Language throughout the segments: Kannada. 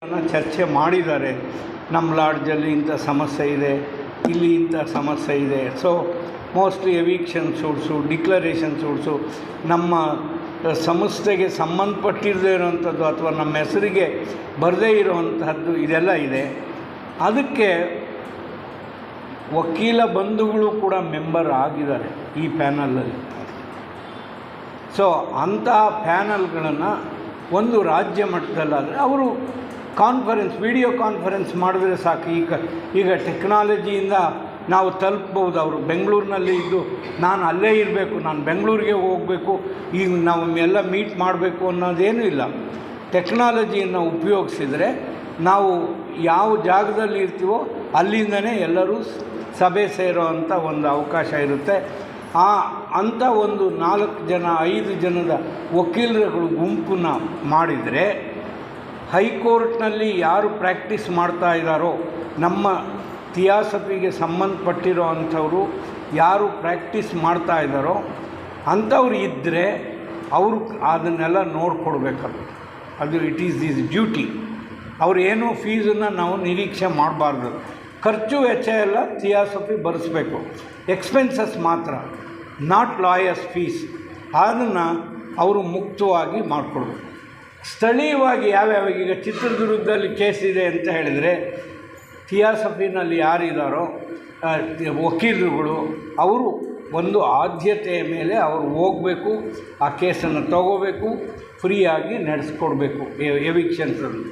ಚರ್ಚೆ ಮಾಡಿದ್ದಾರೆ. ನಮ್ಮ ಲಾಡ್ಜಲ್ಲಿ ಇಂಥ ಸಮಸ್ಯೆ ಇದೆ, ಇಲ್ಲಿ ಇಂಥ ಸಮಸ್ಯೆ ಇದೆ. So mostly eviction suits, declaration suits ನಮ್ಮ ಸಂಸ್ಥೆಗೆ ಸಂಬಂಧಪಟ್ಟಿರದೇ ಇರೋವಂಥದ್ದು ಅಥವಾ ನಮ್ಮ ಹೆಸರಿಗೆ ಬರದೇ ಇರೋವಂತಹದ್ದು ಇದೆಲ್ಲ ಇದೆ. ಅದಕ್ಕೆ ವಕೀಲ ಬಂಧುಗಳು ಕೂಡ ಮೆಂಬರ್ ಆಗಿದ್ದಾರೆ ಈ ಪ್ಯಾನಲಲ್ಲಿ. ಸೊ ಅಂಥ ಪ್ಯಾನಲ್ಗಳನ್ನು ಒಂದು ರಾಜ್ಯ ಮಟ್ಟದಲ್ಲಾದರೆ ಅವರು ಕಾನ್ಫರೆನ್ಸ್, ವಿಡಿಯೋ ಕಾನ್ಫರೆನ್ಸ್ ಮಾಡಿದ್ರೆ ಸಾಕು. ಈಗ ಟೆಕ್ನಾಲಜಿಯಿಂದ ನಾವು ತಲುಪ್ಬೋದು. ಅವರು ಬೆಂಗಳೂರಿನಲ್ಲಿ ಇದ್ದು ನಾನು ಅಲ್ಲೇ ಇರಬೇಕು, ನಾನು ಬೆಂಗಳೂರಿಗೆ ಹೋಗಬೇಕು, ಈಗ ನಾವು ಎಲ್ಲ ಮೀಟ್ ಮಾಡಬೇಕು ಅನ್ನೋದೇನೂ ಇಲ್ಲ. ಟೆಕ್ನಾಲಜಿಯನ್ನು ಉಪಯೋಗಿಸಿದರೆ ನಾವು ಯಾವ ಜಾಗದಲ್ಲಿ ಇರ್ತೀವೋ ಅಲ್ಲಿಂದನೇ ಎಲ್ಲರೂ ಸಭೆ ಸೇರೋ ಅಂಥ ಒಂದು ಅವಕಾಶ ಇರುತ್ತೆ. ಅಂಥ ಒಂದು 4 ಜನ 5 ಜನದ ವಕೀಲರುಗಳು ಗುಂಪನ್ನು ಮಾಡಿದರೆ ಹೈಕೋರ್ಟ್ನಲ್ಲಿ ಯಾರು ಪ್ರಾಕ್ಟೀಸ್ ಮಾಡ್ತಾ ಇದ್ದಾರೋ, ನಮ್ಮ ಥಿಯಾಸಫಿಗೆ ಸಂಬಂಧಪಟ್ಟಿರೋ ಅಂಥವರು ಯಾರು ಪ್ರಾಕ್ಟೀಸ್ ಮಾಡ್ತಾ ಇದ್ದಾರೋ ಅಂಥವ್ರು ಇದ್ದರೆ ಅವರು ಅದನ್ನೆಲ್ಲ ನೋಡಿಕೊಡ್ಬೇಕಲ್ಲ. ಅದು ಇಟ್ ಈಸ್ ದಿಸ್ ಡ್ಯೂಟಿ. ಅವ್ರು ಏನೋ ಫೀಸನ್ನು ನಾವು ನಿರೀಕ್ಷೆ ಮಾಡಬಾರ್ದು. ಖರ್ಚು ವೆಚ್ಚ ಎಲ್ಲ ಥಿಯಾಸಫಿ ಭರಿಸ್ಬೇಕು, ಎಕ್ಸ್ಪೆನ್ಸಸ್ ಮಾತ್ರ, ನಾಟ್ ಲಾಯರ್ಸ್ ಫೀಸ್. ಅದನ್ನು ಅವರು ಮುಕ್ತವಾಗಿ ಮಾಡಿಕೊಡ್ಬೇಕು. ಸ್ಥಳೀಯವಾಗಿ ಯಾವ್ಯಾವ, ಈಗ ಚಿತ್ರದುರ್ಗದಲ್ಲಿ ಕೇಸ್ ಇದೆ ಅಂತ ಹೇಳಿದರೆ ಥಿಯಾಸಫಿನಲ್ಲಿ ಯಾರಿದ್ದಾರೋ ವಕೀಲರುಗಳು ಅವರು ಒಂದು ಆದ್ಯತೆಯ ಮೇಲೆ ಅವರು ಹೋಗಬೇಕು, ಆ ಕೇಸನ್ನು ತಗೋಬೇಕು, ಫ್ರೀಯಾಗಿ ನಡೆಸ್ಕೊಡ್ಬೇಕು ಎವಿಕ್ಷನ್ಸನ್ನು.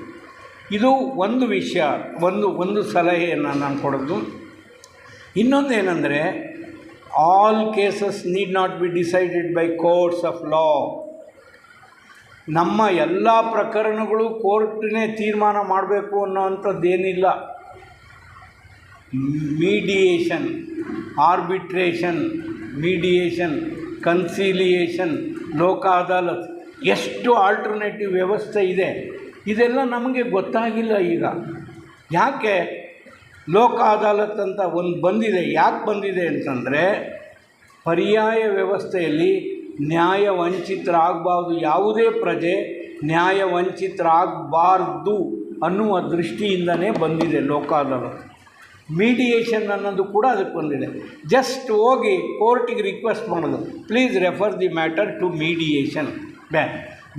ಇದು ಒಂದು ವಿಷಯ, ಒಂದು ಸಲಹೆಯನ್ನು ನಾನು ಕೊಡೋದು. ಇನ್ನೊಂದೇನೆಂದರೆ, all cases need not be decided by courts of law. ನಮ್ಮ ಎಲ್ಲ ಪ್ರಕರಣಗಳು ಕೋರ್ಟ್ನೇ ತೀರ್ಮಾನ ಮಾಡಬೇಕು ಅನ್ನೋವಂಥದ್ದೇನಿಲ್ಲ. Mediation, arbitration, mediation, conciliation, Lok Adalat, ಎಷ್ಟು ಆಲ್ಟರ್ನೇಟಿವ್ ವ್ಯವಸ್ಥೆ ಇದೆ. ಇದೆಲ್ಲ ನಮಗೆ ಗೊತ್ತಾಗಿಲ್ಲ ಈಗ. ಯಾಕೆ ಲೋಕ ಅದಾಲತ್ ಅಂತ ಒಂದು ಬಂದಿದೆ? ಯಾಕೆ ಬಂದಿದೆ ಅಂತಂದರೆ, ಪರ್ಯಾಯ ವ್ಯವಸ್ಥೆಯಲ್ಲಿ ನ್ಯಾಯ ವಂಚಿತರಾಗಬಾರ್ದು, ಯಾವುದೇ ಪ್ರಜೆ ನ್ಯಾಯ ವಂಚಿತರಾಗಬಾರ್ದು ಅನ್ನುವ ದೃಷ್ಟಿಯಿಂದನೇ ಬಂದಿದೆ ಲೋಕ ಅದಾಲತ್. ಮೀಡಿಯೇಷನ್ ಅನ್ನೋದು ಕೂಡ ಅದಕ್ಕೆ ಬಂದಿದೆ. ಜಸ್ಟ್ ಹೋಗಿ ಕೋರ್ಟಿಗೆ ರಿಕ್ವೆಸ್ಟ್ ಮಾಡೋದು, please refer the matter to mediation.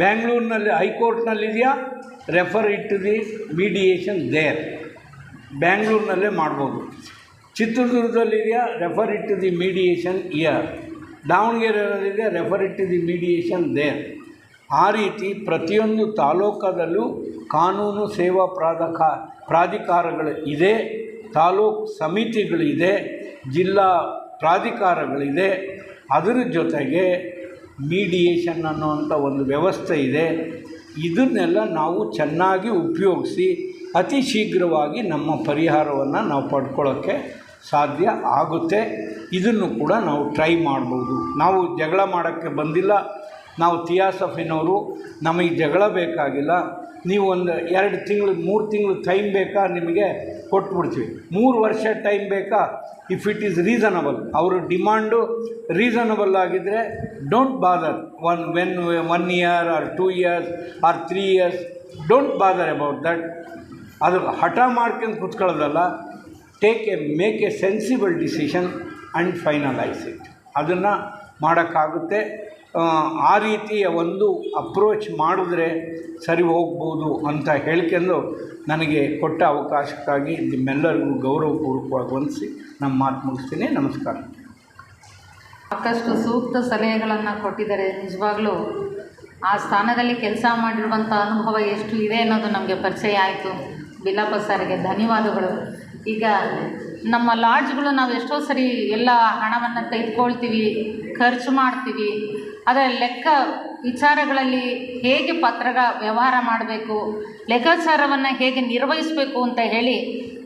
ಬ್ಯಾಂಗ್ಳೂರಿನಲ್ಲಿ ಹೈಕೋರ್ಟ್ನಲ್ಲಿದೆಯಾ, refer it to the mediation there. ಬ್ಯಾಂಗ್ಳೂರಿನಲ್ಲೇ ಮಾಡ್ಬೋದು. ಚಿತ್ರದುರ್ಗದಲ್ಲಿದೆಯಾ, refer it to the mediation here. ದಾವಣಗೆರೆಯಲ್ಲಿದೆ, refer it to the mediation there. ಆ ರೀತಿ ಪ್ರತಿಯೊಂದು ತಾಲೂಕದಲ್ಲೂ ಕಾನೂನು ಸೇವಾ ಪ್ರಾಧಿಕಾರಗಳು ಇದೆ, ತಾಲೂಕು ಸಮಿತಿಗಳಿದೆ, ಜಿಲ್ಲಾ ಪ್ರಾಧಿಕಾರಗಳಿದೆ. ಅದರ ಜೊತೆಗೆ ಮೀಡಿಯೇಷನ್ ಅನ್ನುವಂಥ ಒಂದು ವ್ಯವಸ್ಥೆ ಇದೆ. ಇದನ್ನೆಲ್ಲ ನಾವು ಚೆನ್ನಾಗಿ ಉಪಯೋಗಿಸಿ ಅತಿ ಶೀಘ್ರವಾಗಿ ನಮ್ಮ ಪರಿಹಾರವನ್ನು ನಾವು ಪಡ್ಕೊಳ್ಳೋಕ್ಕೆ ಸಾಧ್ಯ ಆಗುತ್ತೆ. ಇದನ್ನು ಕೂಡ ನಾವು ಟ್ರೈ ಮಾಡ್ಬೋದು. ನಾವು ಜಗಳ ಮಾಡೋಕ್ಕೆ ಬಂದಿಲ್ಲ. ನಾವು ಥಿಯಾಸಫಿನವರು, ನಮಗೆ ಜಗಳ ಬೇಕಾಗಿಲ್ಲ. ನೀವು ಒಂದು 2 ತಿಂಗಳು 3 ತಿಂಗಳು ಟೈಮ್ ಬೇಕಾ ನಿಮಗೆ ಕೊಟ್ಬಿಡ್ತೀವಿ. 3 ವರ್ಷ ಟೈಮ್ ಬೇಕಾ, ಇಫ್ ಇಟ್ ಈಸ್ ರೀಸನಬಲ್. ಅವರ ಡಿಮಾಂಡು ರೀಸನಬಲ್ ಆಗಿದ್ದರೆ don't bother. 1 year or 2 years or 3 years, don't bother about that. ಅದು ಹಠ ಮಾಡ್ಕೊಂಡು ಕೂತ್ಕೊಳ್ಳೋದಲ್ಲ. Make a sensible decision and finalise it. ಅದನ್ನು ಮಾಡೋಕ್ಕಾಗುತ್ತೆ. ಆ ರೀತಿಯ ಒಂದು ಅಪ್ರೋಚ್ ಮಾಡಿದ್ರೆ ಸರಿ ಹೋಗ್ಬೋದು ಅಂತ ಹೇಳ್ಕೊಂಡು ನನಗೆ ಕೊಟ್ಟ ಅವಕಾಶಕ್ಕಾಗಿ ನಿಮ್ಮೆಲ್ಲರಿಗೂ ಗೌರವಪೂರ್ವಕವಾಗಿ ವಂದಿಸಿ ನಮ್ಮ ಮಾತು ಮುಗಿಸ್ತೀನಿ. ನಮಸ್ಕಾರ. ಸಾಕಷ್ಟು ಸೂಕ್ತ ಸಲಹೆಗಳನ್ನು ಕೊಟ್ಟಿದ್ದಾರೆ. ನಿಜವಾಗ್ಲೂ ಆ ಸ್ಥಾನದಲ್ಲಿ ಕೆಲಸ ಮಾಡಿರುವಂಥ ಅನುಭವ ಎಷ್ಟು ಇದೆ ಅನ್ನೋದು ನಮಗೆ ಪರಿಚಯ ಆಯಿತು. ಬಿಲ್ಲಪ್ಪ ಸರ್ಗೆ ಧನ್ಯವಾದಗಳು. ಈಗ ನಮ್ಮ ಲಾಡ್ಜ್ಗಳು ನಾವು ಎಷ್ಟೋ ಸರಿ ಎಲ್ಲ ಹಣವನ್ನು ತೆಗೆದುಕೊಳ್ತೀವಿ, ಖರ್ಚು ಮಾಡ್ತೀವಿ. ಅದರ ಲೆಕ್ಕ ವಿಚಾರಗಳಲ್ಲಿ ಹೇಗೆ ವ್ಯವಹಾರ ಮಾಡಬೇಕು, ಲೆಕ್ಕಾಚಾರವನ್ನು ಹೇಗೆ ನಿರ್ವಹಿಸಬೇಕು ಅಂತ ಹೇಳಿ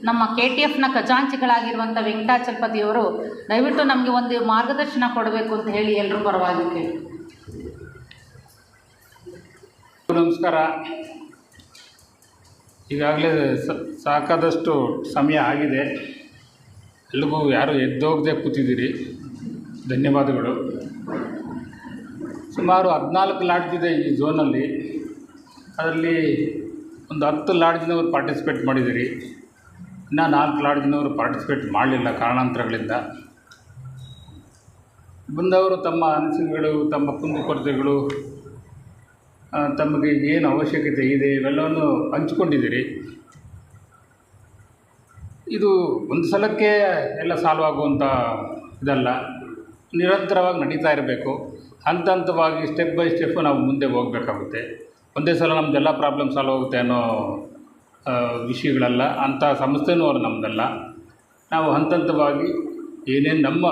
ನಮ್ಮ KTFನ ಖಜಾಂಚಿಗಳಾಗಿರುವಂಥ ವೆಂಕಟಾಚಲಪತಿಯವರು ದಯವಿಟ್ಟು ನಮಗೆ ಒಂದು ಮಾರ್ಗದರ್ಶನ ಕೊಡಬೇಕು ಅಂತ ಹೇಳಿ ಎಲ್ಲರೂ ಪರವಾಗಿ ಕೇಳಿ. ನಮಸ್ಕಾರ. ಈಗಾಗಲೇ ಸಾಕಾದಷ್ಟು ಸಮಯ ಆಗಿದೆ. ಎಲ್ರಿಗೂ ಯಾರು ಎದ್ದೋಗದೆ ಕೂತಿದ್ದೀರಿ, ಧನ್ಯವಾದಗಳು. ಸುಮಾರು 14 ಲಾಡ್ಜ್ ಇದೆ ಈ ಝೋನಲ್ಲಿ. ಅದರಲ್ಲಿ ಒಂದು 10 ಲಾಡ್ಜಿನವರು ಪಾರ್ಟಿಸಿಪೇಟ್ ಮಾಡಿದ್ದೀರಿ. ಇನ್ನು 4 ಲಾಡ್ಜಿನವರು ಪಾರ್ಟಿಸಿಪೇಟ್ ಮಾಡಲಿಲ್ಲ ಕಾರಣಾಂತರಗಳಿಂದ. ಬಂದವರು ತಮ್ಮ ಅನಿಸಿಕೆಗಳು, ತಮ್ಮ ಕುಂದುಕೊರತೆಗಳು, ತಮಗೆ ಏನು ಅವಶ್ಯಕತೆ ಇದೆ ಇವೆಲ್ಲವನ್ನು ಹಂಚ್ಕೊಂಡಿದ್ದೀರಿ. ಇದು ಒಂದು ಸಲಕ್ಕೆ ಎಲ್ಲ ಸಾಲ್ವ್ ಆಗುವಂಥ ಇದಲ್ಲ, ನಿರಂತರವಾಗಿ ನಡೀತಾ ಇರಬೇಕು. ಹಂತ ಹಂತವಾಗಿ ಸ್ಟೆಪ್ ಬೈ ಸ್ಟೆಪ್ ನಾವು ಮುಂದೆ ಹೋಗಬೇಕಾಗುತ್ತೆ. ಒಂದೇ ಸಲ ನಮ್ಮದೆಲ್ಲ ಪ್ರಾಬ್ಲಮ್ ಸಾಲ್ವ್ ಆಗುತ್ತೆ ಅನ್ನೋ ವಿಷಯಗಳಲ್ಲ, ಅಂಥ ಸಂಸ್ಥೆನೂ ಅವ್ರು ನಮ್ಮದಲ್ಲ. ನಾವು ಹಂತ ಹಂತವಾಗಿ ಏನೇನು ನಮ್ಮ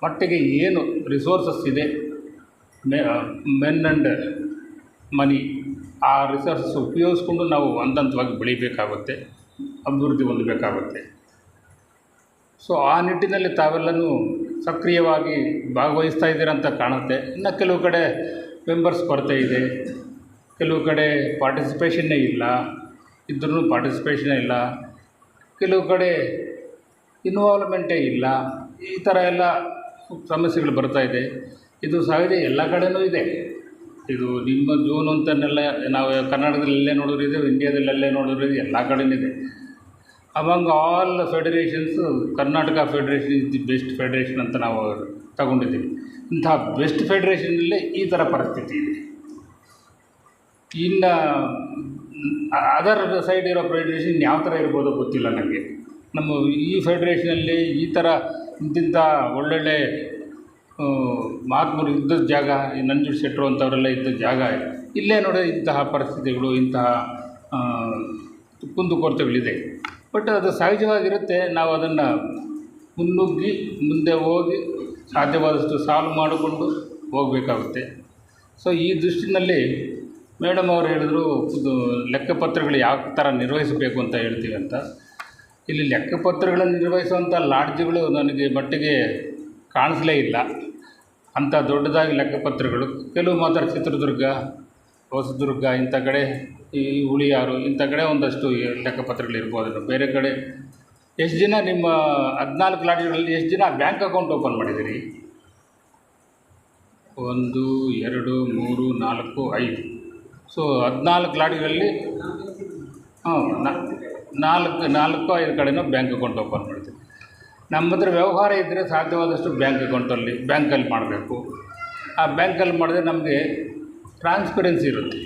ಮಟ್ಟಿಗೆ ಏನು ರಿಸೋರ್ಸಸ್ ಇದೆ, ಮೆನ್ ಆ್ಯಂಡ್ ಮನಿ, ಆ ರಿಸೋರ್ಸಸ್ ಉಪಯೋಗಿಸ್ಕೊಂಡು ನಾವು ಹಂತ ಹಂತವಾಗಿ ಬೆಳಿಬೇಕಾಗುತ್ತೆ, ಅಭಿವೃದ್ಧಿ ಹೊಂದಬೇಕಾಗುತ್ತೆ. ಸೊ ಆ ನಿಟ್ಟಿನಲ್ಲಿ ತಾವೆಲ್ಲನೂ ಸಕ್ರಿಯವಾಗಿ ಭಾಗವಹಿಸ್ತಾ ಇದ್ದೀರ ಅಂತ ಕಾಣುತ್ತೆ. ಇನ್ನು ಕೆಲವು ಕಡೆ ಮೆಂಬರ್ಸ್ ಕೊರತೆ ಇದೆ, ಕೆಲವು ಕಡೆ ಪಾರ್ಟಿಸಿಪೇಷನ್ನೇ ಇಲ್ಲ, ಇದ್ರೂ ಪಾರ್ಟಿಸಿಪೇಷನ್ನೇ ಇಲ್ಲ, ಕೆಲವು ಕಡೆ ಇನ್ವಾಲ್ವ್ಮೆಂಟೇ ಇಲ್ಲ. ಈ ಥರ ಎಲ್ಲ ಸಮಸ್ಯೆಗಳು ಬರ್ತಾಯಿದೆ. ಇದು ಸಹಜ, ಎಲ್ಲ ಕಡೆಯೂ ಇದೆ. ಇದು ನಿಮ್ಮ ಜೂನ್ ಅಂತನೆಲ್ಲ ನಾವು ಕರ್ನಾಟಕದಲ್ಲೇ ನೋಡೋರಿದೆ, ಇಂಡಿಯಾದಲ್ಲೇ ನೋಡೋರಿದೆ, ಎಲ್ಲ ಕಡೆಯೂ ಇದೆ. Among all federations Karnataka federation is the best federation ಅಂತ ನಾವು ತಗೊಂಡಿದ್ದೀವಿ. ಇಂಥ ಬೆಸ್ಟ್ ಫೆಡರೇಷನ್ನಲ್ಲೇ ಈ ಥರ ಪರಿಸ್ಥಿತಿ ಇದೆ. ಇನ್ನು ಅದರ್ ಸೈಡ್ ಇರೋ ಫೆಡರೇಷನ್ ಯಾವ ಥರ ಇರ್ಬೋದೋ ಗೊತ್ತಿಲ್ಲ ನನಗೆ. ನಮ್ಮ ಈ ಫೆಡರೇಷನಲ್ಲಿ ಈ ಥರ ಇಂತಿಂಥ ಒಳ್ಳೊಳ್ಳೆ ಮಹಾತ್ಮರು ಇದ್ದ ಜಾಗ, ಈ ನಂಜುಂಡ ಶೆಟ್ಟರು ಅಂಥವರೆಲ್ಲ ಇದ್ದ ಜಾಗ, ಇಲ್ಲೇ ನೋಡಿ ಇಂತಹ ಪರಿಸ್ಥಿತಿಗಳು, ಇಂತಹ ಕುಂದುಕೊರತೆಗಳಿದೆ. ಬಟ್ ಅದು ಸಹಜವಾಗಿರುತ್ತೆ. ನಾವು ಅದನ್ನು ಮುನ್ನುಗ್ಗಿ ಮುಂದೆ ಹೋಗಿ ಸಾಧ್ಯವಾದಷ್ಟು ಸಾಲ್ವ್ ಮಾಡಿಕೊಂಡು ಹೋಗಬೇಕಾಗುತ್ತೆ. ಸೊ ಈ ದೃಷ್ಟಿನಲ್ಲಿ ಮೇಡಮ್ ಅವರು ಹೇಳಿದ್ರು, ಇದು ಲೆಕ್ಕಪತ್ರಗಳು ಯಾವ ಥರ ನಿರ್ವಹಿಸಬೇಕು ಅಂತ ಹೇಳ್ತೀವಿ ಅಂತ. ಇಲ್ಲಿ ಲೆಕ್ಕಪತ್ರಗಳನ್ನು ನಿರ್ವಹಿಸುವಂಥ ಲಾಡ್ಜ್ಗಳು ನನಗೆ ಮಟ್ಟಿಗೆ ಕಾಣಿಸಲೇ ಇಲ್ಲ. ಅಂಥ ದೊಡ್ಡದಾಗಿ ಲೆಕ್ಕಪತ್ರಗಳು ಕೆಲವು ಮಾತ್ರ ಚಿತ್ರದುರ್ಗ, ಹೊಸದುರ್ಗ, ಇಂಥ ಕಡೆ, ಈ ಹುಳಿಯಾರು, ಇಂಥ ಕಡೆ ಒಂದಷ್ಟು ಲೆಕ್ಕಪತ್ರಗಳಿರ್ಬೋದು. ಬೇರೆ ಕಡೆ ಎಷ್ಟು ಜನ ನಿಮ್ಮ 14 ಲಾಡ್ಜ್ಗಳಲ್ಲಿ ಎಷ್ಟು ಜನ ಬ್ಯಾಂಕ್ ಅಕೌಂಟ್ ಓಪನ್ ಮಾಡಿದ್ದೀರಿ? 1 2 3 4 5. ಸೊ 14 ಲಾಡ್ಜ್ಗಳಲ್ಲಿ 4-5 ಕಡೆನೂ ಬ್ಯಾಂಕ್ ಅಕೌಂಟ್ ಓಪನ್ ಮಾಡ್ತೀವಿ. ನಮ್ಮ ಹತ್ರ ವ್ಯವಹಾರ ಇದ್ದರೆ ಸಾಧ್ಯವಾದಷ್ಟು ಬ್ಯಾಂಕಲ್ಲಿ ಮಾಡಬೇಕು. ಆ ಬ್ಯಾಂಕಲ್ಲಿ ಮಾಡಿದ್ರೆ ನಮಗೆ ಟ್ರಾನ್ಸ್ಪರೆನ್ಸಿ ಇರುತ್ತೆ,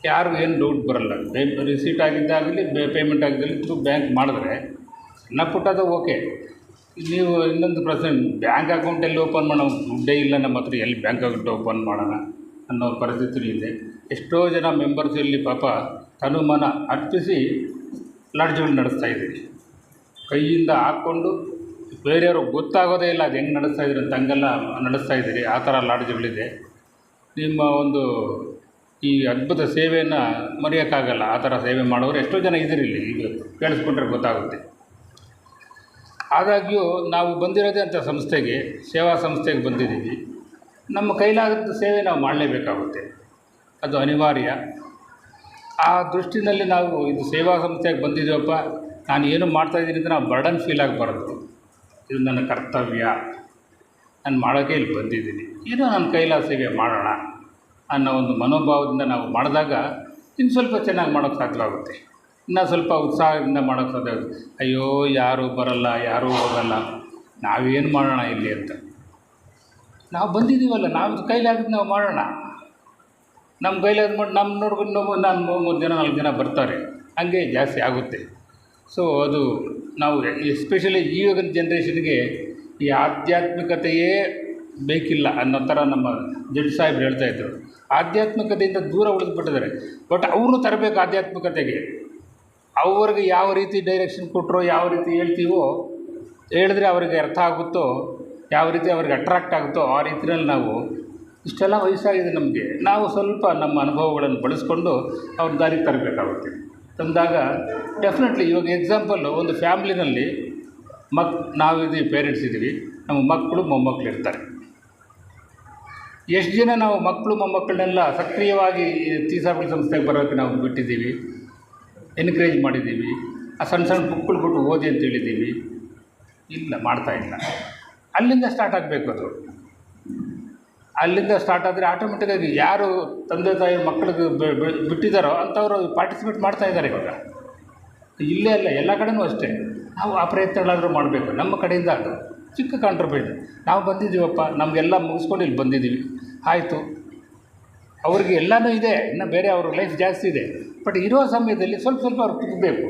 ಯಾರಿಗೂ ಏನು ಡೌಟ್ ಬರಲ್ಲ. ರಿಸೀಟ್ ಆಗಿದ್ದಾಗಲಿ ಪೇಮೆಂಟ್ ಆಗಿದ್ದಲ್ಲಿ ಥ್ರೂ ಬ್ಯಾಂಕ್ ಮಾಡಿದ್ರೆ ಸಣ್ಣ ಪುಟ್ಟದು ಓಕೆ. ನೀವು ಇನ್ನೊಂದು ಪ್ರಶ್ನೆ, ಬ್ಯಾಂಕ್ ಅಕೌಂಟ್ ಎಲ್ಲಿ ಓಪನ್ ಮಾಡೋಣ, ದುಡ್ಡೇ ಇಲ್ಲ ನಮ್ಮ ಹತ್ರ, ಎಲ್ಲಿ ಬ್ಯಾಂಕ್ ಅಕೌಂಟ್ ಓಪನ್ ಮಾಡೋಣ ಅನ್ನೋ ಪರಿಸ್ಥಿತಿ ಇದೆ. ಎಷ್ಟೋ ಜನ ಮೆಂಬರ್ಸ್ ಇಲ್ಲಿ ಪಾಪ ತನುಮನ ಅರ್ಪಿಸಿ ಲಾಡ್ಜ್ಗಳು ನಡೆಸ್ತಾಯಿದ್ದೀರಿ. ಕೈಯಿಂದ ಹಾಕ್ಕೊಂಡು ಬೇರೆಯವ್ರಿಗೆ ಗೊತ್ತಾಗೋದೇ ಇಲ್ಲ ಅದು ಹೆಂಗೆ ನಡೆಸ್ತಾಯಿದ್ದೀರಿ ಅಂತ, ಹಂಗೆಲ್ಲ ನಡೆಸ್ತಾಯಿದ್ದೀರಿ. ಆ ಥರ ಲಾಡ್ಜ್ಗಳಿದೆ. ನಿಮ್ಮ ಒಂದು ಈ ಅದ್ಭುತ ಸೇವೆಯನ್ನು ಮರೆಯೋಕ್ಕಾಗಲ್ಲ. ಆ ಥರ ಸೇವೆ ಮಾಡೋರು ಎಷ್ಟೋ ಜನ ಇದ್ದೀರಿ ಇಲ್ಲಿ, ಈಗ ಕೇಳಿಸ್ಕೊಂಡ್ರೆ ಗೊತ್ತಾಗುತ್ತೆ. ಆದಾಗ್ಯೂ ನಾವು ಬಂದಿರೋದೇ ಅಂಥ ಸಂಸ್ಥೆಗೆ, ಸೇವಾ ಸಂಸ್ಥೆಗೆ ಬಂದಿದ್ದೀವಿ. ನಮ್ಮ ಕೈಲಾದ ಸೇವೆ ನಾವು ಮಾಡಲೇಬೇಕಾಗುತ್ತೆ, ಅದು ಅನಿವಾರ್ಯ. ಆ ದೃಷ್ಟಿನಲ್ಲಿ ನಾವು ಇದು ಸೇವಾ ಸಂಸ್ಥೆಗೆ ಬಂದಿದ್ದೀವಪ್ಪ, ನಾನು ಏನು ಮಾಡ್ತಾಯಿದ್ದೀನಿ ಅಂತ ನಾವು ಬರ್ಡನ್ ಫೀಲ್ ಆಗಬಾರ್ದು. ಇದು ನನ್ನ ಕರ್ತವ್ಯ, ನಾನು ಮಾಡೋಕ್ಕೆ ಇಲ್ಲಿ ಬಂದಿದ್ದೀನಿ, ಏನೋ ನನ್ನ ಕೈಲಾದ ಸೇವೆ ಮಾಡೋಣ ಅನ್ನೋ ಒಂದು ಮನೋಭಾವದಿಂದ ನಾವು ಮಾಡಿದಾಗ ಇನ್ನು ಸ್ವಲ್ಪ ಚೆನ್ನಾಗಿ ಮಾಡೋಕ್ಕೆ ಸಾಧ್ಯವಾಗುತ್ತೆ. ಇನ್ನೂ ಸ್ವಲ್ಪ ಉತ್ಸಾಹದಿಂದ ಮಾಡೋಕ್ಕೆ ಸಾಧ್ಯ ಆಗುತ್ತೆ. ಅಯ್ಯೋ ಯಾರೂ ಬರಲ್ಲ, ಯಾರೂ ಹೋಗಲ್ಲ, ನಾವೇನು ಮಾಡೋಣ ಇಲ್ಲಿ ಅಂತ. ನಾವು ಬಂದಿದ್ದೀವಲ್ಲ, ನಾವು ಕೈಲಾಗಿದ್ದು ನಾವು ಮಾಡೋಣ. ನಮ್ಮ ಕೈಲಾದ ಮಾಡಿ ನಮ್ಮ ನೋಡ್ಕೊಂಡು ನಾನು 3 ಜನ 4 ಜನ ಬರ್ತಾರೆ, ಹಂಗೆ ಜಾಸ್ತಿ ಆಗುತ್ತೆ. ಸೊ ಅದು ನಾವು ಎಸ್ಪೆಷಲಿ ಈಗಿನ ಜನ್ರೇಷನ್ಗೆ ಈ ಆಧ್ಯಾತ್ಮಿಕತೆಯೇ ಬೇಕಿಲ್ಲ ಅನ್ನೋ ಥರ ನಮ್ಮ ಜಡ್ಜ್ ಸಾಹೇಬ್ರು ಹೇಳ್ತಾಯಿದ್ರು. ಆಧ್ಯಾತ್ಮಿಕತೆಯಿಂದ ದೂರ ಉಳಿದ್ಬಿಟ್ಟಿದ್ದಾರೆ. ಬಟ್ ಅವರು ತರಬೇಕು ಆಧ್ಯಾತ್ಮಿಕತೆಗೆ. ಅವ್ರಿಗೆ ಯಾವ ರೀತಿ ಡೈರೆಕ್ಷನ್ ಕೊಟ್ಟರೋ, ಯಾವ ರೀತಿ ಹೇಳ್ತೀವೋ, ಹೇಳಿದ್ರೆ ಅವರಿಗೆ ಅರ್ಥ ಆಗುತ್ತೋ, ಯಾವ ರೀತಿ ಅವ್ರಿಗೆ ಅಟ್ರಾಕ್ಟ್ ಆಗುತ್ತೋ ಆ ರೀತಿಯಲ್ಲಿ ನಾವು, ಇಷ್ಟೆಲ್ಲ ವಯಸ್ಸಾಗಿದೆ ನಮಗೆ, ನಾವು ಸ್ವಲ್ಪ ನಮ್ಮ ಅನುಭವಗಳನ್ನು ಬಳಸ್ಕೊಂಡು ಅವ್ರ ದಾರಿಗೆ ತರಬೇಕಾಗುತ್ತೆ. ತಂದಾಗ ಡೆಫಿನೆಟ್ಲಿ ಇವಾಗ ಎಕ್ಸಾಂಪಲ್ಲು, ಒಂದು ಫ್ಯಾಮ್ಲಿನಲ್ಲಿ ನಾವಿದ್ದೀವಿ, ಪೇರೆಂಟ್ಸ್ ಇದ್ದೀವಿ, ನಮ್ಮ ಮಕ್ಕಳು ಮೊಮ್ಮಕ್ಕಳು ಇರ್ತಾರೆ. ಎಷ್ಟು ಜನ ನಾವು ಮಕ್ಕಳು ಮೊಮ್ಮಕ್ಕಳನ್ನೆಲ್ಲ ಸಕ್ರಿಯವಾಗಿ ತೀಸಾಬಳಿ ಸಂಸ್ಥೆಗೆ ಬರೋಕ್ಕೆ ನಾವು ಬಿಟ್ಟಿದ್ದೀವಿ, ಎನ್ಕರೇಜ್ ಮಾಡಿದ್ದೀವಿ. ಆ ಸಣ್ಣ ಸಣ್ಣ ಬುಕ್ಗಳು ಕೊಟ್ಟು ಓದಿ ಅಂತ ಹೇಳಿದ್ದೀವಿ, ಇಲ್ಲ ಮಾಡ್ತಾಯಿಲ್ಲ. ಅಲ್ಲಿಂದ ಸ್ಟಾರ್ಟ್ ಆಗಬೇಕು ಅದು. ಅಲ್ಲಿಂದ ಸ್ಟಾರ್ಟ್ ಆದರೆ ಆಟೋಮೆಟಿಕ್ಕಾಗಿ ಯಾರು ತಂದೆ ತಾಯಿ ಮಕ್ಕಳಿಗೆ ಬಿಟ್ಟಿದ್ದಾರೋ ಅಂಥವರು ಪಾರ್ಟಿಸಿಪೇಟ್ ಮಾಡ್ತಾಯಿದ್ದಾರೆ ಇವಾಗ. ಇಲ್ಲೇ ಅಲ್ಲ, ಎಲ್ಲ ಕಡೆನೂ ಅಷ್ಟೇ. ನಾವು ಆ ಪ್ರಯತ್ನಗಳಾದರೂ ಮಾಡಬೇಕು ನಮ್ಮ ಕಡೆಯಿಂದ. ಅದು ಚಿಕ್ಕ ಕಾಂಟ್ರಿಬ್ಯೂಷನ್. ನಾವು ಬಂದಿದ್ದೀವಪ್ಪ, ನಮಗೆಲ್ಲ ಮುಗಿಸ್ಕೊಂಡು ಇಲ್ಲಿ ಬಂದಿದ್ದೀವಿ, ಆಯಿತು. ಅವ್ರಿಗೆ ಎಲ್ಲನೂ ಇದೆ, ಇನ್ನು ಬೇರೆ ಅವ್ರ ಲೈಫ್ ಜಾಸ್ತಿ ಇದೆ. ಬಟ್ ಇರೋ ಸಮಯದಲ್ಲಿ ಸ್ವಲ್ಪ ಸ್ವಲ್ಪ ಅವ್ರು ತುಂಬಬೇಕು.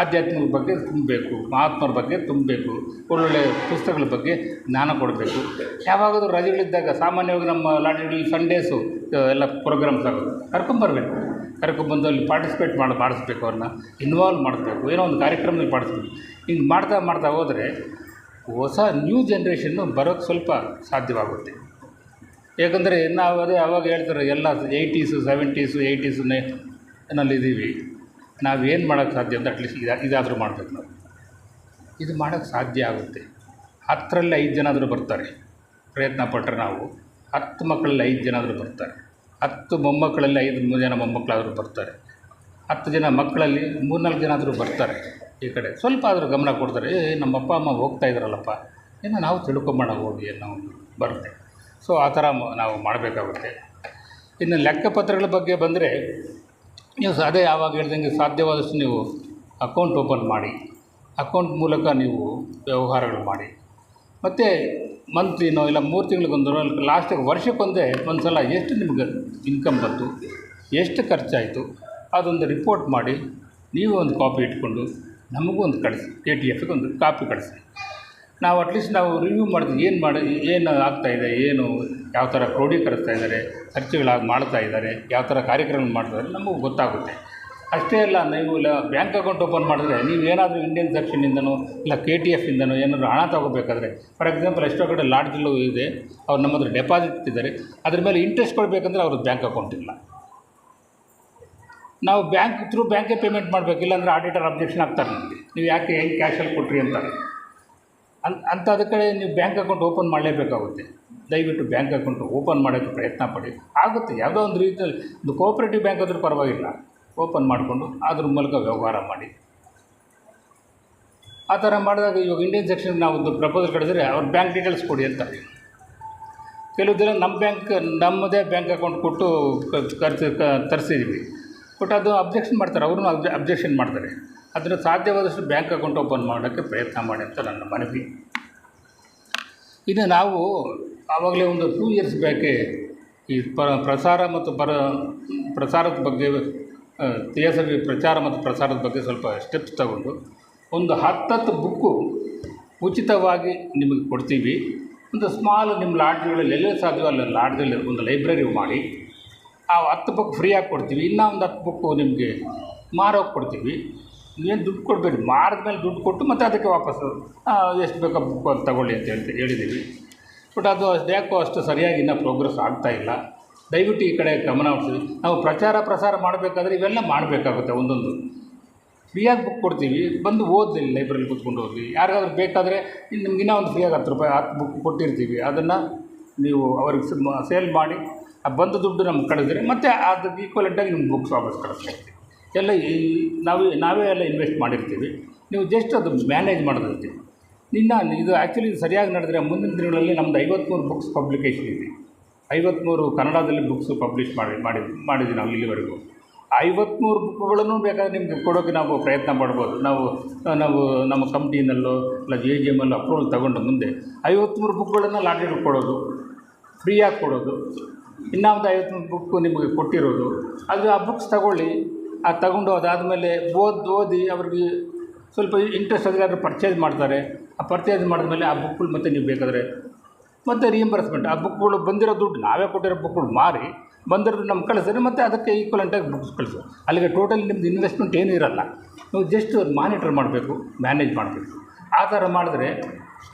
ಆಧ್ಯಾತ್ಮಿಕ ಬಗ್ಗೆ ತುಂಬಬೇಕು, ಮಹಾತ್ಮರ ಬಗ್ಗೆ ತುಂಬಬೇಕು, ಒಳ್ಳೊಳ್ಳೆ ಪುಸ್ತಕಗಳ ಬಗ್ಗೆ ಜ್ಞಾನ ಕೊಡಬೇಕು. ಯಾವಾಗಾದರೂ ರಜೆಗಳಿದ್ದಾಗ ಸಾಮಾನ್ಯವಾಗಿ ನಮ್ಮ ಲಾಡ್ಜ್ಗಳಲ್ಲಿ ಸಂಡೇಸು ಎಲ್ಲ ಪ್ರೋಗ್ರಾಮ್ಸ್ ಆಗೋದು, ಕರ್ಕೊಂಬರ್ಬೇಕು. ಕರ್ಕೊಂಬಂದು ಅಲ್ಲಿ ಪಾರ್ಟಿಸಿಪೇಟ್ ಮಾಡಿಸ್ಬೇಕು, ಅವ್ರನ್ನ ಇನ್ವಾಲ್ವ್ ಮಾಡಿಸ್ಬೇಕು, ಏನೋ ಒಂದು ಕಾರ್ಯಕ್ರಮದಲ್ಲಿ ಮಾಡಿಸ್ಬೇಕು. ಹಿಂಗೆ ಮಾಡ್ತಾ ಹೋದರೆ ಹೊಸ ನ್ಯೂ ಜನ್ರೇಷನ್ನು ಬರೋಕ್ಕೆ ಸ್ವಲ್ಪ ಸಾಧ್ಯವಾಗುತ್ತೆ. ಏಕೆಂದರೆ ನಾವು ಅದೇ ಅವಾಗ ಹೇಳ್ತಾರೆ ಎಲ್ಲ 80s 70s 80s ನಲ್ಲಿದ್ದೀವಿ, ನಾವೇನು ಮಾಡೋಕ್ಕೆ ಸಾಧ್ಯ ಅಂತ ಅಟ್ಲೀಸ್ಟ್ ಇದಾದರೂ ಮಾಡಬೇಕು. ನಾವು ಇದು ಮಾಡೋಕ್ಕೆ ಸಾಧ್ಯ ಆಗುತ್ತೆ. 10ರಲ್ಲಿ 5 ಜನ ಆದರೂ ಬರ್ತಾರೆ. ಪ್ರಯತ್ನ ಪಟ್ಟರೆ ನಾವು 10 ಮಕ್ಕಳಲ್ಲಿ 5 ಜನ ಆದರೂ ಬರ್ತಾರೆ. 10 ಮೊಮ್ಮಕ್ಕಳಲ್ಲಿ 5 ಜನ ಮೊಮ್ಮಕ್ಕಳಾದರೂ ಬರ್ತಾರೆ. 10 ಜನ ಮಕ್ಕಳಲ್ಲಿ 3-4 ಜನ ಆದರೂ ಬರ್ತಾರೆ. ಈ ಕಡೆ ಸ್ವಲ್ಪ ಆದರೂ ಗಮನ ಕೊಡ್ತಾರೆ. ನಮ್ಮ ಅಪ್ಪ ಅಮ್ಮ ಹೋಗ್ತಾ ಇದ್ದಾರಲ್ಲಪ್ಪ, ಏನೋ ನಾವು ತಿಳ್ಕೊಂಬೋಣ ಹೋಗಿ ಅನ್ನೋ ಒಂದು ಬರುತ್ತೆ. ಸೊ ಆ ಥರ ನಾವು ಮಾಡಬೇಕಾಗುತ್ತೆ. ಇನ್ನು ಲೆಕ್ಕಪತ್ರಗಳ ಬಗ್ಗೆ ಬಂದರೆ, ನೀವು ಅದೇ ಯಾವಾಗ ಹೇಳ್ದಂಗೆ ಸಾಧ್ಯವಾದಷ್ಟು ನೀವು ಅಕೌಂಟ್ ಓಪನ್ ಮಾಡಿ, ಅಕೌಂಟ್ ಮೂಲಕ ನೀವು ವ್ಯವಹಾರಗಳು ಮಾಡಿ. ಮತ್ತು ಮಂತ್ಲಿನೋ ಇಲ್ಲ 3 ತಿಂಗಳಿಗೊಂದು ಲಾಸ್ಟಿಗೆ ವರ್ಷಕ್ಕೊಂದೇ ಒಂದು ಸಲ ಎಷ್ಟು ನಿಮ್ಗೆ ಇನ್ಕಮ್ ಬಂತು, ಎಷ್ಟು ಖರ್ಚಾಯಿತು ಅದೊಂದು ರಿಪೋರ್ಟ್ ಮಾಡಿ ನೀವು ಒಂದು ಕಾಪಿ ಇಟ್ಕೊಂಡು ನಮಗೂ ಒಂದು ಕಳಿಸಿ, KTFಗೆ ಒಂದು ಕಾಪಿ ಕಳಿಸಿ. ನಾವು ಅಟ್ಲೀಸ್ಟ್ ನಾವು ರಿವ್ಯೂ ಮಾಡಿದ್ವಿ, ಏನು ಆಗ್ತಾಯಿದೆ, ಏನು ಯಾವ ಥರ ಕ್ರೋಢೀಕರಿಸ್ತಾ ಇದ್ದಾರೆ, ಖರ್ಚುಗಳಾಗಿ ಮಾಡ್ತಾ ಇದ್ದಾರೆ, ಯಾವ ಥರ ಕಾರ್ಯಕ್ರಮ ಮಾಡ್ತಾರೆ ನಮಗೂ ಗೊತ್ತಾಗುತ್ತೆ. ಅಷ್ಟೇ ಅಲ್ಲ, ನೀವು ಇಲ್ಲ ಬ್ಯಾಂಕ್ ಅಕೌಂಟ್ ಓಪನ್ ಮಾಡಿದ್ರೆ ನೀವು ಏನಾದರೂ ಇಂಡಿಯನ್ ಸೆಕ್ಷನಿಂದನೋ ಇಲ್ಲ KTFಯಿಂದನೋ ಏನಾದರೂ ಹಣ ತೊಗೋಬೇಕಾದ್ರೆ, ಫಾರ್ ಎಕ್ಸಾಂಪಲ್ ಎಷ್ಟೋ ಕಡೆ ಲಾಡ್ಜಲ್ಲೂ ಇದೆ, ಅವ್ರು ನಮ್ಮ ಹತ್ರ ಡೆಪಾಸಿಟ್ ಇಟ್ಟಿದ್ದಾರೆ, ಅದ್ರ ಮೇಲೆ ಇಂಟ್ರೆಸ್ಟ್ ಕೊಡಬೇಕಂದ್ರೆ ಅವ್ರದ್ದು ಬ್ಯಾಂಕ್ ಅಕೌಂಟ್ ಇಲ್ಲ. ನಾವು ಬ್ಯಾಂಕೇ ಪೇಮೆಂಟ್ ಮಾಡಬೇಕು, ಇಲ್ಲಾಂದರೆ ಆಡಿಟರ್ ಅಬ್ಜೆಕ್ಷನ್ ಆಗ್ತಾರೆ ನಮಗೆ, ನೀವು ಯಾಕೆ ಹೆಂಗೆ ಕ್ಯಾಶಲ್ಲಿ ಕೊಟ್ರಿ ಅಂತಾರೆ. ಅಂಥದ ಕಡೆ ನೀವು ಬ್ಯಾಂಕ್ ಅಕೌಂಟ್ ಓಪನ್ ಮಾಡಲೇಬೇಕಾಗುತ್ತೆ. ದಯವಿಟ್ಟು ಬ್ಯಾಂಕ್ ಅಕೌಂಟ್ ಓಪನ್ ಮಾಡೋಕ್ಕೆ ಪ್ರಯತ್ನ ಪಡಿ. ಆಗುತ್ತೆ, ಯಾವುದೋ ಒಂದು ರೀತಿಯಲ್ಲಿ ಒಂದು ಕೋಆಪ್ರೇಟಿವ್ ಬ್ಯಾಂಕ್ ಆದರೂ ಪರವಾಗಿಲ್ಲ, ಓಪನ್ ಮಾಡಿಕೊಂಡು ಅದ್ರ ಮೂಲಕ ವ್ಯವಹಾರ ಮಾಡಿ. ಆ ಥರ ಮಾಡಿದಾಗ ಇವಾಗ ಇಂಡಿಯನ್ ಸೆಕ್ಷನ್ ನಾವು ಒಂದು ಪ್ರಪೋಸಲ್ ಕಳಿಸಿದ್ರೆ ಅವ್ರ ಬ್ಯಾಂಕ್ ಡೀಟೇಲ್ಸ್ ಕೊಡಿ ಅಂತಾರೆ. ಕೆಲವು ದಿನ ನಮ್ಮದೇ ಬ್ಯಾಂಕ್ ಅಕೌಂಟ್ ಕೊಟ್ಟು ತರಿಸಿದ್ದೀವಿ, ಬಟ್ ಅದು ಅಬ್ಜೆಕ್ಷನ್ ಮಾಡ್ತಾರೆ, ಅವ್ರೂ ಅಬ್ಜೆಕ್ಷನ್ ಮಾಡ್ತಾರೆ. ಅದನ್ನು ಸಾಧ್ಯವಾದಷ್ಟು ಬ್ಯಾಂಕ್ ಅಕೌಂಟ್ ಓಪನ್ ಮಾಡೋಕ್ಕೆ ಪ್ರಯತ್ನ ಮಾಡಿ ಅಂತ ನನ್ನ ಮನವಿ. ಇನ್ನು ನಾವು ಆವಾಗಲೇ ಒಂದು 2 ಇಯರ್ಸ್ ಬ್ಯಾಕೆ ಈ ಪ್ರಸಾರ ಮತ್ತು ಪ್ರಸಾರದ ಬಗ್ಗೆ TSV ಪ್ರಚಾರ ಮತ್ತು ಪ್ರಸಾರದ ಬಗ್ಗೆ ಸ್ವಲ್ಪ ಸ್ಟೆಪ್ಸ್ ತಗೊಂಡು ಒಂದು 10 ಬುಕ್ಕು ಉಚಿತವಾಗಿ ನಿಮಗೆ ಕೊಡ್ತೀವಿ. ಒಂದು ಸ್ಮಾಲ್ ನಿಮ್ಮ ಲಾಡ್ಜ್ಗಳಲ್ಲಿ ಎಲ್ಲೆಲ್ಲಿ ಸಾಧ್ಯವೋ ಅಲ್ಲಿ ಲಾಡ್ಜಲ್ಲಿ ಒಂದು ಲೈಬ್ರರಿ ಮಾಡಿ ಆ 10 ಬುಕ್ ಫ್ರೀಯಾಗಿ ಕೊಡ್ತೀವಿ. ಇನ್ನೂ ಒಂದು 10 ಬುಕ್ಕು ನಿಮಗೆ ಮಾರೋಕ್ಕೆ ಕೊಡ್ತೀವಿ. ಏನು ದುಡ್ಡು ಕೊಡಬೇಡಿ, ಮಾರಿದ ಮೇಲೆ ದುಡ್ಡು ಕೊಟ್ಟು ಮತ್ತು ಅದಕ್ಕೆ ವಾಪಸ್ಸು ಎಷ್ಟು ಬೇಕೋ ಬುಕ್ ಅದು ತಗೊಳ್ಳಿ ಅಂತ ಹೇಳಿದ್ದೀವಿ. ಬಟ್ ಅದು ಯಾಕೋ ಅಷ್ಟು ಸರಿಯಾಗಿ ಇನ್ನೂ ಪ್ರೋಗ್ರೆಸ್ ಆಗ್ತಾಯಿಲ್ಲ. ದಯವಿಟ್ಟು ಈ ಕಡೆ ಗಮನ ಹರಿಸಿ. ನಾವು ಪ್ರಸಾರ ಮಾಡಬೇಕಾದ್ರೆ ಇವೆಲ್ಲ ಮಾಡಬೇಕಾಗುತ್ತೆ. ಒಂದೊಂದು ಫ್ರೀಯಾಗಿ ಬುಕ್ ಕೊಡ್ತೀವಿ, ಬಂದು ಓದಿ ಲೈಬ್ರರಿ ಕೂತ್ಕೊಂಡು ಹೋಗಿ. ಯಾರಿಗಾದ್ರೂ ಬೇಕಾದರೆ ನಿಮ್ಗೆ ಇನ್ನೂ ಒಂದು ಫ್ರೀಯಾಗಿ 10 ರೂಪಾಯಿ 10 ಬುಕ್ ಕೊಟ್ಟಿರ್ತೀವಿ, ಅದನ್ನು ನೀವು ಅವ್ರಿಗೆ ಸೇಲ್ ಮಾಡಿ ಆ ಬಂದ ದುಡ್ಡು ನಮ್ಗೆ ಕಳಿಸಿದ್ರೆ ಮತ್ತು ಅದಕ್ಕೆ ಈಕ್ವಲೆಂಟಾಗಿ ನಿಮ್ಗೆ ಬುಕ್ಸ್ ವಾಪಸ್ ಕಳಿಸ್ತೀವಿ. ಎಲ್ಲ ನಾವೇ ಎಲ್ಲ ಇನ್ವೆಸ್ಟ್ ಮಾಡಿರ್ತೀವಿ, ನೀವು ಜಸ್ಟ್ ಅದು ಮ್ಯಾನೇಜ್ ಮಾಡೋದಿರ್ತೀವಿ. ಇದು ಆ್ಯಕ್ಚುಲಿ ಸರಿಯಾಗಿ ನಡೆದರೆ ಮುಂದಿನ ದಿನಗಳಲ್ಲಿ ನಮ್ಮದು 53 ಬುಕ್ಸ್ ಪಬ್ಲಿಕೇಷನ್ ಇದೆ. 53 ಕನ್ನಡದಲ್ಲಿ ಬುಕ್ಸು ಪಬ್ಲಿಷ್ ಮಾಡಿದ್ವಿ ನಾವು ಇಲ್ಲಿವರೆಗೂ. 53 ಬುಕ್ಗಳನ್ನು ಬೇಕಾದರೆ ನಿಮಗೆ ಕೊಡೋಕ್ಕೆ ನಾವು ಪ್ರಯತ್ನ ಪಡ್ಬೋದು. ನಾವು ನಮ್ಮ ಕಂಪ್ನಿನಲ್ಲೋ ಇಲ್ಲ JGMಲ್ಲೋ ಅಪ್ರೂವಲ್ ತಗೊಂಡು ಮುಂದೆ 53 ಬುಕ್ಗಳನ್ನು ಲಾಟ್ರಿಗೆ ಕೊಡೋದು, ಫ್ರೀಯಾಗಿ ಕೊಡೋದು. ಇನ್ನೂ ಒಂದು 53 ಬುಕ್ಕು ನಿಮಗೆ ಕೊಟ್ಟಿರೋದು, ಅದು ಆ ಬುಕ್ಸ್ ತಗೊಳ್ಳಿ. ತಗೊಂಡು ಅದಾದಮೇಲೆ ಓದಿ ಅವ್ರಿಗೆ ಸ್ವಲ್ಪ ಇಂಟ್ರೆಸ್ಟ್ ಆದರೆ ಪರ್ಚೇಸ್ ಮಾಡ್ತಾರೆ. ಆ ಪರ್ಚೇಸ್ ಮಾಡಿದ್ಮೇಲೆ ಆ ಬುಕ್ಗಳು ಮತ್ತೆ ನೀವು ಬೇಕಾದರೆ ಮತ್ತು ರಿಯಂಬರ್ಸ್ಮೆಂಟ್, ಆ ಬುಕ್ಗಳು ಬಂದಿರೋ ದುಡ್ಡು ನಾವೇ ಕೊಟ್ಟಿರೋ ಬುಕ್ಗಳು ಮಾರಿ ಬಂದಿರೋದು ನಮ್ಗೆ ಕಳಿಸಿದ್ರೆ ಮತ್ತು ಅದಕ್ಕೆ ಈಕ್ವಲೆಂಟಾಗಿ ಬುಕ್ಸ್ ಕಳಿಸು. ಅಲ್ಲಿಗೆ ಟೋಟಲಿ ನಿಮ್ಮದು ಇನ್ವೆಸ್ಟ್ಮೆಂಟ್ ಏನೂ ಇರೋಲ್ಲ. ನೀವು ಜಸ್ಟ್ ಮಾನಿಟರ್ ಮಾಡಬೇಕು, ಮ್ಯಾನೇಜ್ ಮಾಡಬೇಕು. ಆ ಥರ ಮಾಡಿದ್ರೆ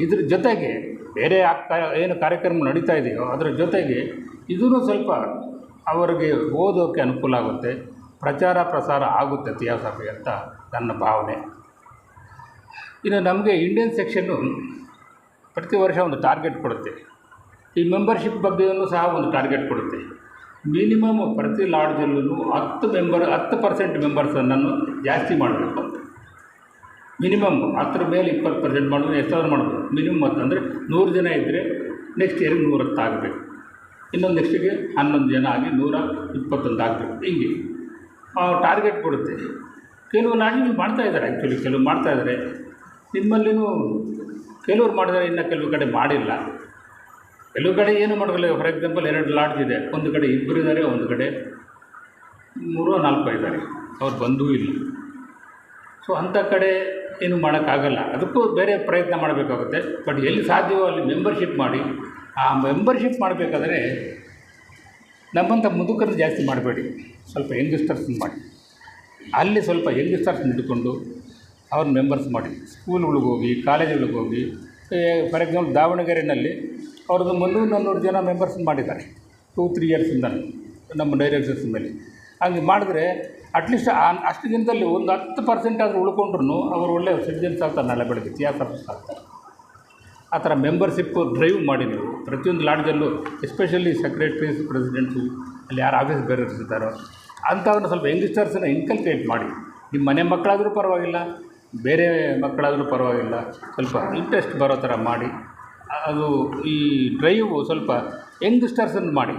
ಇದ್ರ ಜೊತೆಗೆ ಬೇರೆ ಏನು ಕಾರ್ಯಕ್ರಮ ನಡೀತಾ ಇದೆಯೋ ಅದರ ಜೊತೆಗೆ ಇದೂ ಸ್ವಲ್ಪ ಅವರಿಗೆ ಓದೋಕ್ಕೆ ಅನುಕೂಲ ಆಗುತ್ತೆ, ಪ್ರಸಾರ ಆಗುತ್ತೆ TSV ಅಂತ ನನ್ನ ಭಾವನೆ. ಇನ್ನು ನಮಗೆ ಇಂಡಿಯನ್ ಸೆಕ್ಷನ್ನು ಪ್ರತಿ ವರ್ಷ ಒಂದು ಟಾರ್ಗೆಟ್ ಕೊಡುತ್ತೆ. ಈ ಮೆಂಬರ್ಶಿಪ್ ಬಗ್ಗೆಯೂ ಸಹ ಒಂದು ಟಾರ್ಗೆಟ್ ಕೊಡುತ್ತೆ. ಮಿನಿಮಮ್ ಪ್ರತಿ ಲಾಡ್ಜಲ್ಲೂ 10% ಮೆಂಬರ್ಸನ್ನು ಜಾಸ್ತಿ ಮಾಡಬೇಕು ಅಂತ. ಮಿನಿಮಮ್ 10 ಮೇಲೆ 20% ಮಾಡಿದ್ರೆ ಎಷ್ಟಾದ್ರೂ ಮಾಡ್ಬೋದು. ಮಿನಿಮಮ್ ಅಂತಂದರೆ 100 ಜನ ಇದ್ದರೆ ನೆಕ್ಸ್ಟ್ ಇಯರಿಗೆ 110 ಆಗಬೇಕು. ಇನ್ನೊಂದು ನೆಕ್ಸ್ಟಿಗೆ 11 ಜನ ಆಗಿ 121 ಆಗಬೇಕು. ಹಿಂಗೆ ಟಾರ್ಗೆಟ್ ಕೊಡುತ್ತೆ. ಕೆಲವು ಲಾಡ್ಜ್ಗಳು ಮಾಡ್ತಾಯಿದ್ದಾರೆ, ಆ್ಯಕ್ಚುಲಿ ಕೆಲವು ಮಾಡ್ತಾಯಿದ್ದಾರೆ. ನಿಮ್ಮಲ್ಲಿನೂ ಕೆಲವ್ರು ಮಾಡಿದ್ದಾರೆ, ಇನ್ನು ಕೆಲವು ಕಡೆ ಮಾಡಿಲ್ಲ. ಕೆಲವು ಕಡೆ ಏನು ಮಾಡೋಲ್ಲ. ಫಾರ್ ಎಕ್ಸಾಂಪಲ್ 2 ಲಾಡ್ಜ್ ಇದೆ, ಒಂದು ಕಡೆ 2 ಇದ್ದಾರೆ, ಒಂದು ಕಡೆ 3-4 ಇದ್ದಾರೆ, ಅವ್ರು ಬಂದೂ ಇಲ್ಲ. ಸೊ ಅಂಥ ಕಡೆ ಏನು ಮಾಡೋಕ್ಕಾಗಲ್ಲ. ಅದಕ್ಕೂ ಬೇರೆ ಪ್ರಯತ್ನ ಮಾಡಬೇಕಾಗುತ್ತೆ. ಬಟ್ ಎಲ್ಲಿ ಸಾಧ್ಯವೋ ಅಲ್ಲಿ ಮೆಂಬರ್ಶಿಪ್ ಮಾಡಿ. ಆ ಮೆಂಬರ್ಶಿಪ್ ಮಾಡಬೇಕಾದ್ರೆ ನಮ್ಮಂಥ ಮುದುಕರು ಜಾಸ್ತಿ ಮಾಡಬೇಡಿ, ಸ್ವಲ್ಪ ಯಂಗ್ಸ್ಟರ್ಸ್ ಮಾಡಿ. ಅಲ್ಲಿ ಸ್ವಲ್ಪ ಯಂಗ್ಸ್ಟರ್ಸ್ ಹಿಡ್ಕೊಂಡು ಅವ್ರ ಮೆಂಬರ್ಸ್ ಮಾಡಿ. ಸ್ಕೂಲ್ಗಳಿಗೆ ಹೋಗಿ, ಕಾಲೇಜುಗಳಿಗೆ ಹೋಗಿ. ಫಾರ್ ಎಕ್ಸಾಂಪಲ್ ದಾವಣಗೆರೆಯಲ್ಲಿ ಅವ್ರದ್ದು 300-400 ಜನ ಮೆಂಬರ್ಸ್ ಮಾಡಿದ್ದಾರೆ 2-3 ಇಯರ್ಸಿಂದ ನಮ್ಮ ಡೈರೆಕ್ಟರ್ಸ್ ಮೇಲೆ. ಹಂಗೆ ಮಾಡಿದ್ರೆ ಅಟ್ಲೀಸ್ಟ್ ಅಷ್ಟು ದಿನದಲ್ಲಿ ಒಂದು 10% ಆದರೂ ಉಳ್ಕೊಂಡ್ರು ಅವರು ಒಳ್ಳೆಯ ಸಿಟಿಜನ್ಸ್ ಆಗ್ತಾರೆ, ನಾಳೆ ಬೆಳಗ್ಗೆ CSRs ಆಗ್ತಾರೆ. ಆ ಥರ ಮೆಂಬರ್ಶಿಪ್ಪು ಡ್ರೈವ್ ಮಾಡಿ ನೀವು ಪ್ರತಿಯೊಂದು ಲಾಡ್ಜಲ್ಲೂ, ಎಸ್ಪೆಷಲಿ ಸೆಕ್ರೆಟ್ರೀಸ್, ಪ್ರೆಸಿಡೆಂಟ್ಸು, ಅಲ್ಲಿ ಯಾರು ಆಫೀಸ್ ಬೇರೆಯವ್ರು ಇರ್ತಾರೋ ಅಂಥವ್ರನ್ನ ಸ್ವಲ್ಪ ಯಂಗ್ಸ್ಟರ್ಸನ್ನ ಇನ್ಕಲ್ಕೇಟ್ ಮಾಡಿ. ನಿಮ್ಮ ಮನೆ ಮಕ್ಕಳಾದರೂ ಪರವಾಗಿಲ್ಲ, ಬೇರೆ ಮಕ್ಕಳಾದರೂ ಪರವಾಗಿಲ್ಲ, ಸ್ವಲ್ಪ ಇಂಟ್ರೆಸ್ಟ್ ಬರೋ ಥರ ಮಾಡಿ. ಅದು ಈ ಡ್ರೈವು ಸ್ವಲ್ಪ ಯಂಗ್ಸ್ಟರ್ಸನ್ನು ಮಾಡಿ.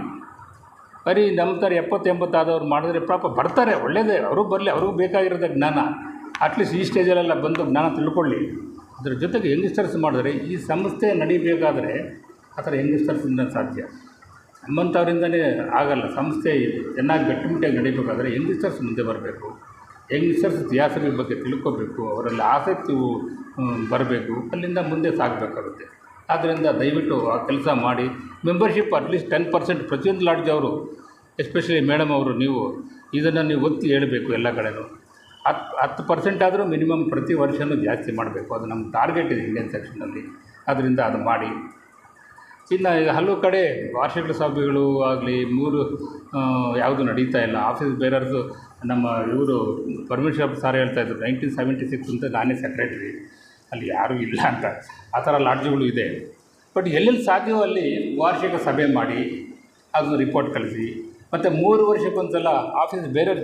ಬರೀ ನಮ್ಮ ಥರ 70-80 ಆದವ್ರು ಮಾಡಿದ್ರೆ ಪಾಪ ಬರ್ತಾರೆ, ಒಳ್ಳೆಯದೇ, ಅವರು ಬರಲಿ, ಅವ್ರಿಗೂ ಬೇಕಾಗಿರೋದೇ ಜ್ಞಾನ. ಅಟ್ಲೀಸ್ಟ್ ಈ ಸ್ಟೇಜಲ್ಲೆಲ್ಲ ಬಂದು ಜ್ಞಾನ ತಿಳ್ಕೊಳ್ಳಿ. ಅದ್ರ ಜೊತೆಗೆ ಯಂಗ್ಸ್ಟರ್ಸ್ ಮಾಡಿದ್ರೆ ಈ ಸಂಸ್ಥೆ ನಡಿಬೇಕಾದ್ರೆ ಆ ಥರ ಯಂಗ್ಸ್ಟರ್ಸಿಂದ ಸಾಧ್ಯ. ನಮ್ಮಂಥವ್ರಿಂದಲೇ ಆಗಲ್ಲ. ಸಂಸ್ಥೆ ಚೆನ್ನಾಗಿ ಗಟ್ಟಿಮುಟ್ಟಿಯಾಗಿ ನಡೀಬೇಕಾದ್ರೆ ಯಂಗ್ಸ್ಟರ್ಸ್ ಮುಂದೆ ಬರಬೇಕು. ಯಂಗ್ಸ್ಟರ್ಸ್ ಇತಿಹಾಸಗಳ ಬಗ್ಗೆ ತಿಳ್ಕೊಬೇಕು, ಅವರಲ್ಲಿ ಆಸಕ್ತಿ ಬರಬೇಕು, ಅಲ್ಲಿಂದ ಮುಂದೆ ಸಾಗಬೇಕಾಗುತ್ತೆ. ಆದ್ದರಿಂದ ದಯವಿಟ್ಟು ಆ ಕೆಲಸ ಮಾಡಿ. ಮೆಂಬರ್ಶಿಪ್ ಅಟ್ಲೀಸ್ಟ್ 10% ಪ್ರತಿಯೊಂದು ಲಾಡ್ಜ್ ಅವರು, ಎಸ್ಪೆಷಲಿ ಮೇಡಮ್ ಅವರು, ನೀವು ಇದನ್ನು ನೀವು ಒತ್ತಿ ಹೇಳಬೇಕು ಎಲ್ಲ ಕಡೆಯೂ. 10% ಆದರೂ ಮಿನಿಮಮ್ ಪ್ರತಿ ವರ್ಷವೂ ಜಾಸ್ತಿ ಮಾಡಬೇಕು. ಅದು ನಮ್ಮ ಟಾರ್ಗೆಟ್ ಇದೆ ಇಂಡಿಯನ್ ಸೆಕ್ಷನಲ್ಲಿ. ಅದರಿಂದ ಅದು ಮಾಡಿ. ಇನ್ನು ಹಲವು ಕಡೆ ವಾರ್ಷಿಕ ಸಭೆಗಳು ಆಗಲಿ 3 ಯಾವುದು ನಡೀತಾ ಇಲ್ಲ. ಆಫೀಸ್ ಬೇರರ್ಸು ನಮ್ಮ ಇವರು ಪರಮೇಶ್ವರ್ ಸಾರ್ ಹೇಳ್ತಾಯಿದ್ರು 1976 ಅಂತ ನಾನೇ ಸೆಕ್ರೆಟ್ರಿ, ಅಲ್ಲಿ ಯಾರೂ ಇಲ್ಲ ಅಂತ. ಆ ಥರ ಲಾಡ್ಜ್ಗಳು ಇದೆ. ಬಟ್ ಎಲ್ಲೆಲ್ಲಿ ಸಾಧ್ಯವೋ ಅಲ್ಲಿ ವಾರ್ಷಿಕ ಸಭೆ ಮಾಡಿ ಅದನ್ನು ರಿಪೋರ್ಟ್ ಕಳಿಸಿ. ಮತ್ತು 3 ವರ್ಷಕ್ಕೊಂದ್ಸಲ ಆಫೀಸ್ ಬೇರೆಯವ್ರು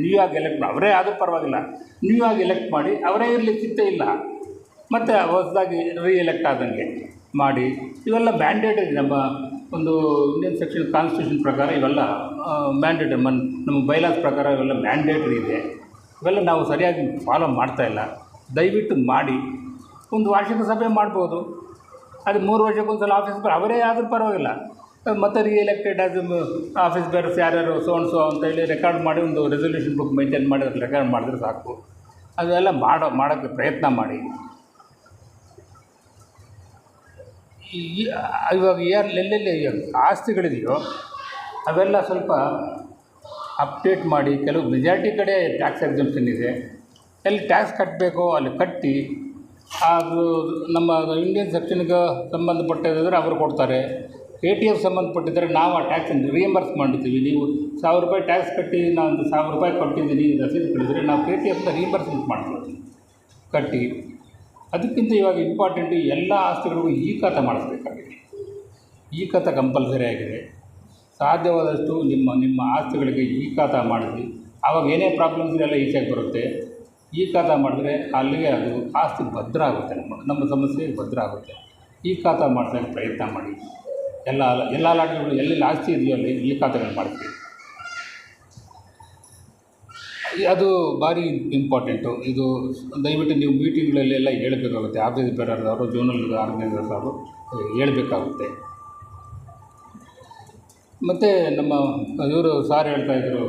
ನ್ಯೂಯಾಗಿ ಎಲೆಕ್ಟ್, ಅವರೇ ಆದರೂ ಪರವಾಗಿಲ್ಲ, ನ್ಯೂಯಾಗಿ ಎಲೆಕ್ಟ್ ಮಾಡಿ, ಅವರೇ ಇರಲಿ ಚಿಂತೆ ಇಲ್ಲ, ಮತ್ತು ಹೊಸದಾಗಿ ರೀಎಲೆಕ್ಟ್ ಆದಂಗೆ ಮಾಡಿ. ಇವೆಲ್ಲ ಮ್ಯಾಂಡೇಟರಿ. ನಮ್ಮ ಒಂದು ಇಂಡಿಯನ್ ಸೆಕ್ಷನ್ ಕಾನ್ಸ್ಟಿಟ್ಯೂಷನ್ ಪ್ರಕಾರ ಇವೆಲ್ಲ ಮ್ಯಾಂಡೇಟರಿ. ನಮ್ಮ ಬೈಲಾಸ್ ಪ್ರಕಾರ ಇವೆಲ್ಲ ಮ್ಯಾಂಡೇಟ್ರಿ ಇದೆ. ಇವೆಲ್ಲ ನಾವು ಸರಿಯಾಗಿ ಫಾಲೋ ಮಾಡ್ತಾಯಿಲ್ಲ. ದಯವಿಟ್ಟು ಮಾಡಿ. ಒಂದು ವಾರ್ಷಿಕ ಸಭೆ ಮಾಡ್ಬೋದು. ಅದು 3 ವರ್ಷಕ್ಕೊಂದ್ಸಲ ಆಫೀಸ್ ಅವರೇ ಆದರೂ ಪರವಾಗಿಲ್ಲ, ಮತ್ತು ರೀಎಲೆಕ್ಟೆಡ್ ಅದು ಆಫೀಸ್ ಬೇರೆ ಯಾರ್ಯಾರು ಸೋ ಅಂತ ಹೇಳಿ ರೆಕಾರ್ಡ್ ಮಾಡಿ ಒಂದು ರೆಸೊಲ್ಯೂಷನ್ ಬುಕ್ ಮೇಂಟೈನ್ ಮಾಡಿ ಅದು ರೆಕಾರ್ಡ್ ಮಾಡಿದ್ರೆ ಸಾಕು. ಅದೆಲ್ಲ ಮಾಡೋಕ್ಕೆ ಪ್ರಯತ್ನ ಮಾಡಿ. ಇವಾಗ ಎಲ್ಲೆಲ್ಲಿ ಆಸ್ತಿಗಳಿದೆಯೋ ಅವೆಲ್ಲ ಸ್ವಲ್ಪ ಅಪ್ಡೇಟ್ ಮಾಡಿ. ಕೆಲವು ಮೆಜಾರಿಟಿ ಕಡೆ ಟ್ಯಾಕ್ಸ್ ಎಕ್ಸಂಪ್ಷನ್ ಇದೆ, ಎಲ್ಲಿ ಟ್ಯಾಕ್ಸ್ ಕಟ್ಟಬೇಕೋ ಅಲ್ಲಿ ಕಟ್ಟಿ. ಅದು ನಮ್ಮ ಇಂಡಿಯನ್ ಸೆಕ್ಷನ್ಗೆ ಸಂಬಂಧಪಟ್ಟಿದ್ರೆ ಅವರು ಕೊಡ್ತಾರೆ. KTF ಸಂಬಂಧಪಟ್ಟಿದ್ದರೆ ನಾವು ಆ ಟ್ಯಾಕ್ಸನ್ನು ರಿಯಂಬರ್ಸ್ ಮಾಡಿರ್ತೀವಿ. ನೀವು 1000 ರೂಪಾಯಿ ಟ್ಯಾಕ್ಸ್ ಕಟ್ಟಿ ನಾನು 1000 ರೂಪಾಯಿ ಕೊಟ್ಟಿದ್ದೀನಿ ರಸೀದು ಕಳಿದ್ರೆ ನಾವು KTFನ ರಿಯಂಬರ್ಸ್ಮೆಂಟ್ ಮಾಡ್ತೀವಿ ಕಟ್ಟಿ. ಅದಕ್ಕಿಂತ ಇವಾಗ ಇಂಪಾರ್ಟೆಂಟು ಎಲ್ಲ ಆಸ್ತಿಗಳಿಗೂ ಈ ಖಾತೆ ಮಾಡಿಸ್ಬೇಕಾಗಿದೆ. ಈ ಖಾತೆ ಕಂಪಲ್ಸರಿ ಆಗಿದೆ. ಸಾಧ್ಯವಾದಷ್ಟು ನಿಮ್ಮ ಆಸ್ತಿಗಳಿಗೆ ಈ ಖಾತೆ ಮಾಡಿಸಿ. ಆವಾಗ ಏನೇ ಪ್ರಾಬ್ಲಮ್ಸ್ ಎಲ್ಲ ಈಚೆಗೆ ಬರುತ್ತೆ. ಈ ಖಾತೆ ಮಾಡಿದ್ರೆ ಅಲ್ಲಿಗೆ ಅದು ಆಸ್ತಿ ಭದ್ರ ಆಗುತ್ತೆ, ನಮ್ಮ ಸಮಸ್ಯೆ ಭದ್ರ ಆಗುತ್ತೆ. ಈ ಖಾತೆ ಮಾಡಿಸೋಕ್ಕೆ ಪ್ರಯತ್ನ ಮಾಡಿ. ಎಲ್ಲ ಲಾಡ್ಜ್ಗಳು ಎಲ್ಲೆಲ್ಲಿ ಆಸ್ತಿ ಇದೆಯೋ ಅಲ್ಲಿ ಈ ಖಾತೆಗಳು ಮಾಡ್ತೀವಿ. ಅದು ಭಾರಿ ಇಂಪಾರ್ಟೆಂಟು. ಇದು ದಯವಿಟ್ಟು ನೀವು ಮೀಟಿಂಗ್ಗಳಲ್ಲೆಲ್ಲ ಹೇಳಬೇಕಾಗುತ್ತೆ. ಆಫೀಸ್ ಬೇರೆಯವರು, ಜೋನಲ್ ಆರ್ಗನೈಸರ್ಸ್ ಅವರು ಹೇಳಬೇಕಾಗುತ್ತೆ. ಮತ್ತು ನಮ್ಮ ಇವರು ಸಾರ್ ಹೇಳ್ತಾಯಿದ್ರು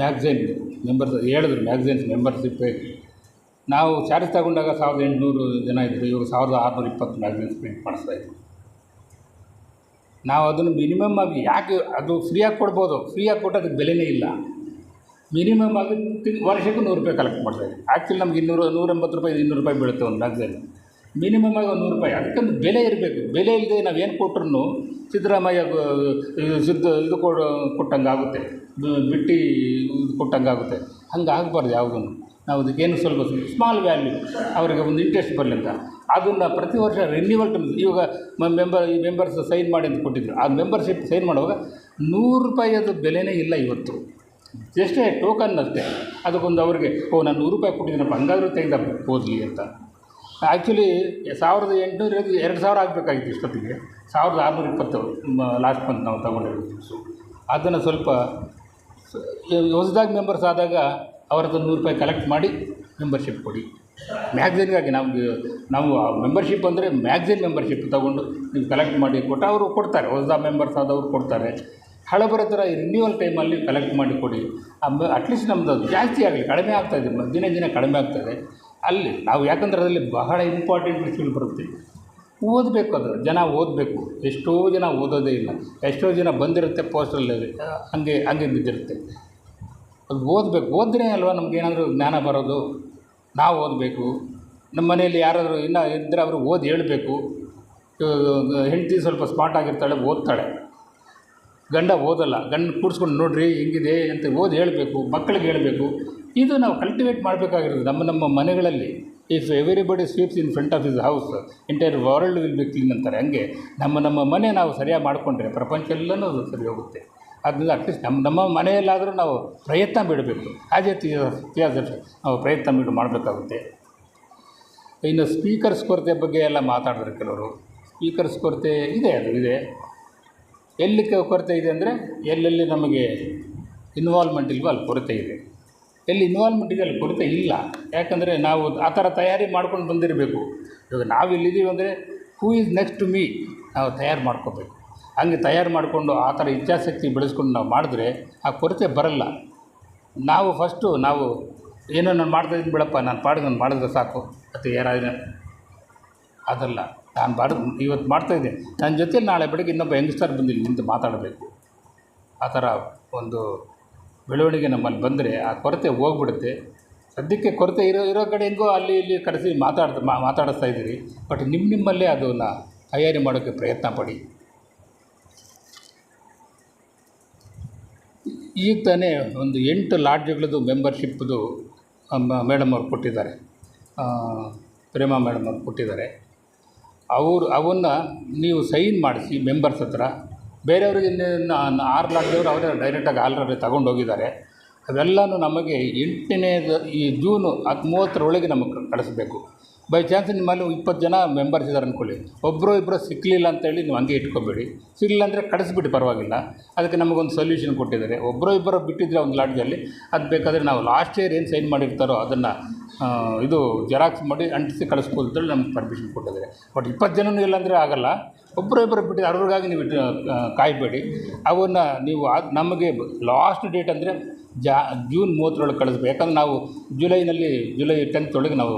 ಮ್ಯಾಗ್ಝೈನ್ ಮೆಂಬರ್ಸ್ ಹೇಳಿದ್ರು, ಮ್ಯಾಗ್ಝೈನ್ಸ್ ಮೆಂಬರ್ಶಿಪ್ ನಾವು ಚಾರ್ಜ್ ತಗೊಂಡಾಗ 1800 ಜನ ಇದ್ದರು. ಇವಾಗ 1620 ಮ್ಯಾಗ್ಝೈನ್ಸ್ ಪ್ರಿಂಟ್ ಮಾಡಿಸ್ತಾಯಿದ್ರು. ನಾವು ಅದನ್ನು ಮಿನಿಮಮ್ ಆಗಿ ಯಾಕೆ ಅದು ಫ್ರೀಯಾಗಿ ಕೊಡ್ಬೋದು, ಫ್ರೀಯಾಗಿ ಕೊಟ್ಟು ಅದಕ್ಕೆ ಬೆಲೆನೇ ಇಲ್ಲ. ಮಿನಿಮಮ್ ಆಗಿ ವರ್ಷಕ್ಕೆ 100 ರೂಪಾಯಿ ಕಲೆಕ್ಟ್ ಮಾಡ್ತಾಯಿದ್ವಿ. ಆ್ಯಕ್ಚುಲಿ ನಮ್ಗೆ 180 ರೂಪಾಯಿ 200 ರೂಪಾಯಿ ಬೀಳುತ್ತೆ ಒಂದು ಮ್ಯಾಗ್ಝೈನ್. ಮಿನಿಮಮ್ ಆಗಿ 100 ರೂಪಾಯಿ. ಅದಕ್ಕೊಂದು ಬೆಲೆ ಇರಬೇಕು. ಬೆಲೆ ಇಲ್ಲದೆ ನಾವೇನು ಕೊಟ್ಟರು ಸಿದ್ದರಾಮಯ್ಯ ಇದು ಕೊಟ್ಟಂಗೆ ಆಗುತ್ತೆ, ಬಿಟ್ಟು ಕೊಟ್ಟಂಗೆ ಆಗುತ್ತೆ. ಹಂಗೆ ಆಗಬಾರ್ದು ಯಾವುದನ್ನು. ನಾವು ಅದಕ್ಕೇನು ಸ್ವಲ್ಪ ಸ್ಮಾಲ್ ವ್ಯಾಲ್ಯೂ ಅವರಿಗೆ ಒಂದು ಇಂಟ್ರೆಸ್ಟ್ ಬರಲಿ ಅಂತ ಅದನ್ನು ಪ್ರತಿ ವರ್ಷ ರಿನ್ಯೂವಲ್ ಟರ್ಮ್ಸ್. ಇವಾಗ ಮೆಂಬರ್ಸ್ ಸೈನ್ ಮಾಡಿ ಅಂತ ಕೊಟ್ಟಿದ್ರು. ಆ ಮೆಂಬರ್ಶಿಪ್ ಸೈನ್ ಮಾಡುವಾಗ 100 ರೂಪಾಯಿ ಅದು ಬೆಲೆನೇ ಇಲ್ಲ ಇವತ್ತು. ಎಷ್ಟೇ ಟೋಕನ್ ಅಷ್ಟೇ. ಅದಕ್ಕೊಂದು ಅವ್ರಿಗೆ ನಾನು 100 ರೂಪಾಯಿ ಕೊಟ್ಟಿದ್ದೀನಪ್ಪ, ಹಂಗಾದರೂ ತೆಗೆದ ಓದಲಿ ಅಂತ. ಆ್ಯಕ್ಚುಲಿ 1800 2000 ಆಗಬೇಕಾಗಿತ್ತು ಇಷ್ಟೊತ್ತಿಗೆ. 1620 ಲಾಸ್ಟ್ ಮಂತ್ ನಾವು ತಗೊಂಡಿರೋದು. ಅದನ್ನು ಸ್ವಲ್ಪ ಹೊಸದಾಗಿ ಮೆಂಬರ್ಸ್ ಆದಾಗ ಅವ್ರ ಹತ್ರ ₹100 ಕಲೆಕ್ಟ್ ಮಾಡಿ ಮೆಂಬರ್ಶಿಪ್ ಕೊಡಿ. ಮ್ಯಾಗ್ಝಿನ್ಗಾಗಿ ನಾವು ಮೆಂಬರ್ಶಿಪ್ ಅಂದರೆ ಮ್ಯಾಗ್ಝಿನ್ ಮೆಂಬರ್ಶಿಪ್ ತೊಗೊಂಡು ನೀವು ಕಲೆಕ್ಟ್ ಮಾಡಿ ಕೊಟ್ಟು ಅವರು ಕೊಡ್ತಾರೆ. ಹೊಸದಾಗಿ ಮೆಂಬರ್ಸ್ ಆದವರು ಕೊಡ್ತಾರೆ. ಹಳಬರ ಥರ ಈ ರಿನ್ಯೂವಲ್ ಟೈಮಲ್ಲಿ ಕಲೆಕ್ಟ್ ಮಾಡಿ ಕೊಡಿ. ಅಟ್ಲೀಸ್ಟ್ ನಮ್ಮದು ಜಾಸ್ತಿ ಆಗಲಿ, ಕಡಿಮೆ ಆಗ್ತಾಯಿದೆ, ದಿನ ದಿನ ಕಡಿಮೆ ಆಗ್ತಾಯಿದೆ. ಅಲ್ಲಿ ನಾವು ಯಾಕಂದರೆ ಅದರಲ್ಲಿ ಬಹಳ ಇಂಪಾರ್ಟೆಂಟ್ ವಿಷಯಗಳು ಬರುತ್ತೆ. ಓದಬೇಕು, ಅದು ಜನ ಓದಬೇಕು. ಎಷ್ಟೋ ಜನ ಓದೋದೇ ಇಲ್ಲ. ಎಷ್ಟೋ ಜನ ಬಂದಿರುತ್ತೆ ಪೋಸ್ಟಲ್ಲಿ ಹಂಗೆ ಬಿದ್ದಿರುತ್ತೆ. ಅದು ಓದಬೇಕು. ಓದಿದ್ರೆ ಅಲ್ವಾ ನಮಗೇನಾದರೂ ಜ್ಞಾನ ಬರೋದು. ನಾವು ಓದಬೇಕು. ನಮ್ಮ ಮನೆಯಲ್ಲಿ ಯಾರಾದರೂ ಇನ್ನೂ ಇದ್ದರೆ ಅವರು ಓದಿ ಹೇಳಬೇಕು. ಹೆಂಡತಿ ಸ್ವಲ್ಪ ಸ್ಮಾರ್ಟ್ ಆಗಿರ್ತಾಳೆ, ಓದ್ತಾಳೆ. ಗಂಡ ಓದಲ್ಲ. ಗಂಡ ಕೂಡಿಸ್ಕೊಂಡು ನೋಡಿರಿ ಹಿಂಗಿದೆ ಅಂತ ಓದಿ ಹೇಳಬೇಕು, ಮಕ್ಕಳಿಗೆ ಹೇಳಬೇಕು. ಇದು ನಾವು ಕಲ್ಟಿವೇಟ್ ಮಾಡಬೇಕಾಗಿರೋದು ನಮ್ಮ ಮನೆಗಳಲ್ಲಿ. If everybody sweeps in front of his house entire world will be clean ಅಂತಾರೆ. ಹಂಗೆ ನಮ್ಮ ಮನೆ ನಾವು ಸರಿಯಾಗಿ ಮಾಡಿಕೊಂಡ್ರೆ ಪ್ರಪಂಚ ಎಲ್ಲನೂ ಸರಿ ಹೋಗುತ್ತೆ. ಅದರಿಂದ ಅಟ್ಲೀಸ್ಟ್ ನಮ್ಮ ಮನೆಯಲ್ಲಾದರೂ ನಾವು ಪ್ರಯತ್ನ ಬಿಡಬೇಕು. ಹಾಗೆ ನಾವು ಪ್ರಯತ್ನ ಮಾಡಬೇಕಾಗುತ್ತೆ. ಇನ್ನು ಸ್ಪೀಕರ್ಸ್ ಕೊರತೆ ಬಗ್ಗೆ ಎಲ್ಲ ಮಾತಾಡಿದ್ರೆ ಕೆಲವರು. ಸ್ಪೀಕರ್ಸ್ ಕೊರತೆ ಇದೆ. ಎಲ್ಲಿ ಕೊರತೆ ಇದೆ ಅಂದರೆ ಎಲ್ಲೆಲ್ಲಿ ನಮಗೆ ಇನ್ವಾಲ್ವ್ಮೆಂಟ್ ಇಲ್ವೋ ಅಲ್ಲಿ ಕೊರತೆ ಇದೆ. ಎಲ್ಲಿ ಇನ್ವಾಲ್ವ್ಮೆಂಟ್ ಇದೆ ಅಲ್ಲಿ ಕೊರತೆ ಇಲ್ಲ. ಯಾಕಂದರೆ ನಾವು ಆ ಥರ ತಯಾರಿ ಮಾಡ್ಕೊಂಡು ಬಂದಿರಬೇಕು. ಇವಾಗ ನಾವು ಇಲ್ಲಿದ್ದೀವಿ ಅಂದರೆ who is next to me ನಾವು ತಯಾರು ಮಾಡ್ಕೋಬೇಕು. ಹಂಗೆ ತಯಾರು ಮಾಡಿಕೊಂಡು ಆ ಥರ ಇಚ್ಛಾಶಕ್ತಿ ಬೆಳೆಸ್ಕೊಂಡು ನಾವು ಮಾಡಿದ್ರೆ ಆ ಕೊರತೆ ಬರಲ್ಲ. ನಾವು ಫಸ್ಟು ಏನೋ ನಾನು ಮಾಡ್ತಾಯಿದ್ದೀನಿ ಬಿಡಪ್ಪ, ನಾನು ಪಾಡಿಗೆ ನಾನು ಮಾಡಿದ್ರೆ ಸಾಕು ಮತ್ತು ಯಾರಾದ್ರೆ ಅದಲ್ಲ. ನಾನು ಇವತ್ತು ಮಾಡ್ತಾಯಿದ್ದೀನಿ, ನನ್ನ ಜೊತೆಲಿ ನಾಳೆ ಬೆಳಗ್ಗೆ ಇನ್ನೊಬ್ಬ ಯಂಗ್ಸ್ಟರ್ ಬಂದಿಲ್ಲ ನಿಂತು ಮಾತಾಡಬೇಕು. ಆ ಥರ ಒಂದು ಬೆಳವಣಿಗೆ ನಮ್ಮಲ್ಲಿ ಬಂದರೆ ಆ ಕೊರತೆ ಹೋಗ್ಬಿಡುತ್ತೆ. ಸದ್ಯಕ್ಕೆ ಕೊರತೆ ಇರೋ ಕಡೆ ಹೆಂಗೋ ಅಲ್ಲಿ ಇಲ್ಲಿ ಕರೆಸಿ ಮಾತಾಡಿಸ್ತಾ ಇದ್ದೀರಿ. ಬಟ್ ನಿಮ್ಮಲ್ಲೇ ಅದನ್ನು ತಯಾರಿ ಮಾಡೋಕ್ಕೆ ಪ್ರಯತ್ನ ಪಡಿ. ಈಗ ತಾನೇ ಒಂದು 8 ಲಾಡ್ಜ್ಗಳದ್ದು ಮೆಂಬರ್ಶಿಪ್ದು ಮೇಡಮ್ ಅವ್ರು ಕೊಟ್ಟಿದ್ದಾರೆ. ಪ್ರೇಮಾ ಮೇಡಮ್ ಅವ್ರು ಕೊಟ್ಟಿದ್ದಾರೆ. ಅವನ್ನು ನೀವು ಸೈನ್ ಮಾಡಿಸಿ ಮೆಂಬರ್ಸ್ ಹತ್ರ. ಬೇರೆಯವ್ರಿಗೆ 6 ಲಾಡ್ಜವರು ಅವರೇ ಡೈರೆಕ್ಟಾಗಿ ಆಲ್ರೆಡಿ ತಗೊಂಡೋಗಿದ್ದಾರೆ. ಅವೆಲ್ಲನೂ ನಮಗೆ 8ನೇ ಈ ಜೂನು 30 ನಮಗೆ ಕಳಿಸ್ಬೇಕು. ಬೈ ಚಾನ್ಸ್ ನಿಮ್ಮಲ್ಲಿ 20 ಜನ ಮೆಂಬರ್ಸ್ ಇದ್ದಾರೆ ಅಂದ್ಕೊಳ್ಳಿ, ಒಬ್ಬರು ಇಬ್ಬರು ಸಿಕ್ಕಲಿಲ್ಲ ಅಂತೇಳಿ ನೀವು ಹಂಗೆ ಇಟ್ಕೊಬೇಡಿ. ಸಿಗಲಿಲ್ಲ ಅಂದರೆ ಕಳಿಸ್ಬಿಟ್ಟು ಪರವಾಗಿಲ್ಲ. ಅದಕ್ಕೆ ನಮಗೊಂದು ಸೊಲ್ಯೂಷನ್ ಕೊಟ್ಟಿದ್ದಾರೆ. ಒಬ್ಬರು ಇಬ್ಬರು ಬಿಟ್ಟಿದ್ರೆ ಒಂದು ಲಾಡ್ಜಲ್ಲಿ ಅದು ಬೇಕಾದರೆ ನಾವು ಲಾಸ್ಟ್ ಇಯರ್ ಏನು ಸೈನ್ ಮಾಡಿರ್ತಾರೋ ಅದನ್ನು ಜೆರಾಕ್ಸ್ ಮಾಡಿ ಅಂಟಿಸಿ ಕಳಿಸ್ಬೋದು ಅಂತೇಳಿ ನಮ್ಗೆ ಪರ್ಮಿಷನ್ ಕೊಟ್ಟಿದ್ದಾರೆ. ಬಟ್ 20 ಜನನೂ ಇಲ್ಲಾಂದರೆ ಆಗೋಲ್ಲ. ಒಬ್ಬರು ಇಬ್ಬರು ಬಿಟ್ಟಿದ್ದು ಅವ್ರಿಗಾಗಿ ನೀವು ಕಾಯಬೇಡಿ. ಅವನ್ನು ನೀವು ನಮಗೆ ಲಾಸ್ಟ್ ಡೇಟ್ ಅಂದರೆ ಜೂನ್ 30 ಕಳಿಸ್ಬೇಕು. ಯಾಕಂದ್ರೆ ನಾವು ಜುಲೈ 10 ನಾವು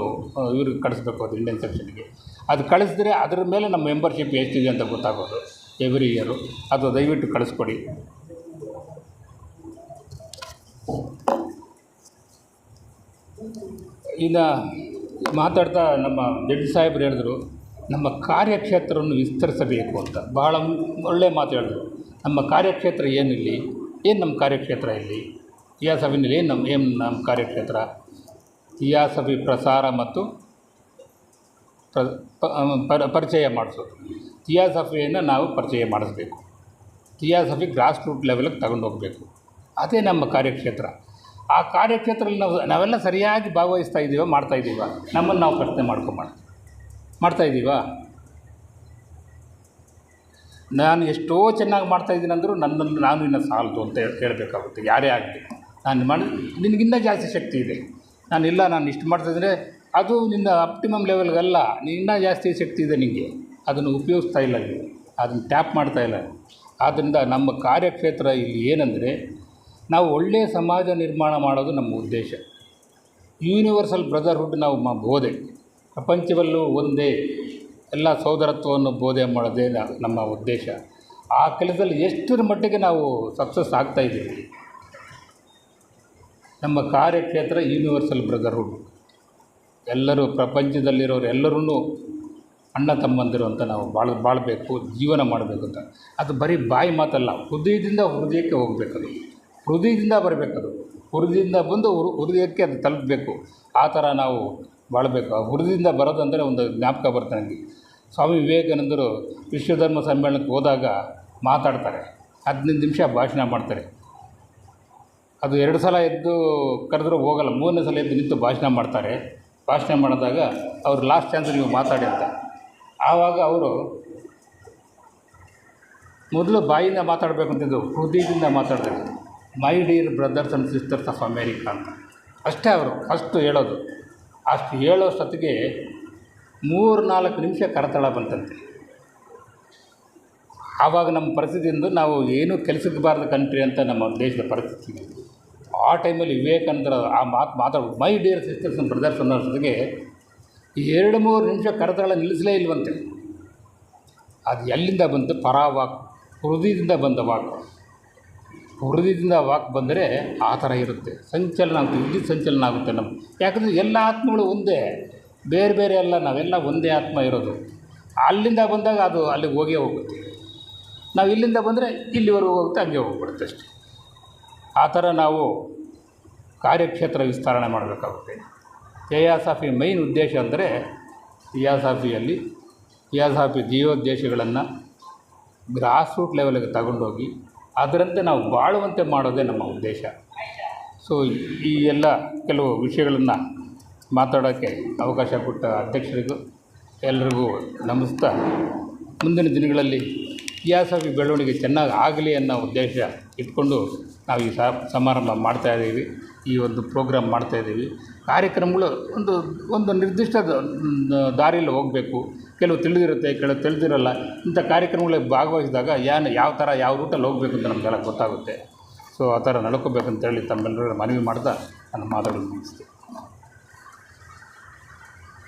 ಇವ್ರಿಗೆ ಕಳಿಸ್ಬೇಕು ಅದು ಇಂಡಿಯನ್ ಸೆಕ್ಷನ್ಗೆ. ಅದು ಕಳಿಸಿದ್ರೆ ಅದ್ರ ಮೇಲೆ ನಮ್ಮ ಮೆಂಬರ್ಶಿಪ್ ಎಷ್ಟಿದೆ ಅಂತ ಗೊತ್ತಾಗೋದು ಎವ್ರಿ ಇಯರು. ಅದು ದಯವಿಟ್ಟು ಕಳಿಸ್ಕೊಡಿ. ಇನ್ನು ಮಾತಾಡ್ತಾ ನಮ್ಮ ಜಡ್ಜ್ ಸಾಹೇಬ್ರು ಹೇಳಿದ್ರು ನಮ್ಮ ಕಾರ್ಯಕ್ಷೇತ್ರವನ್ನು ವಿಸ್ತರಿಸಬೇಕು ಅಂತ. ಭಾಳ ಒಳ್ಳೆಯ ಮಾತು ಹೇಳಿದ್ರು. ನಮ್ಮ ಕಾರ್ಯಕ್ಷೇತ್ರ ಏನಿಲ್ಲಿ, ನಮ್ಮ ಕಾರ್ಯಕ್ಷೇತ್ರ ಇಲ್ಲಿ ತಿಯಾಸಫಿನಲ್ಲಿ ನಮ್ಮ ಕಾರ್ಯಕ್ಷೇತ್ರ ತಿಯಾಸಫಿ ಪ್ರಸಾರ ಮತ್ತು ಪರಿಚಯ ಮಾಡಿಸೋದು. ತಿಯಾಸಫಿಯನ್ನು ನಾವು ಪರಿಚಯ ಮಾಡಿಸ್ಬೇಕು. ತಿಯಾಸಫಿ ಗ್ರಾಸ್ ರೂಟ್ ಲೆವೆಲಿಗೆ ತಗೊಂಡೋಗಬೇಕು. ಅದೇ ನಮ್ಮ ಕಾರ್ಯಕ್ಷೇತ್ರ. ಆ ಕಾರ್ಯಕ್ಷೇತ್ರದಲ್ಲಿ ನಾವೆಲ್ಲ ಸರಿಯಾಗಿ ಭಾಗವಹಿಸ್ತಾ ಇದ್ದೀವ, ಮಾಡ್ತಾಯಿದ್ದೀವ? ನಮ್ಮನ್ನು ನಾವು ಪ್ರಶ್ನೆ ಮಾಡ್ತಾಯಿದ್ದೀವ? ನಾನು ಎಷ್ಟೋ ಚೆನ್ನಾಗಿ ಮಾಡ್ತಾಯಿದ್ದೀನಿ ಅಂದರೂ ನಾನು ಇನ್ನೂ ಸಾಲದು ಅಂತ ಹೇಳಬೇಕಾಗುತ್ತೆ. ಯಾರೇ ಆಗಲಿ ನಿನಗಿನ್ನ ಜಾಸ್ತಿ ಶಕ್ತಿ ಇದೆ. ನಾನು ಇಷ್ಟು ಮಾಡ್ತಾಯಿದ್ರೆ ಅದು ನಿನ್ನ ಆಪ್ಟಿಮಮ್ ಲೆವೆಲ್ಗಲ್ಲ, ಇನ್ನೂ ಜಾಸ್ತಿ ಶಕ್ತಿ ಇದೆ ನಿನಗೆ. ಅದನ್ನು ಉಪಯೋಗಿಸ್ತಾ ಇಲ್ಲ ನೀವು, ಅದನ್ನು ಟ್ಯಾಪ್ ಮಾಡ್ತಾಯಿಲ್ಲ. ಆದ್ದರಿಂದ ನಮ್ಮ ಕಾರ್ಯಕ್ಷೇತ್ರ ಇಲ್ಲಿ ಏನಂದರೆ ನಾವು ಒಳ್ಳೆಯ ಸಮಾಜ ನಿರ್ಮಾಣ ಮಾಡೋದು ನಮ್ಮ ಉದ್ದೇಶ. ಯೂನಿವರ್ಸಲ್ ಬ್ರದರ್ಹುಡ್ ನಾವು ಬೋಧೆ, ಪ್ರಪಂಚವಲ್ಲೂ ಒಂದೇ ಎಲ್ಲ ಸೋದರತ್ವವನ್ನು ಬೋಧೆ ಮಾಡೋದೇ ನಮ್ಮ ಉದ್ದೇಶ. ಆ ಕೆಲಸದಲ್ಲಿ ಎಷ್ಟರ ಮಟ್ಟಿಗೆ ನಾವು ಸಕ್ಸಸ್ ಆಗ್ತಾಯಿದ್ದೀವಿ. ನಮ್ಮ ಕಾರ್ಯಕ್ಷೇತ್ರ ಯೂನಿವರ್ಸಲ್ ಬ್ರದರ್ಹುಡ್. ಎಲ್ಲರೂ ಪ್ರಪಂಚದಲ್ಲಿರೋರು ಎಲ್ಲರೂ ಅಣ್ಣ ತಮ್ಮಂದಿರು ಅಂತ ನಾವು ಬಾಳಬೇಕು, ಜೀವನ ಮಾಡಬೇಕು ಅಂತ. ಅದು ಬರೀ ಬಾಯಿ ಮಾತಲ್ಲ, ಹೃದಯದಿಂದ ಹೃದಯಕ್ಕೆ ಹೋಗಬೇಕದು. ಹೃದಯದಿಂದ ಬರಬೇಕದು. ಹೃದಯದಿಂದ ಬಂದು ಹೃದಯಕ್ಕೆ ಅದು ತಲುಪಬೇಕು. ಆ ಥರ ನಾವು ಬಾಳಬೇಕು. ಆ ಹೃದಯದಿಂದ ಬರೋದಂದರೆ ಒಂದು ಜ್ಞಾಪಕ ಬರ್ತಾರೆ ನನಗೆ. ಸ್ವಾಮಿ ವಿವೇಕಾನಂದರು ವಿಶ್ವಧರ್ಮ ಸಮ್ಮೇಳನಕ್ಕೆ ಹೋದಾಗ ಮಾತಾಡ್ತಾರೆ. 15 ನಿಮಿಷ ಭಾಷಣ ಮಾಡ್ತಾರೆ. ಅದು 2 ಸಲ ಎದ್ದು ಕರೆದ್ರೂ ಹೋಗಲ್ಲ, 3ನೇ ಸಲ ಎದ್ದು ನಿಂತು ಭಾಷಣ ಮಾಡ್ತಾರೆ. ಭಾಷಣ ಮಾಡಿದಾಗ ಅವ್ರು ಲಾಸ್ಟ್ ಚಾನ್ಸ್ ನೀವು ಮಾತಾಡಿ ಅಂತ. ಆವಾಗ ಅವರು ಮೊದಲು ಬಾಯಿಂದ ಮಾತಾಡಬೇಕು ಅಂತಿದ್ದು ಹೃದಯದಿಂದ ಮಾತಾಡ್ತಾರೆ. My dear brothers and sisters of America ಅಂತ ಅಷ್ಟೇ ಅವರು ಫಸ್ಟು ಹೇಳೋದು. ಅಷ್ಟು ಹೇಳೋಷ್ಟೊತ್ತಿಗೆ 3-4 ನಿಮಿಷ ಕರತಳ ಬಂತಂತೆ. ಆವಾಗ ನಮ್ಮ ಪರಿಸ್ಥಿತಿಯಿಂದ ನಾವು ಏನೂ ಕೆಲಸಕ್ಕೆ ಬಾರದ ಕಂಟ್ರಿ ಅಂತ ನಮ್ಮ ದೇಶದ ಪರಿಸ್ಥಿತಿ. ಆ ಟೈಮಲ್ಲಿ ವಿವೇಕಾನಂದರ ಆ ಮಾತಾಡೋದು my dear sisters and brothers ಅನ್ನೋಷ್ಟೊತ್ತಿಗೆ 2-3 ನಿಮಿಷ ಕರತಳ ನಿಲ್ಲಿಸಲೇ ಇಲ್ವಂತೆ. ಅದು ಎಲ್ಲಿಂದ ಬಂತು? ಪರಾವಾಕ್, ಹೃದಯದಿಂದ ಬಂದ ವಾಕ್. ಹೃದಯದಿಂದ ವಾಕ್ ಬಂದರೆ ಆ ಥರ ಇರುತ್ತೆ, ಸಂಚಲನ ಆಗುತ್ತೆ, ವಿದ್ಯುತ್ ಸಂಚಲನ ಆಗುತ್ತೆ ನಮ್ಮ. ಯಾಕಂದರೆ ಎಲ್ಲ ಆತ್ಮಗಳು ಒಂದೇ, ಬೇರೆ ಬೇರೆ ಅಲ್ಲ, ನಾವೆಲ್ಲ ಒಂದೇ ಆತ್ಮ ಇರೋದು. ಅಲ್ಲಿಂದ ಬಂದಾಗ ಅದು ಅಲ್ಲಿಗೆ ಹೋಗೇ ಹೋಗುತ್ತೆ. ನಾವು ಇಲ್ಲಿಂದ ಬಂದರೆ ಇಲ್ಲಿವರೆಗೂ ಹೋಗುತ್ತೆ, ಹಂಗೆ ಹೋಗ್ಬಿಡುತ್ತೆ ಅಷ್ಟೆ. ಆ ಥರ ನಾವು ಕಾರ್ಯಕ್ಷೇತ್ರ ವಿಸ್ತರಣೆ ಮಾಡಬೇಕಾಗುತ್ತೆ. ಥಿಯಾಸಾಫಿ ಮೈನ್ ಉದ್ದೇಶ ಅಂದರೆ ಥಿಯಾಸಾಫಿ ಜೀವೋದ್ದೇಶಗಳನ್ನು ಗ್ರಾಸ್ ರೂಟ್ ಲೆವೆಲ್ಗೆ ತಗೊಂಡೋಗಿ ಅದರಂತೆ ನಾವು ಬಾಳುವಂತೆ ಮಾಡೋದೇ ನಮ್ಮ ಉದ್ದೇಶ. ಸೊ ಈ ಎಲ್ಲ ಕೆಲವು ವಿಷಯಗಳನ್ನು ಮಾತಾಡೋಕ್ಕೆ ಅವಕಾಶ ಕೊಟ್ಟ ಅಧ್ಯಕ್ಷರಿಗೂ ಎಲ್ರಿಗೂ ನಮಿಸ್ತಾ, ಮುಂದಿನ ದಿನಗಳಲ್ಲಿ ಥಿಯಾಸಾಫಿ ಬೆಳವಣಿಗೆ ಚೆನ್ನಾಗಿ ಆಗಲಿ ಅನ್ನೋ ಉದ್ದೇಶ ಇಟ್ಕೊಂಡು ನಾವು ಈ ಸಮಾರಂಭ ಮಾಡ್ತಾಯಿದ್ದೀವಿ, ಈ ಒಂದು ಪ್ರೋಗ್ರಾಮ್ ಮಾಡ್ತಾಯಿದ್ದೀವಿ. ಕಾರ್ಯಕ್ರಮಗಳು ಒಂದು ನಿರ್ದಿಷ್ಟ ದಾರಿಯಲ್ಲಿ ಹೋಗಬೇಕು. ಕೆಲವು ತಿಳಿದಿರುತ್ತೆ, ಕೆಲವು ತಿಳಿದಿರಲ್ಲ. ಇಂಥ ಕಾರ್ಯಕ್ರಮಗಳಿಗೆ ಭಾಗವಹಿಸಿದಾಗ ಯಾವ ಥರ ಯಾವ ರೂಟಲ್ಲಿ ಹೋಗಬೇಕು ಅಂತ ನಮಗೆಲ್ಲ ಗೊತ್ತಾಗುತ್ತೆ. ಸೊ ಆ ಥರ ನಡ್ಕೋಬೇಕಂತೇಳಿ ತಮ್ಮೆಲ್ಲರೂ ಮನವಿ ಮಾಡ್ತಾ ನಾನು ಮಾತಾಡೋದು ಮುಗಿಸ್ತೀನಿ.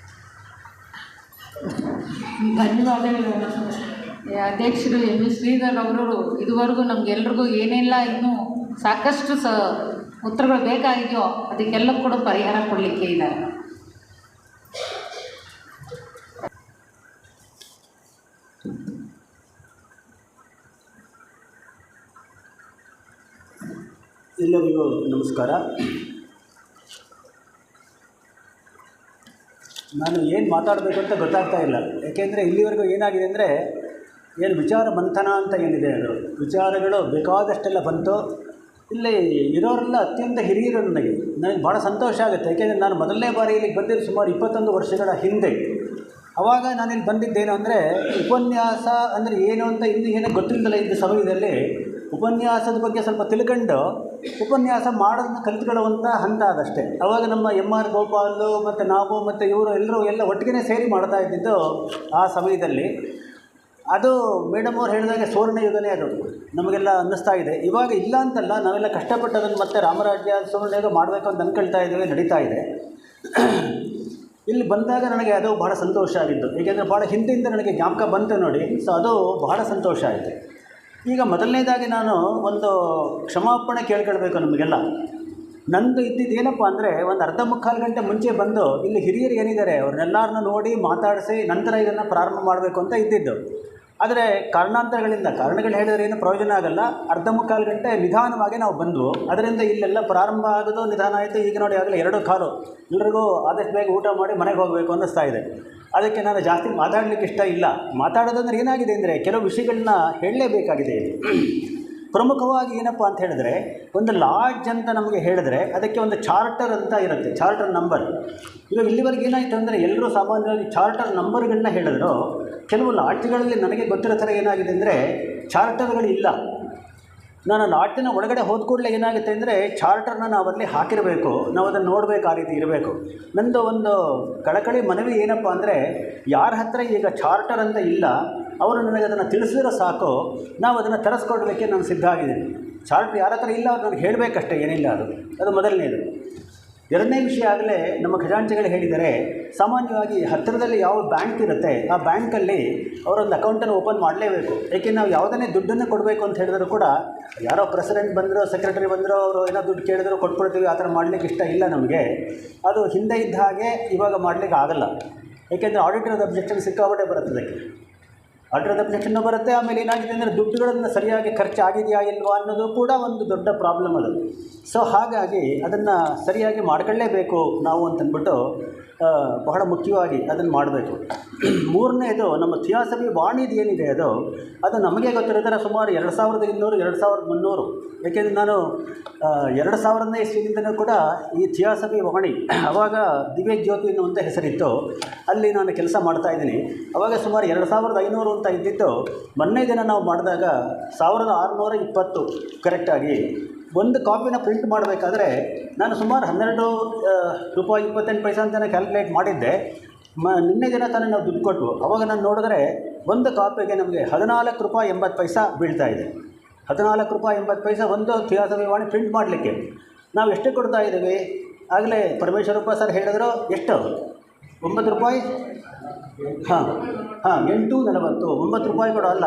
ಧನ್ಯವಾದಗಳು ಅಧ್ಯಕ್ಷರು ಎಂ ಎಸ್ ಶ್ರೀಧರ್ ಅವರು. ಇದುವರೆಗೂ ನಮಗೆಲ್ರಿಗೂ ಏನೆಲ್ಲ ಇನ್ನೂ ಸಾಕಷ್ಟು ಉತ್ತರಗಳು ಬೇಕಾಗಿದೆಯೋ ಅದಕ್ಕೆಲ್ಲ ಕೂಡ ಪರಿಹಾರ ಕೊಡಲಿಕ್ಕೆ ಇದ್ದಾರೆ. ಎಲ್ಲರಿಗೂ ನಮಸ್ಕಾರ. ನಾನು ಏನು ಮಾತಾಡಬೇಕು ಅಂತ ಗೊತ್ತಾಗ್ತಾ ಇಲ್ಲ. ಯಾಕೆಂದರೆ ಇಲ್ಲಿವರೆಗೂ ಏನಾಗಿದೆ ಅಂದರೆ ಏನು ವಿಚಾರ ಮಂಥನ ಅಂತ ಏನಿದೆ, ಅದು ವಿಚಾರಗಳು ಬೇಕಾದಷ್ಟೆಲ್ಲ ಬಂತು. ಇಲ್ಲಿ ಇರೋರೆಲ್ಲ ಅತ್ಯಂತ ಹಿರಿಯರು. ನನಗೆ ಭಾಳ ಸಂತೋಷ ಆಗುತ್ತೆ. ಯಾಕೆಂದರೆ ನಾನು ಮೊದಲನೇ ಬಾರಿ ಇಲ್ಲಿಗೆ ಬಂದಿದ್ದು ಸುಮಾರು 21 ವರ್ಷಗಳ ಹಿಂದೆ. ಆವಾಗ ನಾನಿಲ್ಲಿ ಬಂದಿದ್ದೇನು ಅಂದರೆ ಉಪನ್ಯಾಸ ಅಂದರೆ ಏನು ಅಂತ ಇನ್ನೂ ಏನೋ ಗೊತ್ತಿಲ್ಲದಲ್ಲ ಇದ್ದ ಸಮಯದಲ್ಲಿ ಉಪನ್ಯಾಸದ ಬಗ್ಗೆ ಸ್ವಲ್ಪ ತಿಳ್ಕೊಂಡು ಉಪನ್ಯಾಸ ಮಾಡೋದನ್ನ ಕಲಿತ್ಕೊಳ್ಳುವಂಥ ಹಂತ ಅದಷ್ಟೇ. ಆವಾಗ ನಮ್ಮ MR ಗೋಪಾಲು ಮತ್ತು ನಾವು ಮತ್ತು ಇವರು ಎಲ್ಲರೂ ಒಟ್ಟಿಗೆ ಸೇರಿ ಮಾಡ್ತಾ ಇದ್ದಿದ್ದು ಆ ಸಮಯದಲ್ಲಿ. ಅದು ಮೇಡಮ್ ಅವ್ರು ಹೇಳಿದಾಗೆ ಸುವರ್ಣ ಯುಗನೇ ಅದು ನಮಗೆಲ್ಲ ಅನ್ನಿಸ್ತಾ ಇದೆ. ಇವಾಗ ಇಲ್ಲ ಅಂತಲ್ಲ, ನಾವೆಲ್ಲ ಕಷ್ಟಪಟ್ಟು ಅದನ್ನು ಮತ್ತೆ ರಾಮರಾಜ್ಯ ಸುವರ್ಣ ಯುಗ ಮಾಡಬೇಕು ಅಂತ ಅಂದ್ಕೊಳ್ತಾ ಇದ್ದೀವಿ, ನಡೀತಾ ಇದೆ. ಇಲ್ಲಿ ಬಂದಾಗ ನನಗೆ ಅದು ಬಹಳ ಸಂತೋಷ ಆಗಿದ್ದು. ಏಕೆಂದರೆ ಭಾಳ ಹಿಂದಿಂದ ನನಗೆ ಜ್ಞಾಪಕ ಬಂತು ನೋಡಿ. ಸೊ ಅದು ಬಹಳ ಸಂತೋಷ ಆಯಿತು. ಈಗ ಮೊದಲನೇದಾಗಿ ನಾನು ಒಂದು ಕ್ಷಮಾಪಣೆ ಕೇಳ್ಕೊಳ್ಬೇಕು ನಮಗೆಲ್ಲ. ನಂದು ಇದ್ದಿದ್ದು ಏನಪ್ಪ ಅಂದರೆ ಒಂದು ಅರ್ಧ ಮುಕ್ಕಾಲು ಗಂಟೆ ಮುಂಚೆ ಬಂದು ಇಲ್ಲಿ ಹಿರಿಯರು ಏನಿದ್ದಾರೆ ಅವ್ರನ್ನೆಲ್ಲರನ್ನ ನೋಡಿ ಮಾತಾಡಿಸಿ ನಂತರ ಇದನ್ನು ಪ್ರಾರಂಭ ಮಾಡಬೇಕು ಅಂತ ಇದ್ದಿದ್ದು. ಆದರೆ ಕಾರಣಗಳು ಹೇಳಿದ್ರೆ ಏನು ಪ್ರಯೋಜನ ಆಗಲ್ಲ. ಅರ್ಧ ಮುಕ್ಕಾಲು ಗಂಟೆ ನಿಧಾನವಾಗಿ ನಾವು ಬಂದವು. ಅದರಿಂದ ಇಲ್ಲೆಲ್ಲ ಪ್ರಾರಂಭ ಆಗೋದು ನಿಧಾನ ಆಯಿತು. ಈಗ ನೋಡಿ ಆಗಲೇ 2:15. ಎಲ್ರಿಗೂ ಆದಷ್ಟು ಬೇಗ ಊಟ ಮಾಡಿ ಮನೆಗೆ ಹೋಗಬೇಕು ಅನ್ನಿಸ್ತಾ ಇದೆ. ಅದಕ್ಕೆ ನಾನು ಜಾಸ್ತಿ ಮಾತಾಡಲಿಕ್ಕೆ ಇಷ್ಟ ಇಲ್ಲ. ಮಾತಾಡೋದಂದ್ರೆ ಏನಾಗಿದೆ ಅಂದರೆ ಕೆಲವು ವಿಷಯಗಳನ್ನ ಹೇಳಲೇಬೇಕಾಗಿದೆ. ಪ್ರಮುಖವಾಗಿ ಏನಪ್ಪ ಅಂತ ಹೇಳಿದ್ರೆ, ಒಂದು ಲಾಡ್ಜ್ ಅಂತ ನಮಗೆ ಹೇಳಿದ್ರೆ ಅದಕ್ಕೆ ಒಂದು ಚಾರ್ಟರ್ ಅಂತ ಇರುತ್ತೆ, ಚಾರ್ಟರ್ ನಂಬರ್. ಇವಾಗ ಇಲ್ಲಿವರೆಗೆ ಏನಾಯಿತು ಅಂದರೆ ಎಲ್ಲರೂ ಸಾಮಾನ್ಯವಾಗಿ ಚಾರ್ಟರ್ ನಂಬರ್ಗಳನ್ನ ಹೇಳಿದ್ರು. ಕೆಲವು ಲಾಡ್ಜ್ಗಳಲ್ಲಿ ನನಗೆ ಗೊತ್ತಿರೋ ಥರ ಏನಾಗಿದೆ ಅಂದರೆ ಚಾರ್ಟರ್ಗಳು ಇಲ್ಲ. ನಾನು ಲಾಡ್ಜಿನ ಒಳಗಡೆ ಹೋದ ಕೂಡಲೇ ಏನಾಗುತ್ತೆ ಅಂದರೆ ಚಾರ್ಟರ್ನ ನಾವಲ್ಲಿ ಹಾಕಿರಬೇಕು, ನಾವು ಅದನ್ನು ನೋಡಬೇಕು, ಆ ರೀತಿ ಇರಬೇಕು. ನಂದು ಒಂದು ಕಳಕಳಿ ಮನವಿ ಏನಪ್ಪ ಅಂದರೆ, ಯಾರ ಹತ್ರ ಈಗ ಚಾರ್ಟರ್ ಅಂತ ಇಲ್ಲ ಅವರು ನನಗೆ ಅದನ್ನು ತಿಳಿಸಿದ್ರೆ ಸಾಕು, ನಾವು ಅದನ್ನು ತರಿಸ್ಕೊಡ್ಲಿಕ್ಕೆ ನಾನು ಸಿದ್ಧ ಆಗಿದ್ದೀನಿ. ಚಾರ್ಟರ್ ಯಾರ ಹತ್ರ ಇಲ್ಲ ಅವ್ರು ನನಗೆ ಹೇಳಬೇಕಷ್ಟೇ, ಏನಿಲ್ಲ. ಅದು ಮೊದಲನೇದು. ಎರಡನೇ ವಿಷಯ ಆಗಲೇ ನಮ್ಮ ಖಜಾಂಚಿಗಳು ಹೇಳಿದರೆ, ಸಾಮಾನ್ಯವಾಗಿ ಹತ್ತಿರದಲ್ಲಿ ಯಾವ ಬ್ಯಾಂಕ್ ಇರುತ್ತೆ ಆ ಬ್ಯಾಂಕಲ್ಲಿ ಅವರೊಂದು ಅಕೌಂಟನ್ನು ಓಪನ್ ಮಾಡಲೇಬೇಕು. ಏಕೆಂದರೆ ನಾವು ಯಾವುದನ್ನೇ ದುಡ್ಡನ್ನು ಕೊಡಬೇಕು ಅಂತ ಹೇಳಿದ್ರು ಕೂಡ ಯಾರೋ ಪ್ರೆಸಿಡೆಂಟ್ ಬಂದರೂ ಸೆಕ್ರೆಟರಿ ಬಂದರೂ ಅವರು ಏನೋ ದುಡ್ಡು ಕೇಳಿದ್ರು ಕೊಟ್ಬಿಡ್ತೀವಿ. ಆ ಥರ ಮಾಡಲಿಕ್ಕೆ ಇಷ್ಟ ಇಲ್ಲ ನಮಗೆ. ಅದು ಹಿಂದೆ ಇದ್ದ ಹಾಗೆ ಇವಾಗ ಮಾಡಲಿಕ್ಕೆ ಆಗಲ್ಲ. ಏಕೆಂದರೆ ಆಡಿಟರ್ ಅಬ್ಜೆಕ್ಷನ್ ಸಿಕ್ಕಾಪಟ್ಟೆ ಬರುತ್ತೆ ಅದಕ್ಕೆ. ಆರ್ಡರ್ ಆಫ್ ಅಬ್ಜೆಕ್ಷನ್ ಬರುತ್ತೆ. ಆಮೇಲೆ ಏನಾಗಿದೆ ಅಂದರೆ ದುಡ್ಡುಗಳನ್ನು ಸರಿಯಾಗಿ ಖರ್ಚಾಗಿದೆಯಾ ಇಲ್ವಾ ಅನ್ನೋದು ಕೂಡ ಒಂದು ದೊಡ್ಡ ಪ್ರಾಬ್ಲಮ್ ಅದು. ಸೊ ಹಾಗಾಗಿ ಅದನ್ನು ಸರಿಯಾಗಿ ಮಾಡ್ಕೊಳ್ಳೇಬೇಕು ನಾವು ಅಂತಂದ್ಬಿಟ್ಟು ಬಹಳ ಮುಖ್ಯವಾಗಿ ಅದನ್ನು ಮಾಡಬೇಕು. ಮೂರನೇದು ನಮ್ಮ ಥಿಯಾಸಫಿ ವಾಣಿದು ಏನಿದೆ ಅದು ನಮಗೆ ಗೊತ್ತಿರೋ ಥರ ಸುಮಾರು 2200 2300. ಏಕೆಂದರೆ ನಾನು 2000ನೇ ಇಸ್ವಿಯಿಂದಲೂ ಕೂಡ ಈ ಥಿಯಾಸಫಿ ವಾಣಿ, ಆವಾಗ ದಿವ್ಯ ಜ್ಯೋತಿ ಎನ್ನುವಂಥ ಹೆಸರಿತ್ತು, ಅಲ್ಲಿ ನಾನು ಕೆಲಸ ಮಾಡ್ತಾಯಿದ್ದೀನಿ. ಆವಾಗ ಸುಮಾರು 2500 ಅಂತ ಇದ್ದಿದ್ದು, ಮೊನ್ನೆ ದಿನ ನಾವು ಮಾಡಿದಾಗ 1620 ಕರೆಕ್ಟಾಗಿ ಒಂದು ಕಾಪಿನ ಪ್ರಿಂಟ್ ಮಾಡಬೇಕಾದ್ರೆ ನಾನು ಸುಮಾರು 12 ರೂಪಾಯಿ 28 ಪೈಸೆ ಅಂತ ಕ್ಯಾಲ್ಕುಲೇಟ್ ಮಾಡಿದ್ದೆ. ನಿನ್ನೆ ದಿನ ತಾನೇ ನಾವು ದುಡ್ಡು ಕೊಟ್ಟು ಅವಾಗ ನಾನು ನೋಡಿದ್ರೆ ಒಂದು ಕಾಪಿಗೆ ನಮಗೆ 14 ರೂಪಾಯಿ 80 ಪೈಸೆ ಬೀಳ್ತಾ ಇದೆ. 14 ರೂಪಾಯಿ 80 ಪೈಸೆ ಒಂದು ಥಿಯಾಸಫಿ ವಾಣಿ ಪ್ರಿಂಟ್ ಮಾಡಲಿಕ್ಕೆ. ನಾವು ಎಷ್ಟು ಕೊಡ್ತಾ ಇದ್ದೀವಿ? ಆಗಲೇ ಪರಮೇಶ್ವರಪ್ಪ ಸರ್ ಹೇಳಿದ್ರು, ಎಷ್ಟು 9 ರೂಪಾಯಿ, 8.40, 9 ರೂಪಾಯಿ ಕೂಡ ಅಲ್ಲ,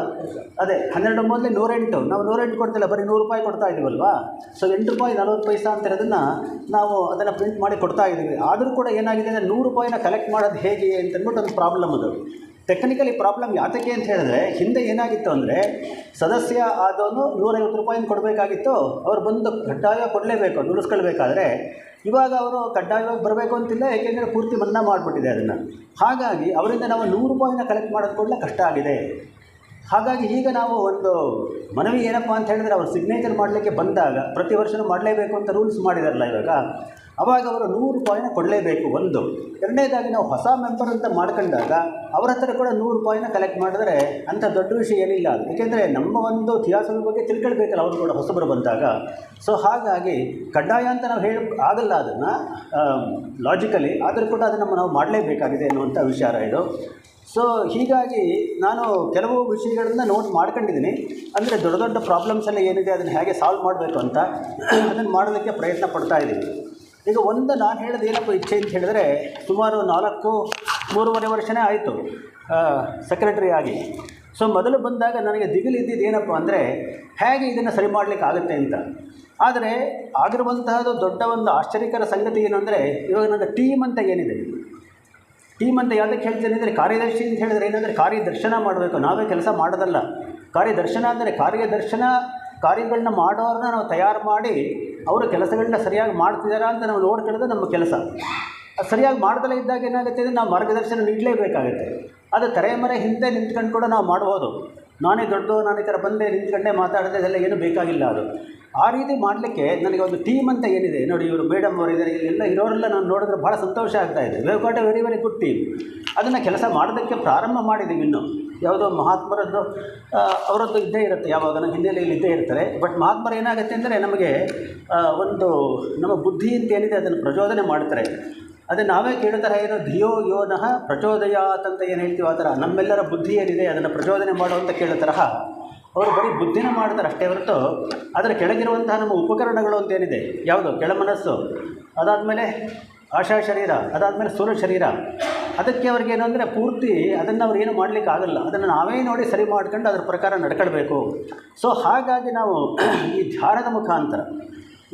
ಅದೇ 12 ಮೊದಲೇ 108. ನಾವು 108 ಕೊಡ್ತಿಲ್ಲ, ಬರೀ 100 ರೂಪಾಯಿ ಕೊಡ್ತಾ ಇದ್ದೀವಲ್ವಾ. ಸೊ 8 ರೂಪಾಯಿ 40 ಪೈಸೆ ಅಂತ ಇರೋದನ್ನು ನಾವು ಅದನ್ನು ಪ್ರಿಂಟ್ ಮಾಡಿ ಕೊಡ್ತಾ ಇದ್ದೀವಿ. ಆದರೂ ಕೂಡ ಏನಾಗಿದೆ ಅಂದರೆ 100 ರೂಪಾಯಿನ ಕಲೆಕ್ಟ್ ಮಾಡೋದು ಹೇಗೆ ಅಂತಂದ್ಬಿಟ್ಟು ಒಂದು ಪ್ರಾಬ್ಲಮ್ ಅದು. ಟೆಕ್ನಿಕಲಿ ಪ್ರಾಬ್ಲಮ್ ಯಾತಕ್ಕೆ ಅಂತ ಹೇಳಿದ್ರೆ, ಹಿಂದೆ ಏನಾಗಿತ್ತು ಅಂದರೆ ಸದಸ್ಯ ಆದವನು 150 ರೂಪಾಯಿನ ಕೊಡಬೇಕಾಗಿತ್ತು, ಅವ್ರು ಬಂದು ಕಡ್ಡಾಯ ಕೊಡಲೇಬೇಕು ದುಡಿಸ್ಕೊಳ್ಬೇಕಾದ್ರೆ. ಇವಾಗ ಅವರು ಕಡ್ಡಾಯವಾಗಿ ಬರಬೇಕು ಅಂತಿಲ್ಲ, ಏಕೆಂದರೆ ಪೂರ್ತಿ ಮನ್ನಾ ಮಾಡಿಬಿಟ್ಟಿದೆ ಅದನ್ನು. ಹಾಗಾಗಿ ಅವರಿಂದ ನಾವು 100 ರೂಪಾಯಿನ ಕಲೆಕ್ಟ್ ಮಾಡೋದು ಕೂಡ ಕಷ್ಟ ಆಗಿದೆ. ಹಾಗಾಗಿ ಈಗ ನಾವು ಒಂದು ಮನವಿ ಏನಪ್ಪ ಅಂತ ಹೇಳಿದ್ರೆ, ಅವರು ಸಿಗ್ನೇಚರ್ ಮಾಡಲಿಕ್ಕೆ ಬಂದಾಗ ಪ್ರತಿ ವರ್ಷವೂ ಮಾಡಲೇಬೇಕು ಅಂತ ರೂಲ್ಸ್ ಮಾಡಿದಾರಲ್ಲ ಇವಾಗ, ಅವಾಗ ಅವರು 100 ರೂಪಾಯಿನ ಕೊಡಲೇಬೇಕು ಒಂದು. ಎರಡನೇದಾಗಿ ನಾವು ಹೊಸ ಮೆಂಬರ್ ಅಂತ ಮಾಡ್ಕೊಂಡಾಗ ಅವರ ಹತ್ರ ಕೂಡ 100 ರೂಪಾಯಿನ ಕಲೆಕ್ಟ್ ಮಾಡಿದ್ರೆ ಅಂಥ ದೊಡ್ಡ ವಿಷಯ ಏನಿಲ್ಲ ಅದು. ಏಕೆಂದರೆ ನಮ್ಮ ಒಂದು ಥಿಯಾಸಫಿ ಬಗ್ಗೆ ತಿಳ್ಕೊಳ್ಬೇಕಲ್ಲ ಅವರು ಕೂಡ ಹೊಸಬರು ಬಂದಾಗ. ಸೊ ಹಾಗಾಗಿ ಕಡ್ಡಾಯ ಅಂತ ನಾವು ಆಗಲ್ಲ ಅದನ್ನು ಲಾಜಿಕಲಿ, ಆದರೂ ಕೂಡ ಅದನ್ನು ನಾವು ಮಾಡಲೇಬೇಕಾಗಿದೆ ಅನ್ನುವಂಥ ವಿಚಾರ ಇದು. ಸೊ ಹೀಗಾಗಿ ನಾನು ಕೆಲವು ವಿಷಯಗಳನ್ನ ನೋಟ್ ಮಾಡ್ಕೊಂಡಿದ್ದೀನಿ. ಅಂದರೆ ದೊಡ್ಡ ದೊಡ್ಡ ಪ್ರಾಬ್ಲಮ್ಸ್ ಎಲ್ಲ ಏನಿದೆ ಅದನ್ನು ಹೇಗೆ ಸಾಲ್ವ್ ಮಾಡಬೇಕು ಅಂತ ಅದನ್ನು ಮಾಡೋದಕ್ಕೆ ಪ್ರಯತ್ನ ಪಡ್ತಾ ಇದ್ದೀನಿ. ಈಗ ಒಂದು ನಾನು ಹೇಳೋದು ಏನಪ್ಪ ಇಚ್ಛೆ ಅಂತ ಹೇಳಿದ್ರೆ, ಸುಮಾರು 3.5 ವರ್ಷನೇ ಆಯಿತು ಸೆಕ್ರೆಟರಿ ಆಗಿ. ಸೊ ಮೊದಲು ಬಂದಾಗ ನನಗೆ ದಿಗಿಲು ಇದ್ದಿದ್ದು ಏನಪ್ಪ ಅಂದರೆ, ಹೇಗೆ ಇದನ್ನು ಸರಿ ಮಾಡಲಿಕ್ಕೆ ಆಗುತ್ತೆ ಅಂತ. ಆದರೆ ಆಗಿರುವಂತಹದ್ದು ದೊಡ್ಡ ಒಂದು ಆಶ್ಚರ್ಯಕರ ಸಂಗತಿ ಏನು ಅಂದರೆ, ಇವಾಗ ನನ್ನ ಟೀಮ್ ಅಂತ ಏನಿದೆ, ಟೀಮ್ ಅಂತ ಯಾವುದಕ್ಕೆ ಹೇಳ್ತೇನೆ ಅಂದರೆ, ಕಾರ್ಯದರ್ಶಿ ಅಂತ ಹೇಳಿದ್ರೆ ಏನಂದರೆ ಕಾರ್ಯದರ್ಶನ ಮಾಡಬೇಕು, ನಾವೇ ಕೆಲಸ ಮಾಡೋದಲ್ಲ. ಕಾರ್ಯದರ್ಶನ ಅಂದರೆ ಕಾರ್ಯಗಳನ್ನ ಮಾಡೋರನ್ನ ನಾವು ತಯಾರು ಮಾಡಿ ಅವರು ಕೆಲಸಗಳನ್ನ ಸರಿಯಾಗಿ ಮಾಡ್ತಿದ್ದಾರಾ ಅಂತ ನಾವು ನೋಡ್ಕೊಳ್ಳೋದು ನಮ್ಮ ಕೆಲಸ. ಅದು ಸರಿಯಾಗಿ ಮಾಡ್ದಲೇ ಇದ್ದಾಗ ಏನಾಗುತ್ತೆ ಅಂದರೆ ನಾವು ಮಾರ್ಗದರ್ಶನ ನೀಡಲೇಬೇಕಾಗುತ್ತೆ. ಅದು ತೆರೆಮರೆ ಹಿಂದೆ ನಿಂತ್ಕೊಂಡು ಕೂಡ ನಾವು ಮಾಡ್ಬೋದು. ನಾನೇ ದೊಡ್ಡದು, ನಾನು ಈ ಥರ ಬಂದೆ ನಿಂತ್ಕೊಂಡೇ ಮಾತಾಡಿದೆ, ಇದೆಲ್ಲ ಏನೂ ಬೇಕಾಗಿಲ್ಲ. ಅದು ಆ ರೀತಿ ಮಾಡಲಿಕ್ಕೆ ನನಗೆ ಒಂದು ಟೀಮ್ ಅಂತ ಏನಿದೆ ನೋಡಿ, ಇವರು ಮೇಡಮ್ ಅವರು ಇದ್ದಾರೆ, ಇಲ್ಲೆಲ್ಲ ಇರೋರೆಲ್ಲ ನಾನು ನೋಡಿದ್ರೆ ಭಾಳ ಸಂತೋಷ ಆಗ್ತಾಯಿದೆ. We have got A very very good team. ಅದನ್ನು ಕೆಲಸ ಮಾಡೋದಕ್ಕೆ ಪ್ರಾರಂಭ ಮಾಡಿದ್ದೀವಿ. ಇನ್ನೂ ಯಾವುದೋ ಮಹಾತ್ಮರದ್ದು ಅವರದ್ದು ಇದ್ದೇ ಇರುತ್ತೆ, ಯಾವಾಗ ನಮ್ಮ ಹಿನ್ನೆಲೆಯಲ್ಲಿ ಇದ್ದೇ ಇರ್ತಾರೆ. ಬಟ್ ಮಹಾತ್ಮರು ಏನಾಗುತ್ತೆ ಅಂದರೆ ನಮಗೆ ಒಂದು ನಮ್ಮ ಬುದ್ಧಿ ಅಂತ ಏನಿದೆ ಅದನ್ನು ಪ್ರಚೋದನೆ ಮಾಡ್ತಾರೆ. ಅದೇ ನಾವೇ ಕೇಳೋ ಥರ ಏನೋ ಧಿಯೋ ಯೋನಃ ಪ್ರಚೋದಯಾತ್ ಅಂತ ಏನು ಹೇಳ್ತೀವಿ, ಆ ಥರ ನಮ್ಮೆಲ್ಲರ ಬುದ್ಧಿ ಏನಿದೆ ಅದನ್ನು ಪ್ರಚೋದನೆ ಮಾಡುವಂಥ ಕೇಳೋ ತರಹ ಅವರು ಬರೀ ಬುದ್ಧಿನ ಮಾಡ್ತಾರೆ ಅಷ್ಟೇ ಹೊರತು ಅದರ ಕೆಳಗಿರುವಂತಹ ನಮ್ಮ ಉಪಕರಣಗಳು ಅಂತೇನಿದೆ, ಯಾವುದು ಕೆಳ ಮನಸ್ಸು, ಅದಾದಮೇಲೆ ಆಶಾ ಶರೀರ, ಅದಾದಮೇಲೆ ಸ್ಥೂಲ ಶರೀರ, ಅದಕ್ಕೆ ಅವ್ರಿಗೇನು ಅಂದರೆ ಪೂರ್ತಿ ಅದನ್ನು ಅವ್ರು ಏನು ಮಾಡಲಿಕ್ಕೆ ಆಗಲ್ಲ. ಅದನ್ನು ನಾವೇ ನೋಡಿ ಸರಿ ಮಾಡ್ಕೊಂಡು ಅದರ ಪ್ರಕಾರ ನಡ್ಕೊಳ್ಬೇಕು. ಸೊ ಹಾಗಾಗಿ ನಾವು ಈ ಧ್ಯಾನದ ಮುಖಾಂತರ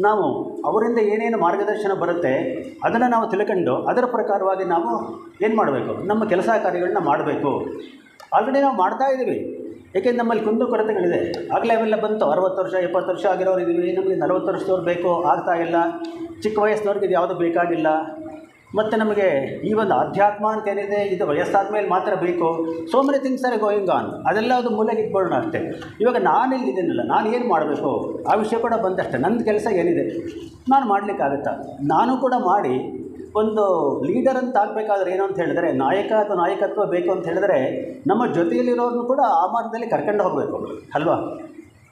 ನಾವು ಅವರಿಂದ ಏನೇನು ಮಾರ್ಗದರ್ಶನ ಬರುತ್ತೆ ಅದನ್ನು ನಾವು ತಿಳ್ಕೊಂಡು ಅದರ ಪ್ರಕಾರವಾಗಿ ನಾವು ಏನು ಮಾಡಬೇಕು, ನಮ್ಮ ಕೆಲಸ ಕಾರ್ಯಗಳನ್ನ ಮಾಡಬೇಕು. ಆಲ್ರೆಡಿ ನಾವು ಮಾಡ್ತಾಯಿದ್ದೀವಿ, ಏಕೆಂದರೆ ನಮ್ಮಲ್ಲಿ ಕುಂದುಕೊರತೆಗಳಿದೆ. ಆಗಲೇ ಅವೆಲ್ಲ ಬಂತು. 60 ವರ್ಷ 70 ವರ್ಷ ಆಗಿರೋರು ಇದ್ದೀವಿ, ನಮಗೆ 40 ವರ್ಷದವ್ರು ಬೇಕು, ಆಗ್ತಾಯಿಲ್ಲ. ಚಿಕ್ಕ ವಯಸ್ಸಿನವ್ರಿಗೆ ಇದು ಯಾವುದು ಬೇಕಾಗಿಲ್ಲ. ಮತ್ತು ನಮಗೆ ಈ ಒಂದು ಅಧ್ಯಾತ್ಮ ಅಂತ ಏನಿದೆ ಇದು ವಯಸ್ಸಾದ ಮೇಲೆ ಮಾತ್ರ ಬೇಕು. So many things are going on. ಅದೆಲ್ಲ ಅದು ಮೂಲೆಗೆ ಇಟ್ಕೊಳ್ಳೋಣ ಅಷ್ಟೇ. ಇವಾಗ ನಾನು ಇಲ್ಲಿದ್ದೀನಲ್ಲ, ನಾನು ಏನು ಮಾಡಬೇಕು ಆ ವಿಷಯ ಕೂಡ ಬಂದಷ್ಟೇ. ನನ್ನ ಕೆಲಸ ಏನಿದೆ ನಾನು ಮಾಡಲಿಕ್ಕಾಗತ್ತಾ, ನಾನು ಕೂಡ ಮಾಡಿ ಒಂದು ಲೀಡರ್ ಅಂತ ಆಗಬೇಕಾದ್ರೆ ಏನು ಅಂತ ಹೇಳಿದ್ರೆ, ನಾಯಕ ಅಥವಾ ನಾಯಕತ್ವ ಬೇಕು ಅಂತ ಹೇಳಿದ್ರೆ ನಮ್ಮ ಜೊತೆಯಲ್ಲಿರೋರನ್ನು ಕೂಡ ಆ ಮಾರ್ಗದಲ್ಲಿ ಕರ್ಕೊಂಡು ಹೋಗಬೇಕು ಅಲ್ವಾ.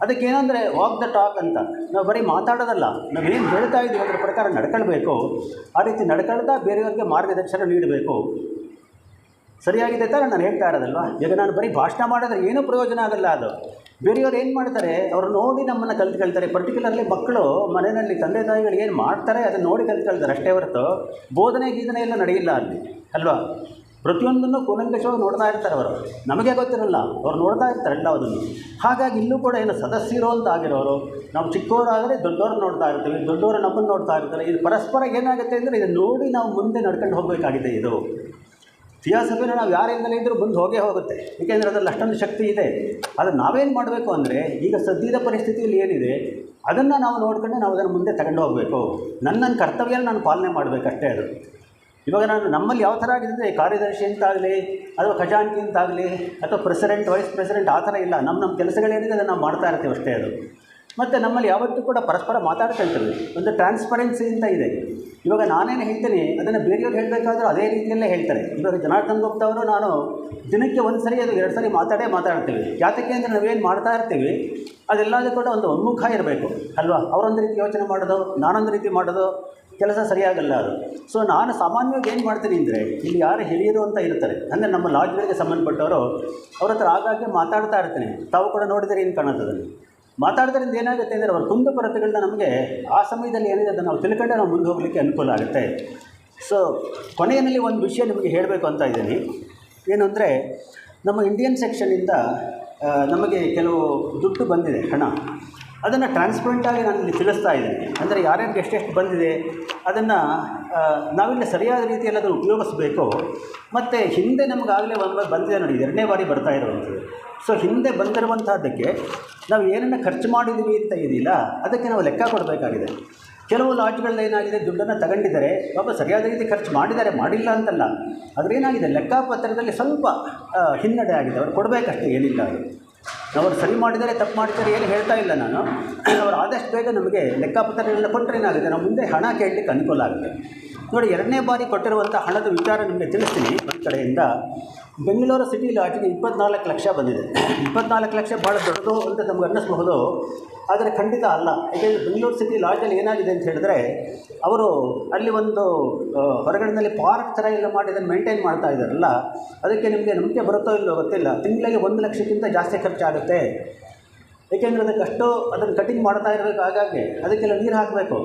ಅದಕ್ಕೇನೆಂದರೆ ವಾಕ್ ದ ಟಾಕ್ ಅಂತ. ನಾವು ಬರೀ ಮಾತಾಡೋದಲ್ಲ, ನಾವೇನು ಹೇಳ್ತಾ ಇದ್ದೀವಿ ಅದರ ಪ್ರಕಾರ ನಡ್ಕೊಳ್ಬೇಕು. ಆ ರೀತಿ ನಡ್ಕೊಳ್ತಾ ಬೇರೆಯವ್ರಿಗೆ ಮಾರ್ಗದರ್ಶನ ನೀಡಬೇಕು. ಸರಿಯಾಗಿದೆ ತಾನೆ ನಾನು ಹೇಳ್ತಾ ಇರೋದಲ್ವ. ಈಗ ನಾನು ಬರೀ ಭಾಷಣ ಮಾಡಿದ್ರೆ ಏನೂ ಪ್ರಯೋಜನ ಆಗಲ್ಲ. ಅದು ಬೇರೆಯವ್ರು ಏನು ಮಾಡ್ತಾರೆ, ಅವ್ರು ನೋಡಿ ನಮ್ಮನ್ನು ಕಲ್ತ್ಕೊಳ್ತಾರೆ. ಪರ್ಟಿಕ್ಯುಲರ್ಲಿ ಮಕ್ಕಳು ಮನೆಯಲ್ಲಿ ತಂದೆ ತಾಯಿಗಳು ಏನು ಮಾಡ್ತಾರೆ ಅದನ್ನು ನೋಡಿ ಕಲ್ತ್ಕೊಳ್ತಾರೆ ಅಷ್ಟೇ ಹೊರತು ಬೋಧನೆ ಗೀದನೆ ಎಲ್ಲ ನಡೆಯಿಲ್ಲ ಅಲ್ಲಿ ಅಲ್ವಾ. ಪ್ರತಿಯೊಂದನ್ನು ಕೂಲಂಕಷವಾಗಿ ನೋಡ್ತಾ ಇರ್ತಾರೆ ಅವರು, ನಮಗೆ ಗೊತ್ತಿರಲ್ಲ, ಅವ್ರು ನೋಡ್ತಾ ಇರ್ತಾರೆ ಎಲ್ಲದನ್ನು. ಹಾಗಾಗಿ ಇಲ್ಲೂ ಕೂಡ ಏನು ಸದಸ್ಯರು ಅಂತ ಆಗಿರೋರು, ನಾವು ಚಿಕ್ಕವರಾದರೆ ದೊಡ್ಡವರು ನೋಡ್ತಾ ಇರ್ತೀವಿ, ದೊಡ್ಡವರು ನಮ್ಮನ್ನು ನೋಡ್ತಾ ಇರ್ತಾರೆ. ಇದು ಪರಸ್ಪರ ಏನಾಗುತ್ತೆ ಅಂದರೆ ಇದನ್ನು ನೋಡಿ ನಾವು ಮುಂದೆ ನಡ್ಕೊಂಡು ಹೋಗಬೇಕಾಗಿದೆ. ಇದು ಥಿಯಾಸಫಿನ ನಾವು ಯಾರಿಂದಲೇ ಇದ್ದರೂ ಬಂದು ಹೋಗೇ ಹೋಗುತ್ತೆ, ಏಕೆಂದರೆ ಅದರಲ್ಲಿ ಅಷ್ಟೊಂದು ಶಕ್ತಿ ಇದೆ. ಆದರೆ ನಾವೇನು ಮಾಡಬೇಕು ಅಂದರೆ, ಈಗ ಸದ್ಯದ ಪರಿಸ್ಥಿತಿಯಲ್ಲಿ ಏನಿದೆ ಅದನ್ನು ನಾವು ನೋಡ್ಕೊಂಡು ನಾವು ಅದನ್ನು ಮುಂದೆ ತಗೊಂಡು ಹೋಗಬೇಕು. ನನ್ನ ಕರ್ತವ್ಯನ ನಾನು ಪಾಲನೆ ಮಾಡಬೇಕಷ್ಟೇ. ಅದು ಇವಾಗ ನಮ್ಮಲ್ಲಿ ಯಾವ ಥರ ಆಗಿದೆ ಅಂದರೆ, ಕಾರ್ಯದರ್ಶಿ ಅಂತಾಗಲಿ ಅಥವಾ ಖಜಾಂಚಿ ಅಂತಾಗಲಿ ಅಥವಾ ಪ್ರೆಸಿಡೆಂಟ್, ವೈಸ್ ಪ್ರೆಸಿಡೆಂಟ್ ಆ ಥರ ಇಲ್ಲ. ನಮ್ಮ ಕೆಲಸಗಳೇನಿದೆ ಅದನ್ನು ನಾವು ಮಾಡ್ತಾ ಇರ್ತೀವಿ ಅಷ್ಟೇ. ಅದು ಮತ್ತು ನಮ್ಮಲ್ಲಿ ಯಾವತ್ತೂ ಕೂಡ ಪರಸ್ಪರ ಮಾತಾಡ್ಕೊಳ್ತೀವಿ. ಒಂದು ಟ್ರಾನ್ಸ್ಪರೆನ್ಸಿ ಅಂತ ಇದೆ. ಇವಾಗ ನಾನೇನು ಹೇಳ್ತೀನಿ ಅದನ್ನು ಬೇರೆಯವ್ರು ಹೇಳಬೇಕಾದ್ರೂ ಅದೇ ರೀತಿಯಲ್ಲೇ ಹೇಳ್ತಾರೆ. ಇವಾಗ ಜನಾರ್ದನ್ ಗುಪ್ತಾ ಅವರು ನಾನು ದಿನಕ್ಕೆ ಒಂದು ಸರಿ ಅದು 2 ಸರಿ ಮಾತಾಡ್ತೀವಿ. ಯಾತಕ್ಕೆ ಅಂದರೆ ನಾವೇನು ಮಾಡ್ತಾ ಇರ್ತೀವಿ ಅದೆಲ್ಲದೂ ಕೂಡ ಒಂದು ಒಮ್ಮುಖ ಇರಬೇಕು ಅಲ್ವಾ. ಅವರೊಂದು ರೀತಿ ಯೋಚನೆ ಮಾಡೋದು, ನಾನೊಂದು ರೀತಿ ಮಾಡೋದು, ಕೆಲಸ ಸರಿಯಾಗಲ್ಲ ಅದು. ಸೊ ನಾನು ಸಾಮಾನ್ಯವಾಗಿ ಏನು ಮಾಡ್ತೀನಿ ಅಂದರೆ, ಇಲ್ಲಿ ಯಾರು ಹಿರಿಯರು ಅಂತ ಇರ್ತಾರೆ ಅಂದರೆ ನಮ್ಮ ಲಾಡ್ಜ್ಗಳಿಗೆ ಸಂಬಂಧಪಟ್ಟವರು, ಅವ್ರ ಹತ್ರ ಆಗಾಗ್ಗೆ ಮಾತಾಡ್ತಾ ಇರ್ತೀನಿ. ತಾವು ಕೂಡ ನೋಡಿದರೆ ಏನು ಕಾಣುತ್ತದೆ. ಮಾತಾಡೋದ್ರಿಂದ ಏನಾಗುತ್ತೆ ಅಂದರೆ ಅವರ ಕುಂದುಕೊರತೆಗಳನ್ನ ನಮಗೆ ಆ ಸಮಯದಲ್ಲಿ ಏನಿದೆ ಅದನ್ನು ನಾವು ತಿಳ್ಕೊಂಡೆ ನಾವು ಮುಂದೆ ಹೋಗಲಿಕ್ಕೆ ಅನುಕೂಲ ಆಗುತ್ತೆ. ಸೊ ಕೊನೆಯಲ್ಲಿ ಒಂದು ವಿಷಯ ನಿಮಗೆ ಹೇಳಬೇಕು ಅಂತ ಇದ್ದೀನಿ. ಏನು ಅಂದರೆ, ನಮ್ಮ ಇಂಡಿಯನ್ ಸೆಕ್ಷನಿಂದ ನಮಗೆ ಕೆಲವು ದುಡ್ಡು ಬಂದಿದೆ, ಹಣ. ಅದನ್ನು ಟ್ರಾನ್ಸ್ಪರೆಂಟಾಗಿ ನಾನು ಇಲ್ಲಿ ತಿಳಿಸ್ತಾ ಇದ್ದೀನಿ. ಅಂದರೆ ಯಾರ್ಯಾರಿಗೆ ಎಷ್ಟೆಷ್ಟು ಬಂದಿದೆ ಅದನ್ನು ನಾವಿಲ್ಲಿ ಸರಿಯಾದ ರೀತಿಯಲ್ಲಿ ಅದನ್ನು ಉಪಯೋಗಿಸಬೇಕು. ಮತ್ತು ಹಿಂದೆ ನಮಗಾಗಲೇ ಬಂದಿದೆ ನೋಡಿ, 2ನೇ ಬಾರಿ ಬರ್ತಾ ಇರುವಂಥದ್ದು. ಸೊ ಹಿಂದೆ ಬಂದಿರುವಂಥದ್ದಕ್ಕೆ ನಾವು ಏನನ್ನು ಖರ್ಚು ಮಾಡಿದ್ದೀವಿ ಅಂತ ಇದೆಯಲ್ಲ, ಅದಕ್ಕೆ ನಾವು ಲೆಕ್ಕ ಕೊಡಬೇಕಾಗಿದೆ. ಕೆಲವು ಲಾಡ್ಜ್ಗಳಲ್ಲಿ ಏನಾಗಿದೆ, ದುಡ್ಡನ್ನು ತಗೊಂಡಿದ್ದಾರೆ, ಪಾಪ ಸರಿಯಾದ ರೀತಿ ಖರ್ಚು ಮಾಡಿದ್ದಾರೆ, ಮಾಡಿಲ್ಲ ಅಂತಲ್ಲ. ಅದರೇನಾಗಿದೆ, ಲೆಕ್ಕಪತ್ರದಲ್ಲಿ ಸ್ವಲ್ಪ ಹಿನ್ನಡೆ ಆಗಿದೆ. ಅವ್ರು ಕೊಡಬೇಕಷ್ಟೇ, ಏನಿಲ್ಲ. ಅದು ಅವರು ಸರಿ ಮಾಡಿದರೆ ತಪ್ಪು ಮಾಡಿದ್ದಾರೆ ಏನು ಹೇಳ್ತಾ ಇಲ್ಲ ನಾನು. ಅವರು ಆದಷ್ಟು ಬೇಗ ನಮಗೆ ಲೆಕ್ಕಪತ್ರಗಳನ್ನ ಕೊಟ್ಟರೆ ಏನಾಗುತ್ತೆ, ನಾವು ಮುಂದೆ ಹಣ ಕೇಳಲಿಕ್ಕೆ ಅನುಕೂಲ ಆಗುತ್ತೆ. ನೋಡಿ, 2ನೇ ಬಾರಿ ಕೊಟ್ಟಿರುವಂಥ ಹಣದ ವಿಚಾರ ನಿಮಗೆ ತಿಳಿಸ್ತೀನಿ. ಒಂದು ಕಡೆಯಿಂದ ಬೆಂಗಳೂರು ಸಿಟಿ ಲಾಡ್ಜ್ಗೆ 24 ಲಕ್ಷ ಬಂದಿದೆ. 24 ಲಕ್ಷ ಭಾಳ ದೊಡ್ಡದು ಅಂತ ನಮ್ಗೆ ಅನ್ನಿಸ್ಬಹುದು, ಆದರೆ ಖಂಡಿತ ಅಲ್ಲ. ಯಾಕೆಂದರೆ ಬೆಂಗಳೂರು ಸಿಟಿ ಲಾಡ್ಜಲ್ಲಿ ಏನಾಗಿದೆ ಅಂತ ಹೇಳಿದ್ರೆ, ಅವರು ಅಲ್ಲಿ ಒಂದು ಹೊರಗಡೆಯಲ್ಲಿ ಪಾರ್ಕ್ ಥರ ಎಲ್ಲ ಮಾಡಿ ಅದನ್ನು ಮೇಂಟೈನ್ ಮಾಡ್ತಾ ಇದ್ದಾರಲ್ಲ, ಅದಕ್ಕೆ ನಿಮಗೆ ನಂಬಿಕೆ ಬರುತ್ತೋ ಇಲ್ಲೋ ಗೊತ್ತಿಲ್ಲ, ತಿಂಗಳಿಗೆ 1 ಲಕ್ಷಕ್ಕಿಂತ ಜಾಸ್ತಿ ಖರ್ಚಾಗುತ್ತೆ. ಏಕೆಂದರೆ ಅದಕ್ಕಷ್ಟು ಅದನ್ನು ಕಟಿಂಗ್ ಮಾಡ್ತಾ ಇರಬೇಕು. ಹಾಗಾಗಿ ಅದಕ್ಕೆಲ್ಲ ನೀರು ಹಾಕಬೇಕು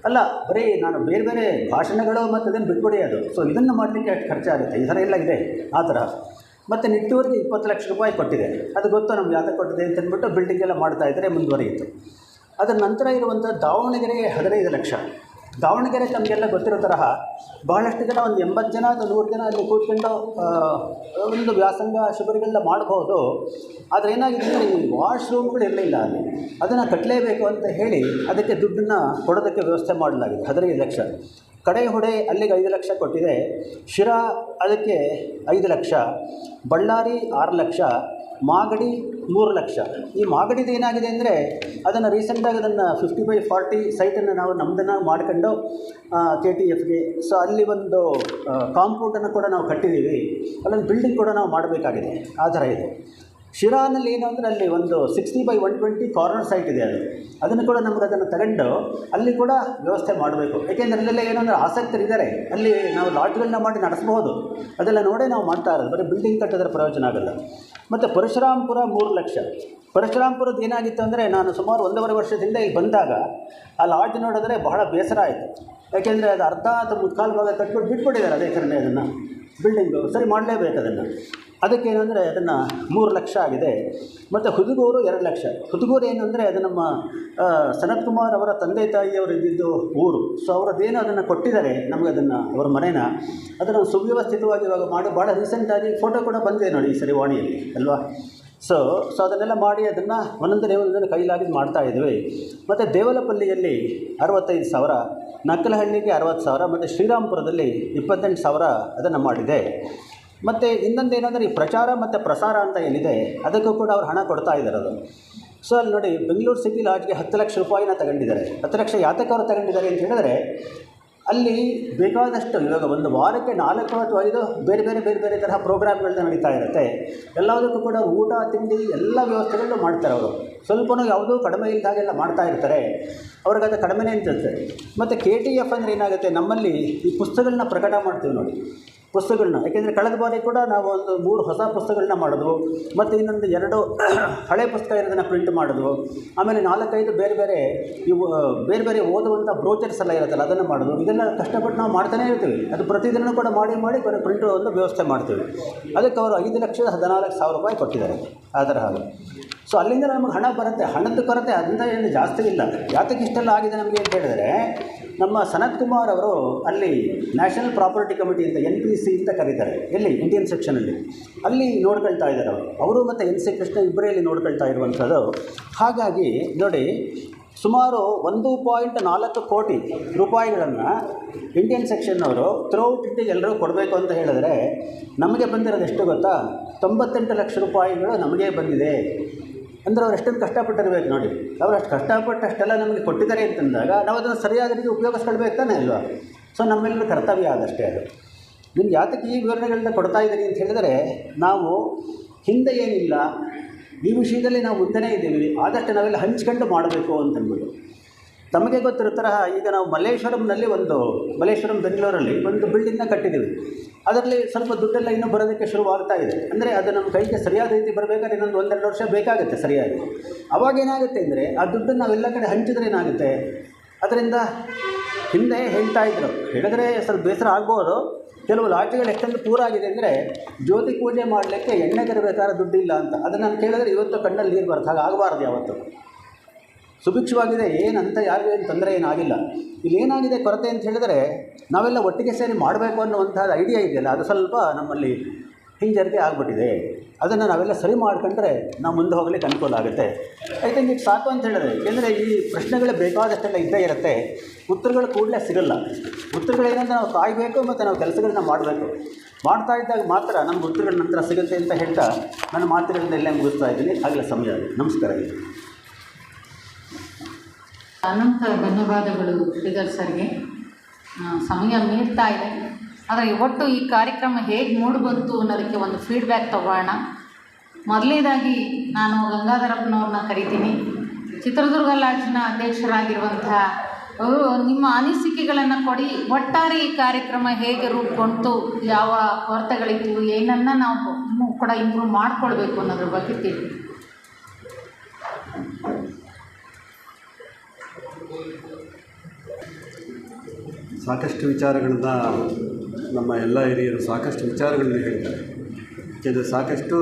ಅಲ್ಲ. ಬರೀ ನಾನು ಬೇರೆ ಬೇರೆ ಭಾಷಣಗಳು ಮತ್ತು ಅದನ್ನು ಬಿಟ್ಬಿಡಿ ಅದು. ಸೊ ಇದನ್ನು ಮಾಡಲಿಕ್ಕೆ ಅಷ್ಟು ಖರ್ಚಾಗುತ್ತೆ. ಈ ಥರ ಎಲ್ಲ ಇದೆ ಆ ಥರ. ಮತ್ತು ನಿಟ್ಟೂರಿಗೆ 20 ಲಕ್ಷ ರೂಪಾಯಿ ಕೊಟ್ಟಿದೆ. ಅದು ಗೊತ್ತು ನಮ್ಗೆ ಯಾಕೆ ಕೊಟ್ಟಿದೆ ಅಂತಂದ್ಬಿಟ್ಟು ಬಿಲ್ಡಿಂಗ್ ಎಲ್ಲ ಮಾಡ್ತಾಯಿದ್ರೆ ಮುಂದುವರಿಯಿತು. ಅದರ ನಂತರ ಇರುವಂಥ ದಾವಣಗೆರೆಗೆ 15 ಲಕ್ಷ. ದಾವಣಗೆರೆ ತಮಗೆಲ್ಲ ಗೊತ್ತಿರೋ ತರಹ ಬಹಳಷ್ಟು ಜನ, ಒಂದು 80 ಜನ ಅಥವಾ 100 ಜನ ಅಲ್ಲಿ ಕೂತ್ಕೊಂಡು ಒಂದು ವ್ಯಾಸಂಗ ಶಿಬಿರಗಳನ್ನ ಮಾಡ್ಬೋದು. ಆದರೆ ಏನಾಗಿದೆ ಅಂದರೆ, ಈ ವಾಶ್ರೂಮ್ಗಳು ಇರಲಿಲ್ಲ ಅಲ್ಲಿ. ಅದನ್ನು ಕಟ್ಟಲೇಬೇಕು ಅಂತ ಹೇಳಿ ಅದಕ್ಕೆ ದುಡ್ಡನ್ನು ಕೊಡೋದಕ್ಕೆ ವ್ಯವಸ್ಥೆ ಮಾಡಲಾಗಿದೆ. 15 ಲಕ್ಷ. ಕಡೆ ಹೊಡೆ ಅಲ್ಲಿಗೆ 5 ಲಕ್ಷ ಕೊಟ್ಟಿದೆ. ಶಿರಾ ಅದಕ್ಕೆ 5 ಲಕ್ಷ. ಬಳ್ಳಾರಿ 6 ಲಕ್ಷ. ಮಾಗಡಿ 3 ಲಕ್ಷ. ಈ ಮಾಗಡಿದು ಏನಾಗಿದೆ ಅಂದರೆ, ಅದನ್ನು ರೀಸೆಂಟಾಗಿ ಅದನ್ನು 50/40 ಸೈಟನ್ನು ನಾವು ನಮ್ಮದನ್ನು ಮಾಡ್ಕೊಂಡು KTFಗೆ, ಸೊ ಅಲ್ಲಿ ಒಂದು ಕಾಂಪೌಂಡನ್ನು ಕೂಡ ನಾವು ಕಟ್ಟಿದ್ದೀವಿ. ಅಲ್ಲೊಂದು ಬಿಲ್ಡಿಂಗ್ ಕೂಡ ನಾವು ಮಾಡಬೇಕಾಗಿದೆ. ಆ ಥರ ಇದೆ. ಶಿರಾನಲ್ಲಿ ಏನು ಅಂದರೆ, ಅಲ್ಲಿ ಒಂದು 60/120 ಕಾರ್ನರ್ ಸೈಟ್ ಇದೆ. ಅದನ್ನು ಕೂಡ ನಮಗೆ ಅದನ್ನು ತಗೊಂಡು ಅಲ್ಲಿ ಕೂಡ ವ್ಯವಸ್ಥೆ ಮಾಡಬೇಕು. ಏಕೆಂದರೆ ಅಲ್ಲೆಲ್ಲ ಏನಂದರೆ ಆಸಕ್ತರಿದ್ದಾರೆ, ಅಲ್ಲಿ ನಾವು ಲಾಡ್ಜ್ಗಳನ್ನ ಮಾಡಿ ನಡೆಸ್ಬೋದು. ಅದೆಲ್ಲ ನೋಡೇ ನಾವು ಮಾಡ್ತಾ ಇರೋದು. ಬರೀ ಬಿಲ್ಡಿಂಗ್ ಕಟ್ಟಿದ್ರೆ ಪ್ರಯೋಜನ ಆಗೋಲ್ಲ. ಮತ್ತು ಪರಶುರಾಂಪುರ 3 ಲಕ್ಷ. ಪರಶುರಾಂಪುರದ್ದು ಏನಾಗಿತ್ತು ಅಂದರೆ, ನಾನು ಸುಮಾರು 1.5 ವರ್ಷದಿಂದ ಇಲ್ಲಿ ಬಂದಾಗ ಆ ಲಾಡ್ಜ್ ನೋಡಿದ್ರೆ ಬಹಳ ಬೇಸರ ಆಯಿತು. ಯಾಕೆಂದರೆ ಅದು ಅರ್ಧ ಅಥವಾ ಮುಕ್ಕಾಲು ಭಾಗ ಕಟ್ಬಿಟ್ಟು ಬಿಟ್ಬಿಟ್ಟಿದ್ದಾರೆ. ಅದೇ ಥರನೇ ಅದನ್ನು ಬಿಲ್ಡಿಂಗು ಸರಿ ಮಾಡಲೇಬೇಕು ಅದನ್ನು. ಅದಕ್ಕೇನೆಂದರೆ ಅದನ್ನು 3 ಲಕ್ಷ ಆಗಿದೆ. ಮತ್ತು ಹುದುಗೂರು 2 ಲಕ್ಷ. ಹುದುಗೂರು ಏನು ಅಂದರೆ, ಅದು ನಮ್ಮ ಸನತ್ ಕುಮಾರ್ ಅವರ ತಂದೆ ತಾಯಿಯವರು ಇದ್ದಿದ್ದು ಊರು. ಸೊ ಅವರದ್ದೇನು ಅದನ್ನು ಕೊಟ್ಟಿದ್ದಾರೆ ನಮಗೆ, ಅದನ್ನು ಅವರ ಮನೇನ ಅದನ್ನು ಸುವ್ಯವಸ್ಥಿತವಾಗಿ ಇವಾಗ ಮಾಡಿ ಭಾಳ ರೀಸೆಂಟಾಗಿ ಫೋಟೋ ಕೂಡ ಬಂದಿದೆ ನೋಡಿ ಈ ಸರಿ ವಾಣಿಯಲ್ಲಿ ಅಲ್ವಾ. ಸೊ ಅದನ್ನೆಲ್ಲ ಮಾಡಿ ಅದನ್ನು ಒಂದೊಂದನ್ನು ಕೈಲಾಗಿ ಮಾಡ್ತಾಯಿದ್ವಿ. ಮತ್ತು ದೇವಲಪಲ್ಲಿಯಲ್ಲಿ 65,000, ನಕ್ಕಲಹಳ್ಳಿಗೆ 60,000 ಮತ್ತು ಶ್ರೀರಾಮ್ಪುರದಲ್ಲಿ 28,000 ಅದನ್ನು ಮಾಡಿದೆ. ಮತ್ತು ಇನ್ನೊಂದೇನೆಂದರೆ, ಈ ಪ್ರಚಾರ ಮತ್ತು ಪ್ರಸಾರ ಅಂತ ಏನಿದೆ ಅದಕ್ಕೂ ಕೂಡ ಅವ್ರು ಹಣ ಕೊಡ್ತಾ ಇದ್ದಾರೆ. ಅದು ಸೊ ಅಲ್ಲಿ ನೋಡಿ, ಬೆಂಗಳೂರು ಸಿಟಿ ಲಾಡ್ಜ್ಗೆ 10 ಲಕ್ಷ ರೂಪಾಯಿನ ತಗೊಂಡಿದ್ದಾರೆ. 10 ಲಕ್ಷ ಯಾತಕ್ಕೆ ಅವರು ತಗೊಂಡಿದ್ದಾರೆ ಅಂತ ಹೇಳಿದ್ರೆ, ಅಲ್ಲಿ ಬೇಕಾದಷ್ಟು ಇವಾಗ ಒಂದು ವಾರಕ್ಕೆ 4 ಅಥವಾ 5 ಬೇರೆ ಬೇರೆ ತರಹ ಪ್ರೋಗ್ರಾಮ್ಗಳನ್ನ ನಡೀತಾ ಇರುತ್ತೆ. ಎಲ್ಲದಕ್ಕೂ ಕೂಡ ಊಟ ತಿಂಡಿ ಎಲ್ಲ ವ್ಯವಸ್ಥೆಗಳನ್ನೂ ಮಾಡ್ತಾರೆ ಅವರು. ಸ್ವಲ್ಪನೂ ಯಾವುದೂ ಕಡಿಮೆ ಇಲ್ದಾಗೆಲ್ಲ ಮಾಡ್ತಾ ಇರ್ತಾರೆ. ಅವ್ರಿಗದು ಕಡಿಮೆನೇ ಅನಿಸುತ್ತೆ. ಮತ್ತು KTF ಅಂದರೆ ಏನಾಗುತ್ತೆ, ನಮ್ಮಲ್ಲಿ ಈ ಪುಸ್ತಕಗಳನ್ನ ಪ್ರಕಟ ಮಾಡ್ತೀವಿ ನೋಡಿ, ಪುಸ್ತಕಗಳನ್ನ. ಯಾಕೆಂದರೆ ಕಳೆದ ಬಾರಿ ಕೂಡ ನಾವು ಒಂದು 3 ಹೊಸ ಪುಸ್ತಕಗಳನ್ನ ಮಾಡಿದ್ವು. ಮತ್ತು ಇನ್ನೊಂದು 2 ಹಳೆ ಪುಸ್ತಕ ಇರೋದನ್ನು ಪ್ರಿಂಟ್ ಮಾಡಿದ್ವು. ಆಮೇಲೆ 4-5 ಬೇರೆ ಬೇರೆ ಓದುವಂಥ ಬ್ರೋಚರ್ಸ್ ಎಲ್ಲ ಇರುತ್ತಲ್ಲ ಅದನ್ನು ಮಾಡಿದ್ವು. ಇದೆಲ್ಲ ಕಷ್ಟಪಟ್ಟು ನಾವು ಮಾಡ್ತಾನೇ ಇರ್ತೀವಿ. ಅದು ಪ್ರತಿದಿನ ಕೂಡ ಮಾಡಿ ಪ್ರಿಂಟ್ ಒಂದು ವ್ಯವಸ್ಥೆ ಮಾಡ್ತೀವಿ. ಅದಕ್ಕೆ ಅವರು 5,14,000 ರೂಪಾಯಿ ಕೊಟ್ಟಿದ್ದಾರೆ. ಆ ಥರ ಹಾಗೆ. ಸೊ ಅಲ್ಲಿಂದ ನಮಗೆ ಹಣ ಬರುತ್ತೆ. ಹಣದ ಕೊರತೆ ಅದರಿಂದ ಏನು ಜಾಸ್ತಿ ಇಲ್ಲ. ಯಾತಕ್ಕೆ ಇಷ್ಟೆಲ್ಲ ಆಗಿದೆ ನಮಗೆ ಅಂತ ಹೇಳಿದರೆ, ನಮ್ಮ ಸನತ್ ಕುಮಾರ್ ಅವರು ಅಲ್ಲಿ ನ್ಯಾಷನಲ್ ಪ್ರಾಪರ್ಟಿ ಕಮಿಟಿ ಅಂತ NPC ಅಂತ ಕರೀತಾರೆ, ಎಲ್ಲಿ ಇಂಡಿಯನ್ ಸೆಕ್ಷನಲ್ಲಿ ಅಲ್ಲಿ ನೋಡ್ಕೊಳ್ತಾ ಇದ್ದಾರೆ ಅವರು ಮತ್ತು NC ಕೃಷ್ಣ ಇಬ್ಬರಲ್ಲಿ ನೋಡ್ಕೊಳ್ತಾ ಇರುವಂಥದ್ದು. ಹಾಗಾಗಿ ನೋಡಿ, ಸುಮಾರು 1.4 ಕೋಟಿ ರೂಪಾಯಿಗಳನ್ನು ಇಂಡಿಯನ್ ಸೆಕ್ಷನ್ನವರು ಥ್ರೂಔಟ್ ಇಂಡಿಯಾಗೆ ಎಲ್ಲರೂ ಕೊಡಬೇಕು ಅಂತ ಹೇಳಿದ್ರೆ ನಮಗೆ ಬಂದಿರೋದು ಎಷ್ಟು ಗೊತ್ತಾ? 98 ಲಕ್ಷ ರೂಪಾಯಿಗಳು ನಮಗೆ ಬಂದಿದೆ. ಅಂದರೆ ಅವ್ರು ಎಷ್ಟೊಂದು ಕಷ್ಟಪಟ್ಟಿರ್ಬೇಕು ನೋಡಿ. ಅವ್ರು ಅಷ್ಟು ಕಷ್ಟಪಟ್ಟು ಅಷ್ಟೆಲ್ಲ ನಮಗೆ ಕೊಟ್ಟಿದ್ದಾರೆ ಅಂತಂದಾಗ ನಾವು ಅದನ್ನು ಸರಿಯಾದ ರೀತಿ ಉಪಯೋಗಿಸ್ಕೊಳ್ಬೇಕು ತಾನೇ ಅಲ್ವಾ? ಸೊ ನಮ್ಮೆಲ್ಲರ ಕರ್ತವ್ಯ ಆದಷ್ಟೇ ಅದು. ನಿಮ್ಗೆ ಯಾತಕ್ಕೆ ಈ ವಿವರಣೆಗಳನ್ನ ಕೊಡ್ತಾ ಇದ್ದೀನಿ ಅಂತ ಹೇಳಿದರೆ, ನಾವು ಹಿಂದೆ ಏನಿಲ್ಲ, ಈ ವಿಷಯದಲ್ಲಿ ನಾವು ಮುಂದೆನೇ ಇದ್ದೀವಿ, ಆದಷ್ಟು ನಾವೆಲ್ಲ ಹಂಚ್ಕೊಂಡು ಮಾಡಬೇಕು ಅಂತಂದ್ಬಿಟ್ಟು. ತಮಗೆ ಗೊತ್ತಿರೋ ತರಹ ಈಗ ನಾವು ಮಲ್ಲೇಶ್ವರಂ ಬೆಂಗಳೂರಲ್ಲಿ ಒಂದು ಬಿಲ್ಡಿಂಗ್ನ ಕಟ್ಟಿದ್ದೀವಿ. ಅದರಲ್ಲಿ ಸ್ವಲ್ಪ ದುಡ್ಡೆಲ್ಲ ಇನ್ನೂ ಬರೋದಕ್ಕೆ ಶುರುವಾಗ್ತಾ ಇದೆ. ಅಂದರೆ ಅದು ನಮ್ಮ ಕೈಗೆ ಸರಿಯಾದ ರೀತಿ ಬರಬೇಕಾದ್ರೆ ಇನ್ನೊಂದು 1-2 ವರ್ಷ ಬೇಕಾಗುತ್ತೆ ಸರಿಯಾಗಿ. ಅವಾಗೇನಾಗುತ್ತೆ ಅಂದರೆ ಆ ದುಡ್ಡನ್ನು ನಾವೆಲ್ಲ ಕಡೆ ಹಂಚಿದ್ರೆ ಏನಾಗುತ್ತೆ, ಅದರಿಂದ ಹಿಂದೆ ಹೇಳ್ತಾ ಇದ್ರು, ಹೇಳಿದ್ರೆ ಸ್ವಲ್ಪ ಬೇಸರ ಆಗ್ಬೋದು, ಕೆಲವು ಲಾಡ್ಜ್ಗಳು ಎಷ್ಟೊಂದು ಪೂರಾಗಿದೆ ಅಂದರೆ ಜ್ಯೋತಿ ಪೂಜೆ ಮಾಡಲಿಕ್ಕೆ ಎಣ್ಣೆ ತರಬೇಕಾದ್ರೆ ದುಡ್ಡಿಲ್ಲ ಅಂತ. ಅದನ್ನು ನಾನು ಕೇಳಿದ್ರೆ ಇವತ್ತು ಕಣ್ಣಲ್ಲಿ ನೀರು ಬರುತ್ತೆ. ಹಾಗೆ ಆಗಬಾರ್ದು ಯಾವತ್ತು. ಸುಭಿಕ್ಷವಾಗಿದೆ, ಏನಂತ ಯಾರಿಗೂ ಏನು ತೊಂದರೆ ಏನಾಗಿಲ್ಲ. ಇಲ್ಲಿ ಏನಾಗಿದೆ ಕೊರತೆ ಅಂತ ಹೇಳಿದರೆ, ನಾವೆಲ್ಲ ಒಟ್ಟಿಗೆ ಸೇರಿ ಮಾಡಬೇಕು ಅನ್ನುವಂಥದ್ದು ಐಡಿಯಾ ಇದೆಯಲ್ಲ, ಅದು ಸ್ವಲ್ಪ ನಮ್ಮಲ್ಲಿ ಹಿಂಜರಿಕೆ ಆಗಿಬಿಟ್ಟಿದೆ. ಅದನ್ನು ನಾವೆಲ್ಲ ಸರಿ ಮಾಡ್ಕೊಂಡ್ರೆ ನಾವು ಮುಂದೆ ಹೋಗ್ಲಿಕ್ಕೆ ಅನುಕೂಲ ಆಗುತ್ತೆ. ಐ ಥಿಂಕ್ ಇದು ಸಾಕು ಅಂತ ಹೇಳಿದ್ರೆ, ಏಕೆಂದರೆ ಈ ಪ್ರಶ್ನೆಗಳು ಬೇಕಾದಷ್ಟೆಲ್ಲ ಇದ್ದೇ ಇರುತ್ತೆ, ಉತ್ತರಗಳು ಕೂಡಲೇ ಸಿಗಲ್ಲ. ಉತ್ತರಗಳೇನಂದ್ರೆ ನಾವು ಕಾಯಬೇಕು ಮತ್ತು ನಾವು ಕೆಲಸಗಳನ್ನ ಮಾಡಬೇಕು. ಮಾಡ್ತಾ ಇದ್ದಾಗ ಮಾತ್ರ ನಮ್ಗೆ ಉತ್ತರಗಳ ನಂತರ ಸಿಗುತ್ತೆ ಅಂತ ಹೇಳ್ತಾ ನನ್ನ ಮಾತುಗಳಿಂದ ಇಲ್ಲೇ ಮುಗಿಸ್ತಾ ಇದ್ದೀನಿ. ಆಗಲೇ ಸಮಯ ಆಗಿದೆ. ನಮಸ್ಕಾರ. ಅನಂತ ಧನ್ಯವಾದಗಳು ಶ್ರೀಧರ್ ಸರ್ಗೆ. ಸಮಯ ಮೀರ್ತಾ ಇದೆ, ಆದರೆ ಒಟ್ಟು ಈ ಕಾರ್ಯಕ್ರಮ ಹೇಗೆ ಮೂಡಿಬಂತು ಅನ್ನೋದಕ್ಕೆ ಒಂದು ಫೀಡ್ಬ್ಯಾಕ್ ತಗೊಳ್ಳೋಣ. ಮೊದಲನೇದಾಗಿ ನಾನು ಗಂಗಾಧರಪ್ಪನವ್ರನ್ನ ಕರಿತೀನಿ. ಚಿತ್ರದುರ್ಗ ಲಾಡ್ಜ್ನ ಅಧ್ಯಕ್ಷರಾಗಿರುವಂತಹ ಅವರು ನಿಮ್ಮ ಅನಿಸಿಕೆಗಳನ್ನು ಕೊಡಿ. ಒಟ್ಟಾರೆ ಈ ಕಾರ್ಯಕ್ರಮ ಹೇಗೆ ರೂಪುಗೊಂಡು, ಯಾವ ಕೊರತೆಗಳಿತ್ತು, ಏನನ್ನು ನಾವು ಇನ್ನೂ ಕೂಡ ಇಂಪ್ರೂವ್ ಮಾಡಿಕೊಳ್ಬೇಕು ಅನ್ನೋದ್ರ ಬಗ್ಗೆ ತಿಳಿ. ಸಾಕಷ್ಟು ವಿಚಾರಗಳನ್ನ ನಮ್ಮ ಎಲ್ಲ ಹಿರಿಯರು ಸಾಕಷ್ಟು ವಿಚಾರಗಳನ್ನ ಹೇಳಿದ್ದಾರೆ. ಏಕೆಂದರೆ ಸಾಕಷ್ಟು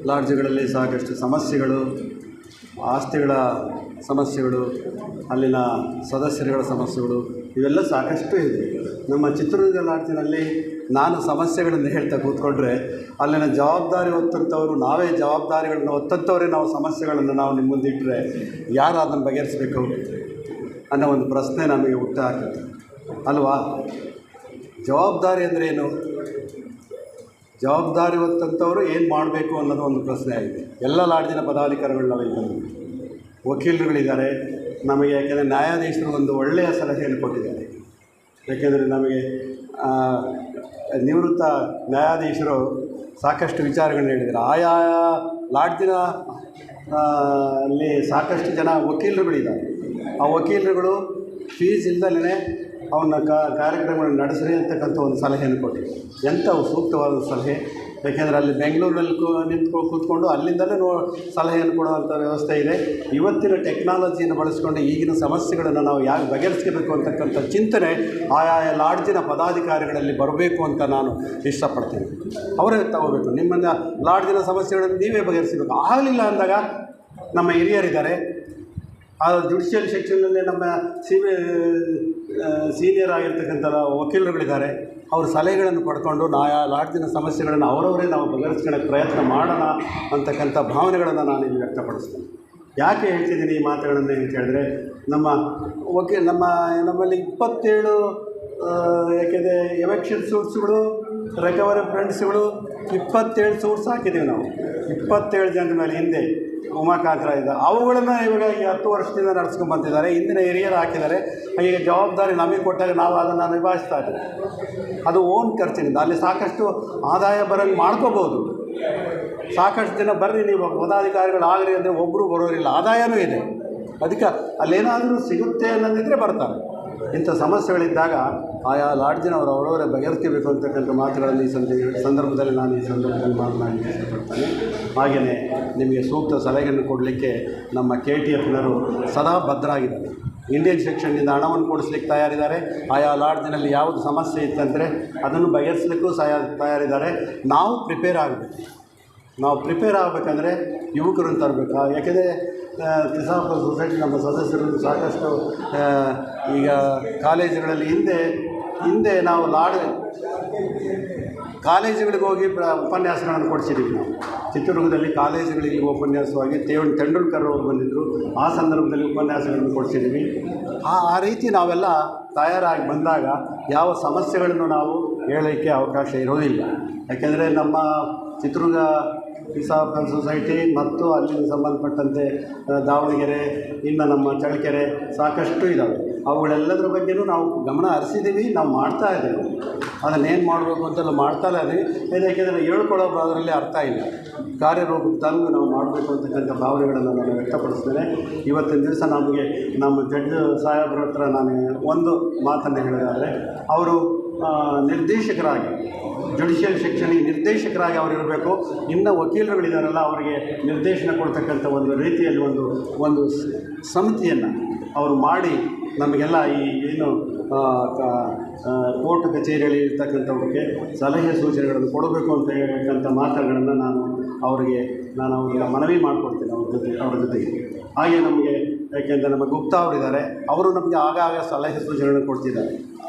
ಲಾಡ್ಜ್ಗಳಲ್ಲಿ ಸಾಕಷ್ಟು ಸಮಸ್ಯೆಗಳು, ಆಸ್ತಿಗಳ ಸಮಸ್ಯೆಗಳು, ಅಲ್ಲಿನ ಸದಸ್ಯರುಗಳ ಸಮಸ್ಯೆಗಳು ಇವೆಲ್ಲ ಸಾಕಷ್ಟು ಇದೆ. ನಮ್ಮ ಚಿತ್ರದುರ್ಗ ಲಾಡ್ಜಿನಲ್ಲಿ ನಾನು ಸಮಸ್ಯೆಗಳನ್ನು ಹೇಳ್ತಾ ಕೂತ್ಕೊಂಡ್ರೆ ಅಲ್ಲಿನ ಜವಾಬ್ದಾರಿ ಹೊತ್ತಂಥವರು ನಾವೇ ಜವಾಬ್ದಾರಿಗಳನ್ನು ಹೊತ್ತಂಥವರೇ ನಾವು ಸಮಸ್ಯೆಗಳನ್ನು ನಾವು ನಿಮ್ಮ ಮುಂದಿಟ್ಟರೆ ಯಾರು ಅದನ್ನು ಬಗೆಹರಿಸಬೇಕು ಅನ್ನೋ ಒಂದು ಪ್ರಶ್ನೆ ನಮಗೆ ಹುಟ್ಟಾಗ್ತದೆ ಅಲ್ವಾ? ಜವಾಬ್ದಾರಿ ಅಂದರೆ ಏನು? ಜವಾಬ್ದಾರಿ ಹೊತ್ತಂಥವರು ಏನು ಮಾಡಬೇಕು ಅನ್ನೋದು ಒಂದು ಪ್ರಶ್ನೆ ಆಗಿದೆ. ಎಲ್ಲ ಲಾಡ್ಜಿನ ಪದಾಧಿಕಾರಿಗಳು ನಾವಿಲ್ಲಿ ಬಂದಿದ್ದೀವಿ, ವಕೀಲರುಗಳಿದ್ದಾರೆ ನಮಗೆ. ಯಾಕೆಂದರೆ ನ್ಯಾಯಾಧೀಶರು ಒಂದು ಒಳ್ಳೆಯ ಸಲಹೆಯನ್ನು ಕೊಟ್ಟಿದ್ದಾರೆ. ಯಾಕೆಂದರೆ ನಮಗೆ ನಿವೃತ್ತ ನ್ಯಾಯಾಧೀಶರು ಸಾಕಷ್ಟು ವಿಚಾರಗಳನ್ನ ಹೇಳಿದ್ದಾರೆ. ಆಯಾ ಲಾಡ್ಜಿನ ಅಲ್ಲಿ ಸಾಕಷ್ಟು ಜನ ವಕೀಲರುಗಳಿದ್ದಾರೆ. ಆ ವಕೀಲರುಗಳು ಫೀಸ್ ಇಲ್ದಲೇ ಅವನ್ನ ಕಾರ್ಯಕ್ರಮಗಳನ್ನು ನಡೆಸ್ರಿ ಅಂತಕ್ಕಂಥ ಒಂದು ಸಲಹೆಯನ್ನು ಕೊಟ್ಟಿದ್ದಾರೆ. ಎಂಥ ಸೂಕ್ತವಾದ ಸಲಹೆ. ಯಾಕೆಂದರೆ ಅಲ್ಲಿ ಬೆಂಗಳೂರಿನಲ್ಲಿ ಕೂತ್ಕೊಂಡು ಅಲ್ಲಿಂದಲೇ ಸಲಹೆಯನ್ನು ಕೊಡುವಂಥ ವ್ಯವಸ್ಥೆ ಇದೆ. ಇವತ್ತಿನ ಟೆಕ್ನಾಲಜಿಯನ್ನು ಬಳಸ್ಕೊಂಡು ಈಗಿನ ಸಮಸ್ಯೆಗಳನ್ನು ನಾವು ಯಾಕೆ ಬಗೆಹರಿಸ್ಕೋಬೇಕು ಅಂತಕ್ಕಂಥ ಚಿಂತನೆ ಆಯಾಯ ಲಾಡ್ಜಿನ ಪದಾಧಿಕಾರಿಗಳಲ್ಲಿ ಬರಬೇಕು ಅಂತ ನಾನು ಇಷ್ಟಪಡ್ತೀನಿ. ಅವರೇ ತಗೋಬೇಕು. ನಿಮ್ಮನ್ನು ಲಾಡ್ಜಿನ ಸಮಸ್ಯೆಗಳನ್ನು ನೀವೇ ಬಗೆಹರಿಸಬೇಕು. ಆಗಲಿಲ್ಲ ಅಂದಾಗ ನಮ್ಮ ಹಿರಿಯರಿದ್ದಾರೆ, ಆ ಜುಡಿಷಿಯಲ್ ಸೆಕ್ಷನ್ನಲ್ಲಿ ನಮ್ಮ ಸೀನಿಯರ್ ಆಗಿರ್ತಕ್ಕಂಥ ವಕೀಲರುಗಳಿದ್ದಾರೆ. ಅವ್ರ ಸಲಹೆಗಳನ್ನು ಪಡ್ಕೊಂಡು ಲಾಡ್ಜಿನ ಸಮಸ್ಯೆಗಳನ್ನು ಅವರವರೇ ನಾವು ಬಗೆಹರಿಸ್ಕೊಳ್ಳೋಕ್ಕೆ ಪ್ರಯತ್ನ ಮಾಡೋಣ ಅಂತಕ್ಕಂಥ ಭಾವನೆಗಳನ್ನು ನಾನು ಇಲ್ಲಿ ವ್ಯಕ್ತಪಡಿಸ್ತೇನೆ. ಯಾಕೆ ಹೇಳ್ತಿದ್ದೀನಿ ಈ ಮಾತುಗಳನ್ನು ಅಂತ ಹೇಳಿದ್ರೆ, ನಮ್ಮಲ್ಲಿ 27 ಯಾಕೆಂದರೆ ಎವೆಕ್ಷನ್ ಸೂಟ್ಸ್ಗಳು, ರಿಕವರಿ ಫ್ರಂಟ್ಸ್ಗಳು 27 ಸೂಟ್ಸ್ ಹಾಕಿದ್ದೀವಿ ನಾವು. 27 ಜನರ ಮೇಲೆ ಹಿಂದೆ ಉಮಾಕಾಂತರ ಇದೆ. ಅವುಗಳನ್ನು ಇವಾಗ ಈ 10 ವರ್ಷದಿಂದ ನಡೆಸ್ಕೊಂಡು ಬಂದಿದ್ದಾರೆ. ಹಿಂದಿನ ಹಿರಿಯರು ಹಾಕಿದ್ದಾರೆ. ಈಗ ಜವಾಬ್ದಾರಿ ನಮಗೆ ಕೊಟ್ಟಾಗ ನಾವು ಅದನ್ನು ನಿಭಾಯಿಸ್ತಾ ಇದ್ದೀವಿ. ಅದು ಓನ್ ಖರ್ಚಿನಿಂದ ಅಲ್ಲಿ ಸಾಕಷ್ಟು ಆದಾಯ ಬರೋಂಗೆ ಮಾಡ್ಕೋಬೋದು. ಸಾಕಷ್ಟು ಜನ ಬರ್ರಿ ನೀವು ಪದಾಧಿಕಾರಿಗಳು ಆಗ್ರಿ ಅಂದರೆ ಒಬ್ಬರು ಬರೋರಿಲ್ಲ, ಆದಾಯವೂ ಇದೆ. ಅದಕ್ಕೆ ಅಲ್ಲೇನಾದರೂ ಸಿಗುತ್ತೆ ಅನ್ನೋದಿದ್ದರೆ ಬರ್ತಾರೆ. ಇಂಥ ಸಮಸ್ಯೆಗಳಿದ್ದಾಗ ಆಯಾ ಲಾಡ್ಜಿನವರು ಅವರವರೇ ಬಗೆಹರಿಸಬೇಕು ಅಂತಕ್ಕಂಥ ಮಾತುಗಳಲ್ಲಿ ಈ ಸಂದರ್ಭದಲ್ಲಿ ಮಾತನಾಡಿ ಇಷ್ಟಪಡ್ತಾನೆ. ಹಾಗೆಯೇ ನಿಮಗೆ ಸೂಕ್ತ ಸಲಹೆಯನ್ನು ಕೊಡಲಿಕ್ಕೆ ನಮ್ಮ KTFನವರು ಸದಾ ಬದ್ಧರಾಗಿದ್ದಾರೆ. ಇಂಡಿಯನ್ ಸೆಕ್ಷನ್ನಿಂದ ಹಣವನ್ನು ಕೊಡಿಸ್ಲಿಕ್ಕೆ ತಯಾರಿದ್ದಾರೆ. ಆಯಾ ಲಾಡ್ಜಿನಲ್ಲಿ ಯಾವುದು ಸಮಸ್ಯೆ ಇತ್ತಂದರೆ ಅದನ್ನು ಬಗೆಹರಿಸಲಿಕ್ಕೂ ತಯಾರಿದ್ದಾರೆ. ನಾವು ಪ್ರಿಪೇರ್ ಆಗಬೇಕು. ನಾವು ಪ್ರಿಪೇರ್ ಆಗಬೇಕಂದ್ರೆ ಯುವಕರನ್ನು ತರಬೇಕಾ? ಯಾಕೆಂದರೆ ಕಿಸಾಪ ಸೊಸೈಟಿ ನಮ್ಮ ಸದಸ್ಯರು ಸಾಕಷ್ಟು ಈಗ ಕಾಲೇಜುಗಳಲ್ಲಿ ಹಿಂದೆ ನಾವು ಕಾಲೇಜುಗಳಿಗೆ ಹೋಗಿ ಉಪನ್ಯಾಸಗಳನ್ನು ಕೊಡಿಸಿದ್ದೀವಿ. ನಾವು ಚಿತ್ರದುರ್ಗದಲ್ಲಿ ಕಾಲೇಜುಗಳಿಗೆ ಉಪನ್ಯಾಸವಾಗಿ ತೆಂಡೂಲ್ಕರ್ ಅವರು ಬಂದಿದ್ದರು, ಆ ಸಂದರ್ಭದಲ್ಲಿ ಉಪನ್ಯಾಸಗಳನ್ನು ಕೊಡಿಸಿದ್ದೀವಿ. ಆ ರೀತಿ ನಾವೆಲ್ಲ ತಯಾರಾಗಿ ಬಂದಾಗ ಯಾವ ಸಮಸ್ಯೆಗಳನ್ನು ನಾವು ಹೇಳೋಕ್ಕೆ ಅವಕಾಶ ಇರೋದಿಲ್ಲ. ಯಾಕೆಂದರೆ ನಮ್ಮ ಚಿತ್ರದುರ್ಗ ಕಿಸಾಪ ಸೊಸೈಟಿ ಮತ್ತು ಅಲ್ಲಿಗೆ ಸಂಬಂಧಪಟ್ಟಂತೆ ದಾವಣಗೆರೆ, ಇನ್ನು ನಮ್ಮ ಚಳ್ಳಕೆರೆ ಸಾಕಷ್ಟು ಇದ್ದಾವೆ. ಅವುಗಳೆಲ್ಲದರ ಬಗ್ಗೆಯೂ ನಾವು ಗಮನ ಹರಿಸಿದ್ದೀವಿ, ನಾವು ಮಾಡ್ತಾ ಇದ್ದೀವಿ. ಅದನ್ನೇನು ಮಾಡಬೇಕು ಅಂತೆಲ್ಲ ಮಾಡ್ತಾ ಇದ್ದೀವಿ. ಯಾಕೆಂದರೆ ಹೇಳ್ಕೊಳ್ಳೋ ಅದರಲ್ಲಿ ಅರ್ಥ ಇಲ್ಲ, ಕಾರ್ಯರೂಪಕ್ಕೆ ತಂದು ನಾವು ಮಾಡಬೇಕು ಅಂತಕ್ಕಂಥ ಭಾವನೆಗಳನ್ನು ನಾನು ವ್ಯಕ್ತಪಡಿಸ್ತೇನೆ. ಇವತ್ತಿನ ದಿವಸ ನಮಗೆ ನಮ್ಮ ಜಡ್ಜ್ ಸಾಹೇಬ್ರ ಹತ್ರ ನಾನು ಒಂದು ಮಾತನ್ನು ಹೇಳೋದಾದರೆ, ಅವರು ನಿರ್ದೇಶಕರಾಗಿ ಜುಡಿಷಿಯಲ್ ಸೆಕ್ಷನಿಗೆ ನಿರ್ದೇಶಕರಾಗಿ ಅವರಿರಬೇಕು. ಇನ್ನು ವಕೀಲರುಗಳಿದ್ದಾರಲ್ಲ ಅವರಿಗೆ ನಿರ್ದೇಶನ ಕೊಡ್ತಕ್ಕಂಥ ಒಂದು ರೀತಿಯಲ್ಲಿ ಒಂದು ಸಮಿತಿಯನ್ನು ಅವರು ಮಾಡಿ ನಮಗೆಲ್ಲ ಈ ಏನು ಕೋರ್ಟ್ ಕಚೇರಿಯಲ್ಲಿ ಇರ್ತಕ್ಕಂಥವ್ರಿಗೆ ಸಲಹೆ ಸೂಚನೆಗಳನ್ನು ಕೊಡಬೇಕು ಅಂತ ಹೇಳ್ತಕ್ಕಂಥ ಮಾತುಗಳನ್ನು ನಾನು ಅವರಿಗೆ ಮನವಿ ಮಾಡಿಕೊಡ್ತೀನಿ ಅವ್ರ ಜೊತೆಗೆ. ಹಾಗೆ ನಮಗೆ ಯಾಕೆಂದರೆ ನಮ್ಮ ಗುಪ್ತಾ ಅವರಿದ್ದಾರೆ, ಅವರು ನಮಗೆ ಆಗಾಗ ಸಲಹೆ ಸೂಚನೆಗಳನ್ನು ಕೊಡ್ತಿದ್ದಾರೆ.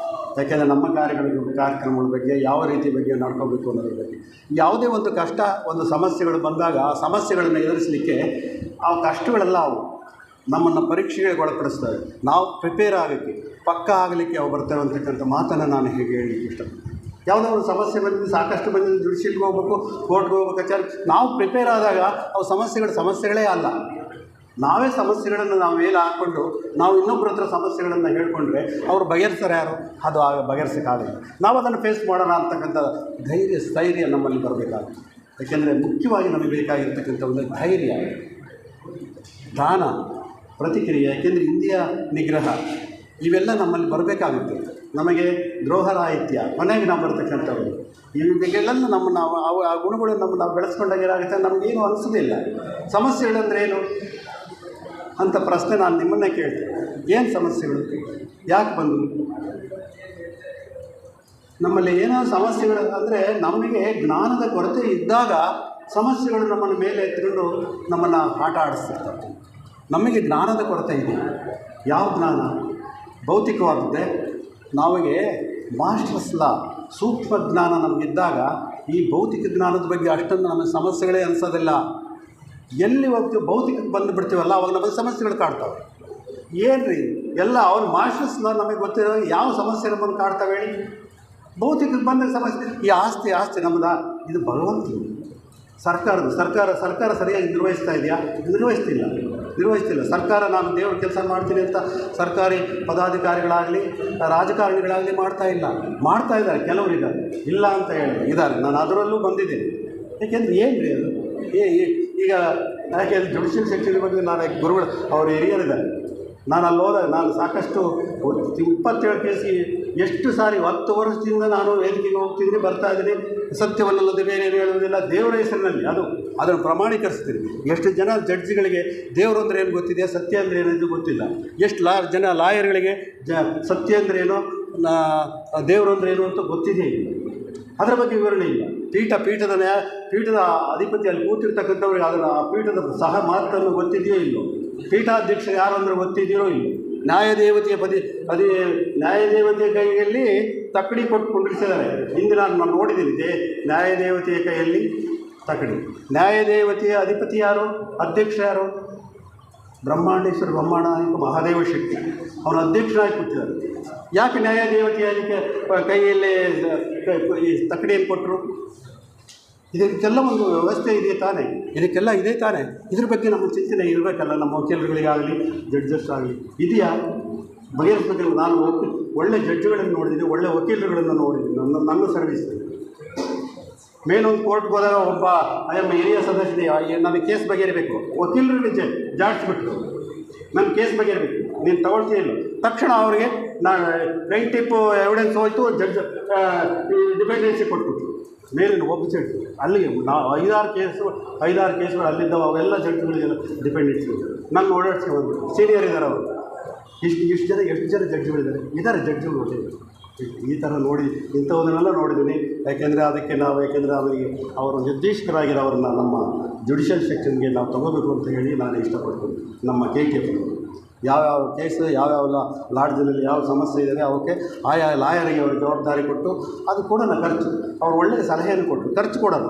ಯಾಕೆಂದರೆ ನಮ್ಮ ಕಾರ್ಯಕ್ರಮಗಳ ಬಗ್ಗೆ ಯಾವ ರೀತಿ ಬಗ್ಗೆ ನಡ್ಕೋಬೇಕು ಅನ್ನೋದ್ರ ಬಗ್ಗೆ. ಯಾವುದೇ ಒಂದು ಕಷ್ಟ, ಒಂದು ಸಮಸ್ಯೆಗಳು ಬಂದಾಗ ಆ ಸಮಸ್ಯೆಗಳನ್ನು ಎದುರಿಸಲಿಕ್ಕೆ ಆ ಕಷ್ಟಗಳೆಲ್ಲ ಅವು ನಮ್ಮನ್ನು ಪರೀಕ್ಷೆಗಳಿಗೆ ಒಳಪಡಿಸ್ತವೆ. ನಾವು ಪ್ರಿಪೇರ್ ಆಗೋಕ್ಕೆ, ಪಕ್ಕ ಆಗಲಿಕ್ಕೆ ಅವು ಬರ್ತವೆ ಅಂತಕ್ಕಂಥ ಮಾತನ್ನು ನಾನು ಹೇಗೆ ಹೇಳಲಿಕ್ಕೆ ಇಷ್ಟಪಡ್ತೀನಿ. ಯಾವುದೋ ಒಂದು ಸಮಸ್ಯೆ ಬಂದಿದ್ದು, ಸಾಕಷ್ಟು ಬಂದಿದ್ದು, ಜುಡಿಷಿಯಲ್ಗೆ ಹೋಗ್ಬೇಕು, ಕೋರ್ಟ್ಗೆ ಹೋಗ್ಬೇಕು, ಕಚೇರಿ, ನಾವು ಪ್ರಿಪೇರ್ ಆದಾಗ ಅವು ಸಮಸ್ಯೆಗಳೇ ಅಲ್ಲ. ನಾವೇ ಸಮಸ್ಯೆಗಳನ್ನು ನಾವು ಮೇಲೆ ಹಾಕ್ಕೊಂಡು ನಾವು ಇನ್ನೊಬ್ಬರ ಹತ್ರ ಸಮಸ್ಯೆಗಳನ್ನು ಹೇಳ್ಕೊಂಡ್ರೆ ಅವರು ಬಗೆಹರಿಸ್ತಾರೆ ಯಾರು? ಅದು ಬಗೆಹರಿಸೋಕ್ಕಾಗಲ್ಲ. ನಾವು ಅದನ್ನು ಫೇಸ್ ಮಾಡೋಣ ಅಂತಕ್ಕಂಥ ಸ್ಥೈರ್ಯ ನಮ್ಮಲ್ಲಿ ಬರಬೇಕಾಗುತ್ತೆ. ಯಾಕೆಂದರೆ ಮುಖ್ಯವಾಗಿ ನಮಗೆ ಬೇಕಾಗಿರ್ತಕ್ಕಂಥ ಒಂದು ಧೈರ್ಯ, ದಾನ, ಪ್ರತಿಕ್ರಿಯೆ. ಯಾಕೆಂದರೆ ಇಂದ್ರಿಯ ನಿಗ್ರಹ ಇವೆಲ್ಲ ನಮ್ಮಲ್ಲಿ ಬರಬೇಕಾಗುತ್ತೆ. ನಮಗೆ ದ್ರೋಹರಾಹಿತ್ಯ ಮನೆಗೆ ನಾವು ಬರ್ತಕ್ಕಂಥವ್ರು ಇವೆಲ್ಲ ನಾವು ಆ ಗುಣಗಳನ್ನು ನಾವು ಬೆಳೆಸ್ಕೊಂಡಾಗ ಏನಾಗುತ್ತೆ, ನಮಗೇನು ಅನಿಸೋದಿಲ್ಲ. ಸಮಸ್ಯೆಗಳಂದ್ರೆ ಏನು ಅಂತ ಪ್ರಶ್ನೆ ನಾನು ನಿಮ್ಮನ್ನೇ ಕೇಳ್ತೀನಿ. ಏನು ಸಮಸ್ಯೆಗಳು, ಯಾಕೆ ಬಂದವು? ನಮ್ಮಲ್ಲಿ ಏನೋ ಸಮಸ್ಯೆಗಳು ಅಂದರೆ ನಮಗೆ ಜ್ಞಾನದ ಕೊರತೆ ಇದ್ದಾಗ ಸಮಸ್ಯೆಗಳು ನಮ್ಮನ್ನು ಮೇಲೆ ಎತ್ಕೊಂಡು ನಮ್ಮನ್ನು ಆಟ ಆಡಿಸ್ತಿರ್ತವೆ. ನಮಗೆ ಜ್ಞಾನದ ಕೊರತೆ ಇದೆ. ಯಾವ ಜ್ಞಾನ? ಭೌತಿಕವಾದದ್ದೇ. ನಮಗೆ ಮಾಸ್ಟರ್ಸ್ ಲಾ ಸೂಕ್ಷ್ಮ ಜ್ಞಾನ ನಮಗಿದ್ದಾಗ ಈ ಭೌತಿಕ ಜ್ಞಾನದ ಬಗ್ಗೆ ಅಷ್ಟೊಂದು ನಮಗೆ ಸಮಸ್ಯೆಗಳೇ ಅನಿಸೋದಿಲ್ಲ. ಎಲ್ಲಿ ಹೋಗ್ತೀವಿ ಭೌತಿಕಕ್ಕೆ ಬಂದು ಬಿಡ್ತೀವಲ್ಲ, ಅವಾಗ ನಮಗೆ ಸಮಸ್ಯೆಗಳು ಕಾಡ್ತಾವೆ. ಏನು ರೀ ಎಲ್ಲ ಅವ್ರು ಮಾಸ್ಟರ್ಸ್ ಲಾ ನಮಗೆ ಗೊತ್ತಿರೋ ಯಾವ ಸಮಸ್ಯೆ ನಮ್ಮನ್ನು ಕಾಡ್ತಾವೆ ಹೇಳಿ? ಭೌತಿಕಕ್ಕೆ ಬಂದ ಸಮಸ್ಯೆ. ಈ ಆಸ್ತಿ ನಮ್ಮದ, ಇದು ಭಗವಂತನು. ಸರ್ಕಾರ ಸರಿಯಾಗಿ ನಿರ್ವಹಿಸ್ತಾ ಇದೆಯಾ? ನಿರ್ವಹಿಸ್ತಿಲ್ಲ. ಸರ್ಕಾರ ನಾನು ದೇವ್ರ ಕೆಲಸ ಮಾಡ್ತೀನಿ ಅಂತ ಸರ್ಕಾರಿ ಪದಾಧಿಕಾರಿಗಳಾಗಲಿ ರಾಜಕಾರಣಿಗಳಾಗಲಿ ಮಾಡ್ತಾ ಇದ್ದಾರೆ. ಕೆಲವರಿದ್ದಾರೆ, ಇಲ್ಲ ಅಂತ ಹೇಳಿ ಇದ್ದಾರೆ. ನಾನು ಅದರಲ್ಲೂ ಬಂದಿದ್ದೀನಿ. ಏಕೆಂದರೆ ಏನು ರೀ ಅದು ಈಗ ಯಾಕೆಂದರೆ ಜುಡಿಷಿಯಲ್ ಸೆಕ್ಷನ್ ಬಗ್ಗೆ ನಾನು ಗುರುಗಳು ಅವರು ಹಿರಿಯರಿದ್ದಾರೆ. ನಾನು ಅಲ್ಲಿ ಹೋದಾಗ ನಾನು ಸಾಕಷ್ಟು 27 ಕೇಸಿಗೆ ಎಷ್ಟು ಸಾರಿ 10 ವರ್ಷದಿಂದ ನಾನು ವೇದಿಕೆಗೆ ಹೋಗ್ತಿದ್ದೀನಿ, ಬರ್ತಾಯಿದ್ದೀನಿ. ಸತ್ಯವನ್ನಲ್ಲದೆ ಬೇರೆ ಏನು ಹೇಳುವುದಿಲ್ಲ, ದೇವರ ಹೆಸರಿನಲ್ಲಿ ಅದನ್ನು ಪ್ರಮಾಣೀಕರಿಸ್ತೀನಿ. ಎಷ್ಟು ಜನ ಜಡ್ಜ್ಗಳಿಗೆ ದೇವರು ಅಂದರೆ ಏನು ಗೊತ್ತಿದೆಯಾ, ಸತ್ಯ ಅಂದರೆ ಏನಿದು ಗೊತ್ತಿಲ್ಲ. ಎಷ್ಟು ಜನ ಲಾಯರ್ಗಳಿಗೆ ಸತ್ಯ ಅಂದರೆ ಏನೋ, ದೇವರು ಅಂದರೆ ಏನು ಅಂತ ಗೊತ್ತಿದೆ. ಅದರ ಬಗ್ಗೆ ವಿವರಣೆ ಇಲ್ಲ. ಪೀಠದ ಅಧಿಪತಿ ಅಲ್ಲಿ ಕೂತಿರ್ತಕ್ಕಂಥವ್ರಿಗೆ ಅದರ ಆ ಪೀಠದ ಸಹ ಮಾತನ್ನು ಗೊತ್ತಿದೆಯೋ ಇಲ್ಲೋ, ಪೀಠಾಧ್ಯಕ್ಷ ಯಾರು ಅಂದರೆ ಗೊತ್ತಿದೆಯೋ ಇಲ್ಲೋ. ನ್ಯಾಯದೇವತೆಯ ಕೈಯಲ್ಲಿ ತಕ್ಕಡಿ ಕೊಟ್ಟುಕೊಂಡಿರ್ತಿದ್ದಾರೆ. ಹಿಂದೆ ನಾನು ನೋಡಿದ್ದೀನಿ, ನ್ಯಾಯದೇವತೆಯ ಕೈಯಲ್ಲಿ ತಕ್ಕಡಿ. ನ್ಯಾಯದೇವತೆಯ ಅಧಿಪತಿ ಯಾರು? ಅಧ್ಯಕ್ಷ ಯಾರು? ಬ್ರಹ್ಮಾಂಡೇಶ್ವರ ಬ್ರಹ್ಮಾಂಡ ಮಹಾದೇವ ಶಕ್ತಿ, ಅವನ ಅಧ್ಯಕ್ಷರಾಗಿ ಕೂತಿದ್ದಾರೆ. ಯಾಕೆ ನ್ಯಾಯದೇವತೆಯ ಕೈಯಲ್ಲೇ ಈ ತಕ್ಕಡಿಯನ್ನು ಕೊಟ್ಟರು? ಇದಕ್ಕೆಲ್ಲ ಒಂದು ವ್ಯವಸ್ಥೆ ಇದೆ ತಾನೇ, ಇದ್ರ ಬಗ್ಗೆ ನಮ್ಮ ಚಿಂತನೆ ಇರಬೇಕಲ್ಲ. ನಮ್ಮ ವಕೀಲರುಗಳಿಗಾಗಲಿ ಜಡ್ಜಸ್ ಆಗಲಿ ಇದೆಯಾ? ಬಗೆಹರಿಸಬೇಕಲ್ಲ. ನಾನು ಒಳ್ಳೆ ಜಡ್ಜ್ಗಳನ್ನು ನೋಡಿದ್ದೀನಿ, ಒಳ್ಳೆ ವಕೀಲರುಗಳನ್ನು ನೋಡಿದ್ದೀನಿ. ನನ್ನ ಸರ್ವಿಸ್ನಲ್ಲಿ ಮೇಲೊಂದು ಕೋರ್ಟ್ಗೆ ಹೋದಾಗ ಒಬ್ಬ ಹಿರಿಯ ಸದಸ್ಯ ನನಗೆ ಕೇಸ್ ಬಗೆಹರಿಬೇಕು, ವಕೀಲರಿಗೆ ಜಾಡಿಸ್ಬಿಟ್ರು ನನ್ನ ಕೇಸ್ ಬಗೆಹರಿಬೇಕು, ನೀನು ತಗೊಳ್ತೀಯಲ್ಲ ತಕ್ಷಣ ಅವರಿಗೆ ನಾನು ಪ್ಲೇಂಟಿಫ್ ಎವಿಡೆನ್ಸ್ ಹೋಯಿತು, ಜಡ್ಜ್ ಡಿಪೆಂಡೆನ್ಸಿ ಕೊಟ್ಬಿಟ್ರು. ಮೇಲಿನ ಒಬ್ಬ ಜಡ್ಜ್ ಅಲ್ಲಿಗೆ ನಾವು 5-6 ಕೇಸ್ಗಳು ಅಲ್ಲಿದ್ದಾವೆ. ಅವೆಲ್ಲ ಜಡ್ಜ್ಗಳಿಗೆಲ್ಲ ಡಿಪೆಂಡೆನ್ಸಿ ನನ್ನ ಓಡಾಡಿಸಿ ಒಂದು ಸೀನಿಯರ್ ಇದ್ದಾರೆ. ಅವರು ಎಷ್ಟು ಜನ ಜಡ್ಜ್ಗಳಿದ್ದಾರೆ, ಜಡ್ಜ್ಗಳು ಈ ಥರ ನೋಡಿ ಇಂಥವನ್ನೆಲ್ಲ ನೋಡಿದ್ದೀನಿ. ಯಾಕೆಂದರೆ ಅದಕ್ಕೆ ನಾವು ಅವರಿಗೆ ಅವರು ನಿರ್ದೇಶಕರಾಗಿರೋ ಅವ್ರನ್ನ ನಮ್ಮ ಜುಡಿಷಿಯಲ್ ಸೆಕ್ಷನ್ಗೆ ನಾವು ತೊಗೋಬೇಕು ಅಂತ ಹೇಳಿ ನಾನು ಇಷ್ಟಪಡ್ತೀನಿ. ನಮ್ಮ KTF ಯಾವ್ಯಾವ ಕೇಸು ಯಾವ್ಯಾವ ಲಾಡ್ಜಿನಲ್ಲಿ ಯಾವ ಸಮಸ್ಯೆ ಇದ್ದಾವೆ ಅವಕ್ಕೆ ಆಯಾ ಲಾಯರಿಗೆ ಅವರು ಜವಾಬ್ದಾರಿ ಕೊಟ್ಟು ಅದು ಕೊಡೋಣ ಖರ್ಚು. ಅವ್ರು ಒಳ್ಳೆಯ ಸಲಹೆಯನ್ನು ಕೊಟ್ಟು ಖರ್ಚು ಕೊಡೋಣ,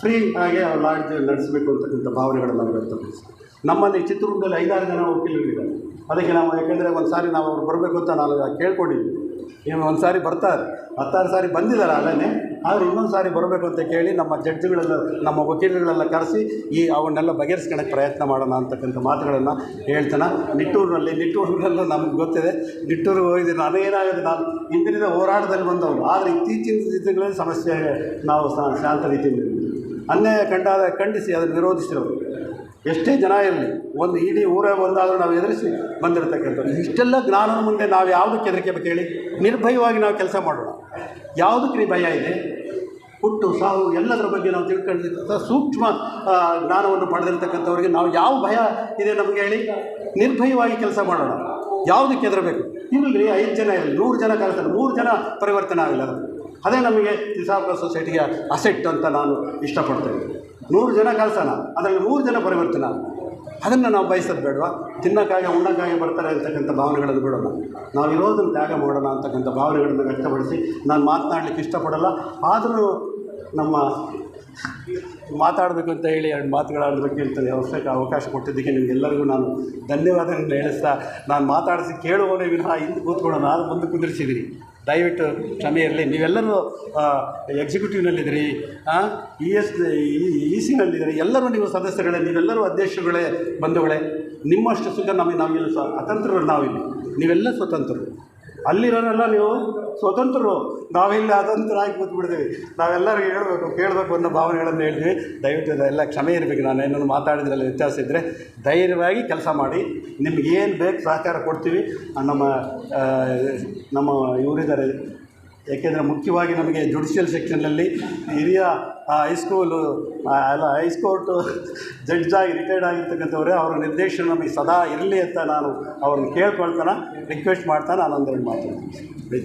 ಫ್ರೀ ಆಗಿ ಅವ್ರು ಲಾಡ್ಜ್ ನಡೆಸಬೇಕು ಅಂತಕ್ಕಂಥ ಭಾವನೆಗಳನ್ನು ನಾವು ವ್ಯಕ್ತಪಡಿಸಿ. ನಮ್ಮಲ್ಲಿ ಚಿತ್ರದುರ್ಗದಲ್ಲಿ 5-6 ಜನ ವಕೀಲರಿದ್ದಾರೆ. ಅದಕ್ಕೆ ನಾವು ಯಾಕೆಂದರೆ ಒಂದು ಸಾರಿ ನಾವು ಅವ್ರು ಬರಬೇಕು ಅಂತ ನಾನು ಕೇಳ್ಕೊಂಡಿದ್ವಿ. ಇನ್ನು ಒಂದು ಸಾರಿ ಬರ್ತಾರೆ, 10 ಸಾರಿ ಬಂದಿದ್ದಾರೆ ಅಲ್ಲೇ, ಆದರೆ ಇನ್ನೊಂದು ಸಾರಿ ಬರಬೇಕು ಅಂತ ಕೇಳಿ ನಮ್ಮ ಜಡ್ಜ್ಗಳೆಲ್ಲ ನಮ್ಮ ವಕೀಲರುಗಳೆಲ್ಲ ಕರೆಸಿ ಅವನ್ನೆಲ್ಲ ಬಗೆಹರಿಸ್ಕೊಳ್ಳೋಕ್ಕೆ ಪ್ರಯತ್ನ ಮಾಡೋಣ ಅಂತಕ್ಕಂಥ ಮಾತುಗಳನ್ನು ಹೇಳ್ತಾನೆ. ನಿಟ್ಟೂರಿನಲ್ಲೂ ನಮಗೆ ಗೊತ್ತಿದೆ, ನಿಟ್ಟೂರಿಗೆ ಹೋಗಿದ್ದೀನಿ ನಾನು. ಏನಾಗಿದೆ, ನಾನು ಹಿಂದಿನಿಂದ ಹೋರಾಟದಲ್ಲಿ ಬಂದವರು, ಆದರೆ ಇತ್ತೀಚಿನ ದಿನಗಳಲ್ಲಿ ಸಮಸ್ಯೆ ನಾವು ಶಾಂತ ರೀತಿಯಲ್ಲಿ ಅನ್ಯಾಯ ಖಂಡಿಸಿ ಅದನ್ನು ವಿರೋಧಿಸಿರೋರು ಎಷ್ಟೇ ಜನ ಇರಲಿ, ಒಂದು ಇಡೀ ಊರೇ ಬಂದಾದರೂ ನಾವು ಎದುರಿಸಿ ಬಂದಿರತಕ್ಕಂಥದ್ದು. ಇಷ್ಟೆಲ್ಲ ಜ್ಞಾನದ ಮುಂದೆ ನಾವು ಯಾವುದಕ್ಕೆ ಹೆದರಿಕೆ ಹೇಳಿ? ನಿರ್ಭಯವಾಗಿ ನಾವು ಕೆಲಸ ಮಾಡೋಣ. ಯಾವುದಕ್ಕೆ ಭಯ ಇದೆ? ಹುಟ್ಟು ಸಾವು ಎಲ್ಲದರ ಬಗ್ಗೆ ನಾವು ತಿಳ್ಕೊಂಡಿರ್ತಕ್ಕಂಥ ಸೂಕ್ಷ್ಮ ಜ್ಞಾನವನ್ನು ಪಡೆದಿರ್ತಕ್ಕಂಥವ್ರಿಗೆ ನಾವು ಯಾವ ಭಯ ಇದೆ ನಮಗೆ ಹೇಳಿ? ನಿರ್ಭಯವಾಗಿ ಕೆಲಸ ಮಾಡೋಣ. ಯಾವುದಕ್ಕೆ ಹೆದರಬೇಕು? ಇರಲಿ 5 ಜನ ಇರಲಿ, 100 ಜನ ಕಲಿಸ್ತಾರೆ, 3 ಜನ ಪರಿವರ್ತನೆ ಆಗಲ್ಲ. ಅದೇ ನಮಗೆ ಸಾಫ್ಟ್ವೇರ್ ಸೊಸೈಟಿಗೆ ಅಸೆಟ್ ಅಂತ ನಾನು ಇಷ್ಟಪಡ್ತೇನೆ. 100 ಜನ ಕಲಿಸೋಣ, ಅದರಲ್ಲಿ 3 ಜನ ಪರಿವರ್ತನೆ. ಅದನ್ನು ನಾವು ಬಯಸೋದು ಬೇಡವಾ? ತಿನ್ನಕ್ಕಾಗಿ ಉಣ್ಣಕ್ಕಾಗಿ ಬರ್ತಾರೆ ಅಂತಕ್ಕಂಥ ಭಾವನೆಗಳನ್ನು ಬಿಡೋಣ. ನಾವು ಇರೋದನ್ನು ತ್ಯಾಗ ಮಾಡೋಣ ಅಂತಕ್ಕಂಥ ಭಾವನೆಗಳನ್ನು ವ್ಯಕ್ತಪಡಿಸಿ ನಾನು ಮಾತನಾಡಲಿಕ್ಕೆ ಇಷ್ಟಪಡಲ್ಲ. ಆದರೂ ನಮ್ಮ ಮಾತಾಡಬೇಕು ಅಂತ ಹೇಳಿ 2 ಮಾತುಗಳಾಡಬೇಕು ಅಂತ ಅವಕಾಶ ಕೊಟ್ಟಿದ್ದಕ್ಕೆ ನಿಮಗೆಲ್ಲರಿಗೂ ನಾನು ಧನ್ಯವಾದಗಳನ್ನು ಹೇಳಿಸ್ತಾ, ನಾನು ಮಾತಾಡಿಸಿ ಕೇಳುವವನೇ ವಿನಃ ಹಿಂದೆ ಕೂತ್ಕೊಳ್ಳೋಣ, ನಾನು ಮುಂದೆ ಕುಂದಿರಿಸಿದ್ದೀನಿ. ದಯವಿಟ್ಟು ಕ್ಷಮೆ ಇರಲಿ. ನೀವೆಲ್ಲರೂ ಎಕ್ಸಿಕ್ಯೂಟಿವ್ನಲ್ಲಿದ್ದೀರಿ, EC ನಲ್ಲಿದ್ದೀರಿ, ಎಲ್ಲರೂ ನೀವು ಸದಸ್ಯರುಗಳೇ, ನೀವೆಲ್ಲರೂ ಅಧ್ಯಕ್ಷರುಗಳೇ, ಬಂಧುಗಳೇ. ನಿಮ್ಮಷ್ಟು ಸುಖ ನಾವಿಲ್ಲಿ ಅತಂತ್ರರು, ನಾವಿಲ್ಲಿ ನೀವೆಲ್ಲ ಸ್ವತಂತ್ರರು. ಅಲ್ಲಿರೋರೆಲ್ಲ ನೀವು ಸ್ವತಂತ್ರರು, ನಾವಿಲ್ಲಿ ಅತಂತ್ರರಾಗಿ ಕೂತ್ಬಿಡ್ತೀವಿ. ನಾವೆಲ್ಲರಿಗೂ ಕೇಳಬೇಕು ಅನ್ನೋ ಭಾವನೆಗಳನ್ನು ಹೇಳ್ತೀವಿ. ದಯವಿಟ್ಟು ಅದೆಲ್ಲ ಕ್ಷಮೆ ಇರಬೇಕು. ನಾನು ಏನನ್ನು ಮಾತಾಡಿದ್ರಲ್ಲಿ ವ್ಯತ್ಯಾಸ ಇದ್ದರೆ ಧೈರ್ಯವಾಗಿ ಕೆಲಸ ಮಾಡಿ, ನಿಮಗೇನು ಬೇಕು ಸಹಕಾರ ಕೊಡ್ತೀವಿ. ನಮ್ಮ ಇವರಿದ್ದಾರೆ, ಏಕೆಂದರೆ ಮುಖ್ಯವಾಗಿ ನಮಗೆ ಜುಡಿಷಿಯಲ್ ಸೆಕ್ಷನ್ನಲ್ಲಿ ಹಿರಿಯ ಹೈಸ್ಕೋರ್ಟು ಜಡ್ಜಾಗಿ ರಿಟೈರ್ಡ್ ಆಗಿರ್ತಕ್ಕಂಥವ್ರೆ, ಅವರ ನಿರ್ದೇಶನ ನಮಗೆ ಸದಾ ಇರಲಿ ಅಂತ ನಾನು ಅವ್ರನ್ನ ಕೇಳ್ಕೊಳ್ತಾನೆ, ರಿಕ್ವೆಸ್ಟ್ ಮಾಡ್ತಾನೆ. ನಾನು ಒಂದೆರಡು ಮಾತಾಡ್ತೀನಿ.